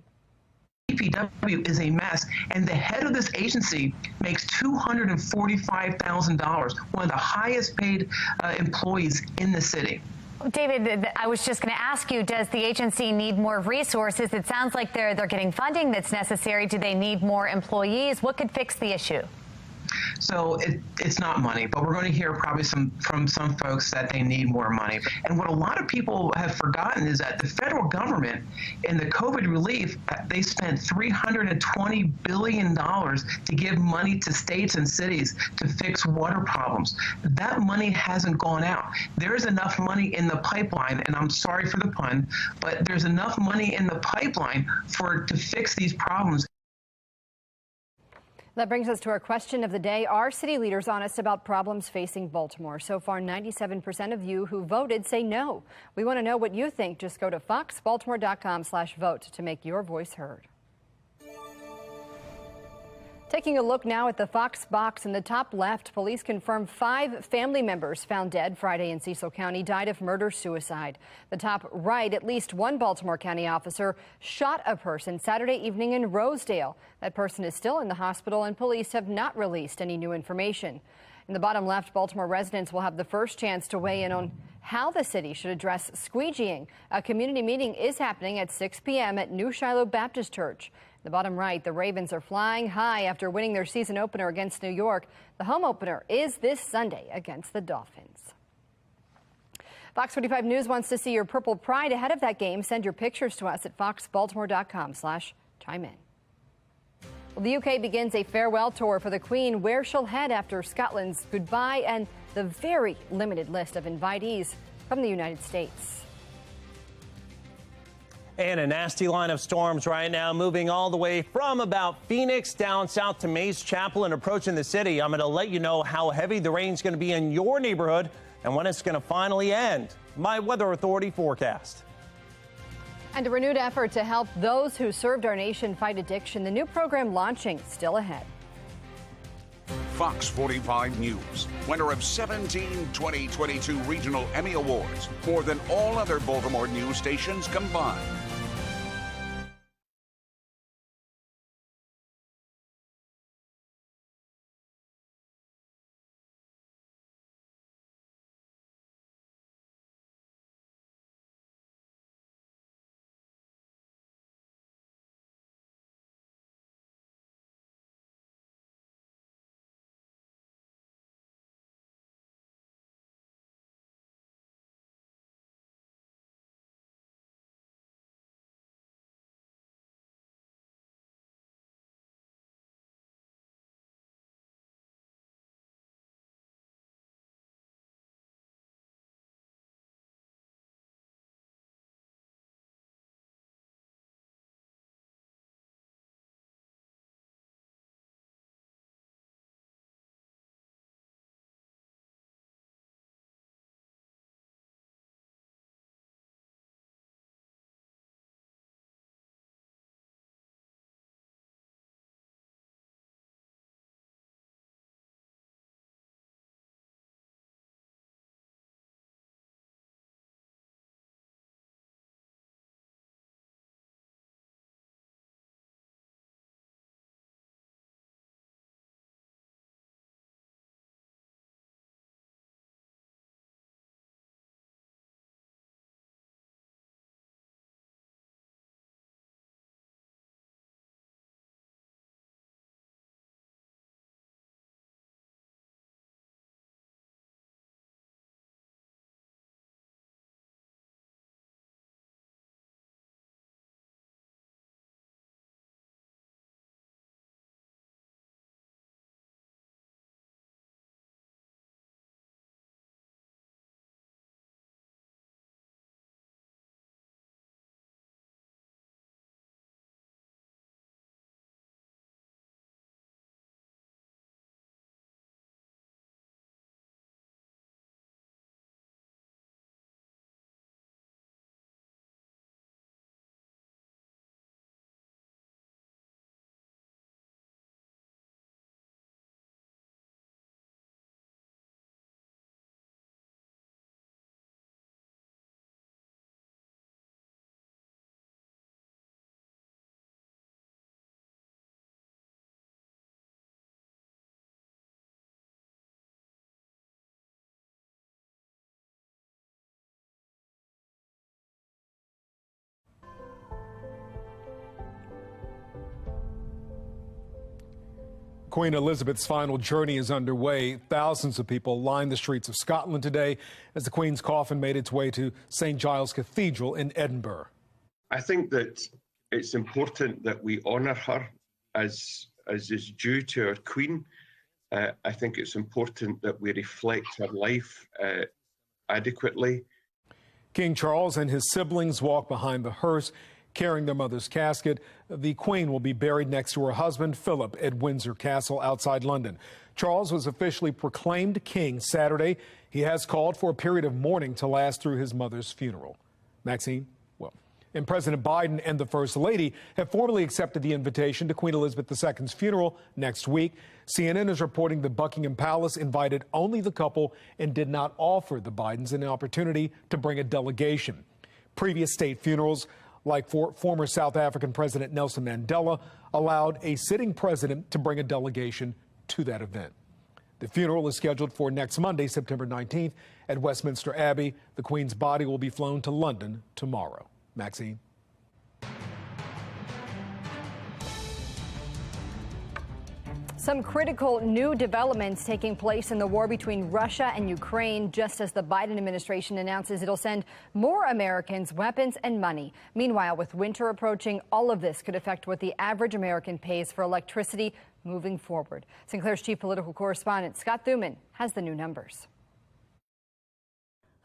DPW is a mess, and the head of this agency makes $245,000, one of the highest paid employees in the city. David, I was just going to ask you, does the agency need more resources? It sounds like they're getting funding that's necessary. Do they need more employees? What could fix the issue? So it's not money, but we're going to hear probably from some folks that they need more money. And what a lot of people have forgotten is that the federal government in the COVID relief, they spent $320 billion to give money to states and cities to fix water problems. That money hasn't gone out. There's enough money in the pipeline, and I'm sorry for the pun, but there's enough money in the pipeline to fix these problems. That brings us to our question of the day. Are city leaders honest about problems facing Baltimore? So far, 97% of you who voted say no. We want to know what you think. Just go to foxbaltimore.com/vote to make your voice heard. Taking a look now at the Fox box in the top left, police confirm 5 family members found dead Friday in Cecil County died of murder-suicide. The top right, at least one Baltimore County officer shot a person Saturday evening in Rosedale. That person is still in the hospital, and police have not released any new information. In the bottom left, Baltimore residents will have the first chance to weigh in on how the city should address squeegeeing. A community meeting is happening at 6 p.m. at New Shiloh Baptist Church. The bottom right, the Ravens are flying high after winning their season opener against New York. The home opener is this Sunday against the Dolphins. Fox 45 News wants to see your Purple Pride ahead of that game. Send your pictures to us at foxbaltimore.com/chime in. Well, the UK begins a farewell tour for the Queen, where she'll head after Scotland's goodbye and the very limited list of invitees from the United States. And a nasty line of storms right now, moving all the way from about Phoenix down south to Mays Chapel and approaching the city. I'm going to let you know how heavy the rain's going to be in your neighborhood and when it's going to finally end. My Weather Authority forecast. And a renewed effort to help those who served our nation fight addiction. The new program launching still ahead. Fox 45 News, winner of 17 2022 Regional Emmy Awards, more than all other Baltimore news stations combined. Queen Elizabeth's final journey is underway. Thousands of people lined the streets of Scotland today as the Queen's coffin made its way to St. Giles Cathedral in Edinburgh. I think that it's important that we honour her as is due to our Queen. I think it's important that we reflect her life adequately. King Charles and his siblings walk behind the hearse, carrying their mother's casket. The Queen will be buried next to her husband, Philip, at Windsor Castle outside London. Charles was officially proclaimed king Saturday. He has called for a period of mourning to last through his mother's funeral. Maxine? Well, and President Biden and the First Lady have formally accepted the invitation to Queen Elizabeth II's funeral next week. CNN is reporting the Buckingham Palace invited only the couple and did not offer the Bidens an opportunity to bring a delegation. Previous state funerals, like for former South African President Nelson Mandela, allowed a sitting president to bring a delegation to that event. The funeral is scheduled for next Monday, September 19th, at Westminster Abbey. The Queen's body will be flown to London tomorrow. Maxine. Some critical new developments taking place in the war between Russia and Ukraine, just as the Biden administration announces it'll send more Americans weapons and money. Meanwhile, with winter approaching, all of this could affect what the average American pays for electricity moving forward. Sinclair's chief political correspondent, Scott Thuman, has the new numbers.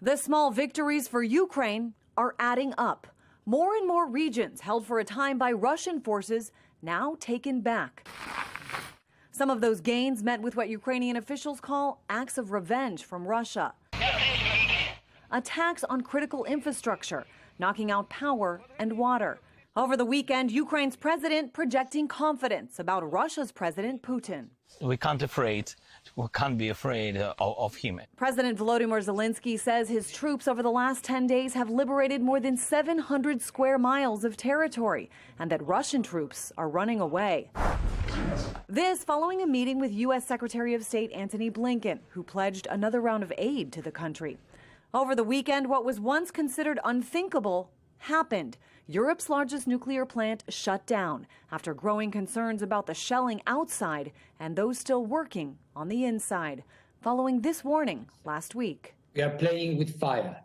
The small victories for Ukraine are adding up. More and more regions held for a time by Russian forces now taken back. Some of those gains met with what Ukrainian officials call acts of revenge from Russia. Attacks on critical infrastructure, knocking out power and water. Over the weekend, Ukraine's president projecting confidence about Russia's President Putin. We can't be afraid of him. President Volodymyr Zelensky says his troops over the last 10 days have liberated more than 700 square miles of territory and that Russian troops are running away. This following a meeting with U.S. Secretary of State Antony Blinken, who pledged another round of aid to the country. Over the weekend, what was once considered unthinkable happened. Europe's largest nuclear plant shut down after growing concerns about the shelling outside and those still working on the inside, following this warning last week. We are playing with fire,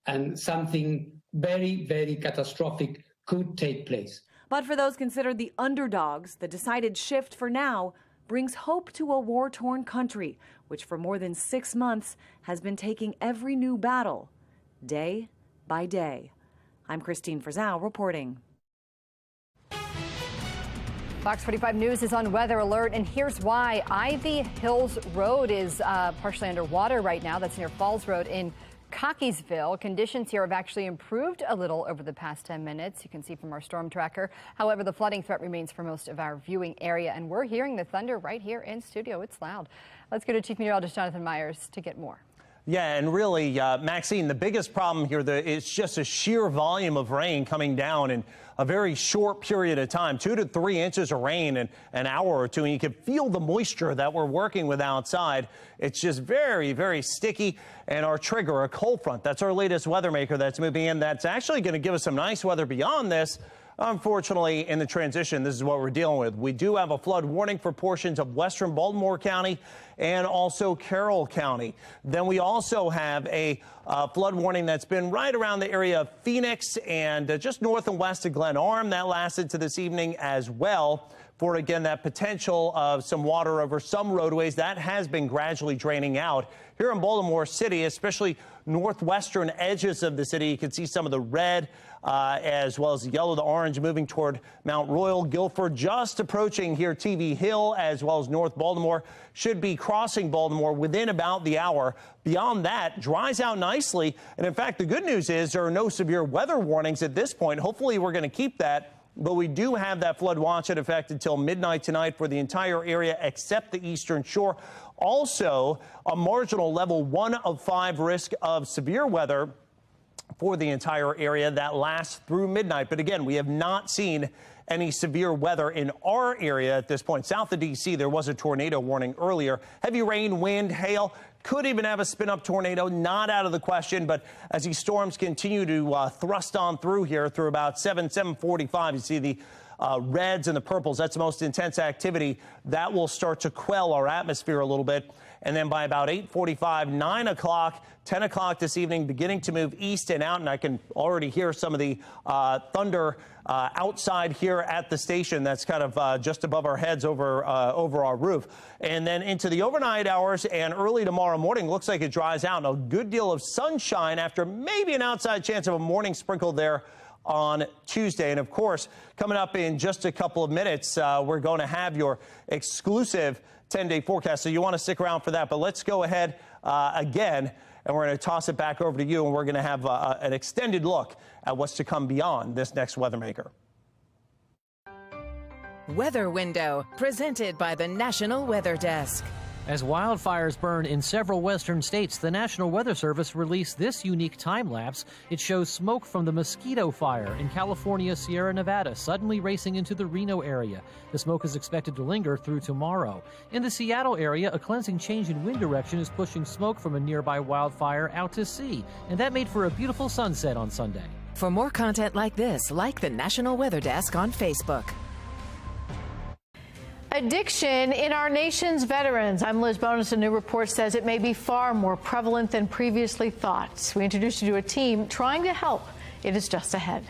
and something very, very catastrophic could take place. But for those considered the underdogs, the decided shift for now brings hope to a war-torn country, which for more than 6 months has been taking every new battle, day by day. I'm Christine Frizzell reporting. Fox 45 News is on weather alert, and here's why. Ivy Hills Road is partially underwater right now. That's near Falls Road in Cockeysville. Conditions here have actually improved a little over the past 10 minutes. You can see from our storm tracker. However, the flooding threat remains for most of our viewing area, and we're hearing the thunder right here in studio. It's loud. Let's go to Chief Meteorologist Jonathan Myers to get more. Yeah, and really, Maxine, the biggest problem here is just a sheer volume of rain coming down in a very short period of time, 2 to 3 inches of rain in an hour or two. And you can feel the moisture that we're working with outside. It's just very, very sticky. And our trigger, a cold front, that's our latest weather maker that's moving in. That's actually going to give us some nice weather beyond this. Unfortunately, in the transition, this is what we're dealing with. We do have a flood warning for portions of western Baltimore County and also Carroll County. Then we also have a flood warning that's been right around the area of Phoenix and just north and west of Glen Arm. That lasted to this evening as well. For, again, that potential of some water over some roadways that has been gradually draining out. Here in Baltimore City, especially northwestern edges of the city, you can see some of the red as well as the yellow, the orange moving toward Mount Royal, Guilford, just approaching here TV Hill, as well as North Baltimore, should be crossing Baltimore within about the hour. Beyond that, dries out nicely. And in fact, the good news is there are no severe weather warnings at this point. Hopefully we're going to keep that. But we do have that flood watch in effect until midnight tonight for the entire area except the eastern shore. Also, a marginal level 1 of 5 risk of severe weather for the entire area that lasts through midnight. But again, we have not seen any severe weather in our area at this point. South of D.C., there was a tornado warning earlier. Heavy rain, wind, hail. Could even have a spin-up tornado, not out of the question, but as these storms continue to thrust on through here through about 7:45, you see the reds and the purples. That's the most intense activity. That will start to quell our atmosphere a little bit. And then by about 8:45, 9 o'clock, 10 o'clock this evening, beginning to move east and out. And I can already hear some of the thunder outside here at the station. That's kind of just above our heads over our roof. And then into the overnight hours and early tomorrow morning, looks like it dries out. A good deal of sunshine after maybe an outside chance of a morning sprinkle there on Tuesday. And of course, coming up in just a couple of minutes, we're going to have your exclusive 10-day forecast. So you want to stick around for that. But let's go ahead again, and we're going to toss it back over to you, and we're going to have an extended look at what's to come beyond this next weather maker. Weather Window, presented by the National Weather Desk. As wildfires burn in several western states, the National Weather Service released this unique time-lapse. It shows smoke from the Mosquito Fire in California, Sierra Nevada, suddenly racing into the Reno area. The smoke is expected to linger through tomorrow. In the Seattle area, a cleansing change in wind direction is pushing smoke from a nearby wildfire out to sea, and that made for a beautiful sunset on Sunday. For more content like this, like the National Weather Desk on Facebook. Addiction in our nation's veterans. I'm Liz Bonus. A new report says it may be far more prevalent than previously thought. We introduce you to a team trying to help. It is just ahead.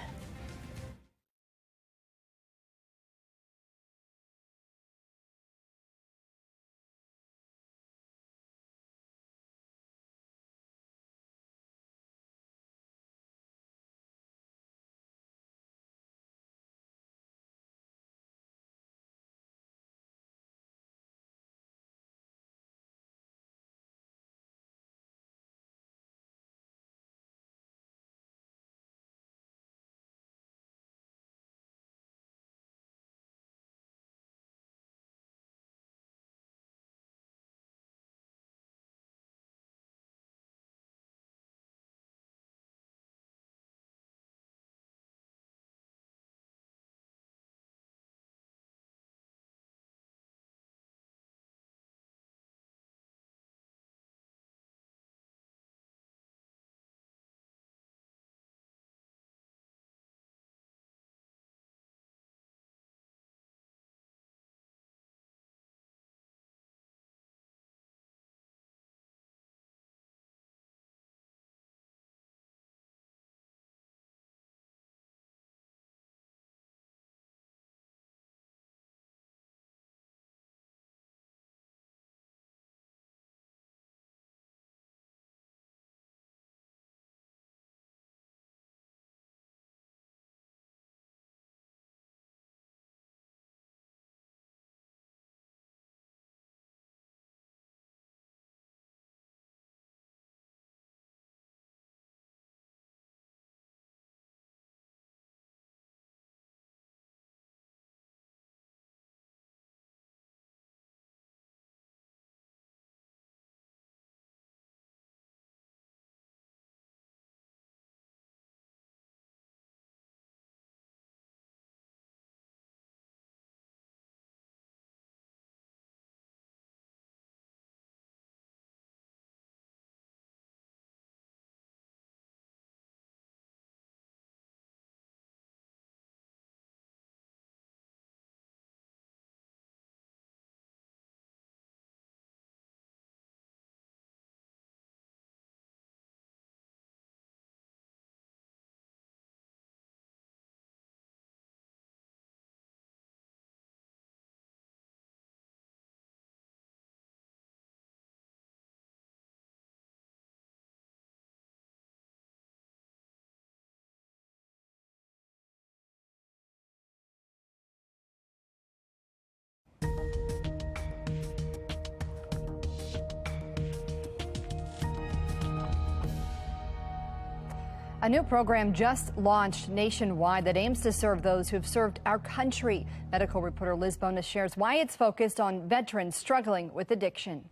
A new program just launched nationwide that aims to serve those who have served our country. Medical reporter Liz Bonus shares why it's focused on veterans struggling with addiction.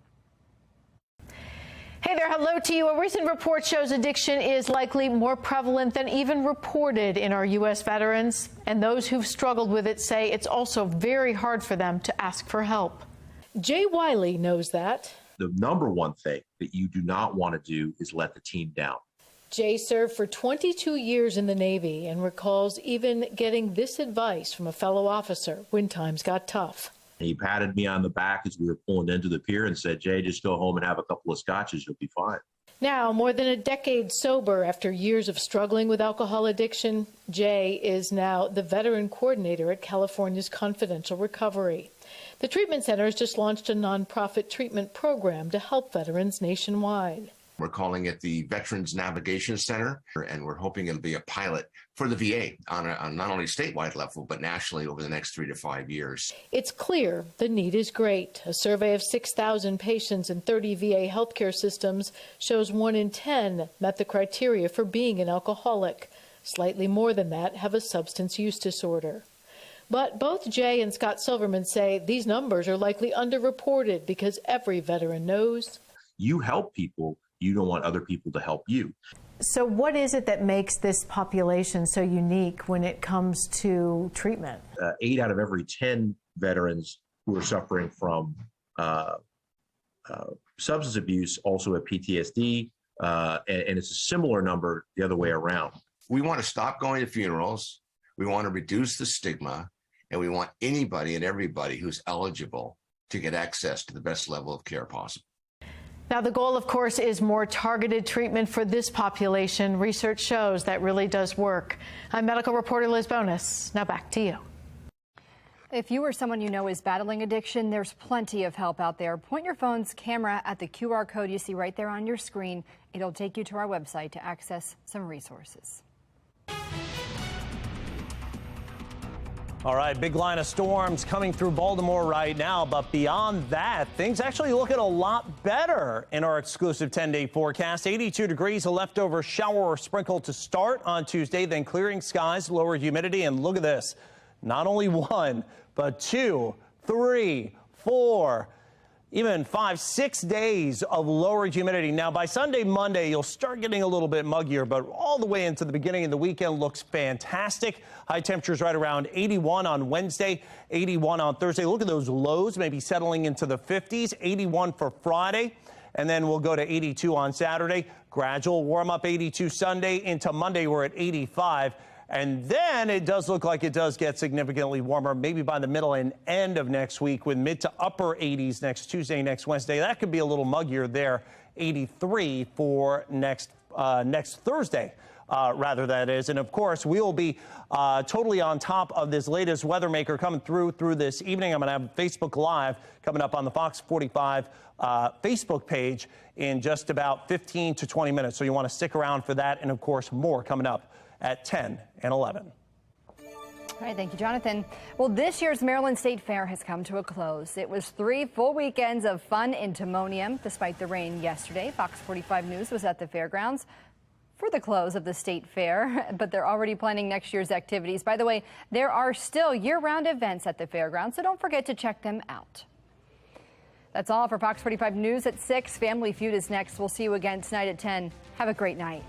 Hey there, hello to you. A recent report shows addiction is likely more prevalent than even reported in our U.S. veterans. And those who've struggled with it say it's also very hard for them to ask for help. Jay Wiley knows that. The number one thing that you do not want to do is let the team down. Jay served for 22 years in the Navy and recalls even getting this advice from a fellow officer when times got tough. He patted me on the back as we were pulling into the pier and said, "Jay, just go home and have a couple of scotches. You'll be fine." Now, more than a decade sober after years of struggling with alcohol addiction, Jay is now the veteran coordinator at California's Confidential Recovery. The treatment center has just launched a nonprofit treatment program to help veterans nationwide. We're calling it the Veterans Navigation Center, and we're hoping it'll be a pilot for the VA on not only statewide level, but nationally over the next 3 to 5 years. It's clear the need is great. A survey of 6,000 patients in 30 VA healthcare systems shows 1 in 10 met the criteria for being an alcoholic. Slightly more than that have a substance use disorder. But both Jay and Scott Silverman say these numbers are likely underreported because every veteran knows. You help people. You don't want other people to help you. So what is it that makes this population so unique when it comes to treatment? 8 out of every 10 veterans who are suffering from substance abuse also have PTSD, and it's a similar number the other way around. We want to stop going to funerals. We want to reduce the stigma. And we want anybody and everybody who's eligible to get access to the best level of care possible. Now, the goal, of course, is more targeted treatment for this population. Research shows that really does work. I'm medical reporter Liz Bonus. Now back to you. If you or someone you know is battling addiction, there's plenty of help out there. Point your phone's camera at the QR code you see right there on your screen. It'll take you to our website to access some resources. All right, big line of storms coming through Baltimore right now, but beyond that, things actually looking a lot better in our exclusive 10-day forecast. 82 degrees, a leftover shower or sprinkle to start on Tuesday, then clearing skies, lower humidity, and look at this. Not only 1, but 2, 3, 4, even 5, 6 days of lower humidity. Now, by Sunday, Monday, you'll start getting a little bit muggier, but all the way into the beginning of the weekend looks fantastic. High temperatures right around 81 on Wednesday, 81 on Thursday. Look at those lows, maybe settling into the 50s, 81 for Friday. And then we'll go to 82 on Saturday. Gradual warm up 82 Sunday into Monday. We're at 85. And then it does look like it does get significantly warmer, maybe by the middle and end of next week with mid to upper 80s next Tuesday, next Wednesday. That could be a little muggier there. 83 for next Thursday, rather that is. And of course, we will be totally on top of this latest weather maker coming through this evening. I'm going to have Facebook Live coming up on the Fox 45 Facebook page in just about 15 to 20 minutes. So you want to stick around for that. And of course, more coming up at 10 and 11. All right, thank you, Jonathan. Well, this year's Maryland State Fair has come to a close. It was 3 full weekends of fun in Timonium, despite the rain yesterday. Fox 45 News was at the fairgrounds for the close of the State Fair, but they're already planning next year's activities. By the way, there are still year-round events at the fairgrounds, so don't forget to check them out. That's all for Fox 45 News at 6. Family Feud is next. We'll see you again tonight at 10. Have a great night.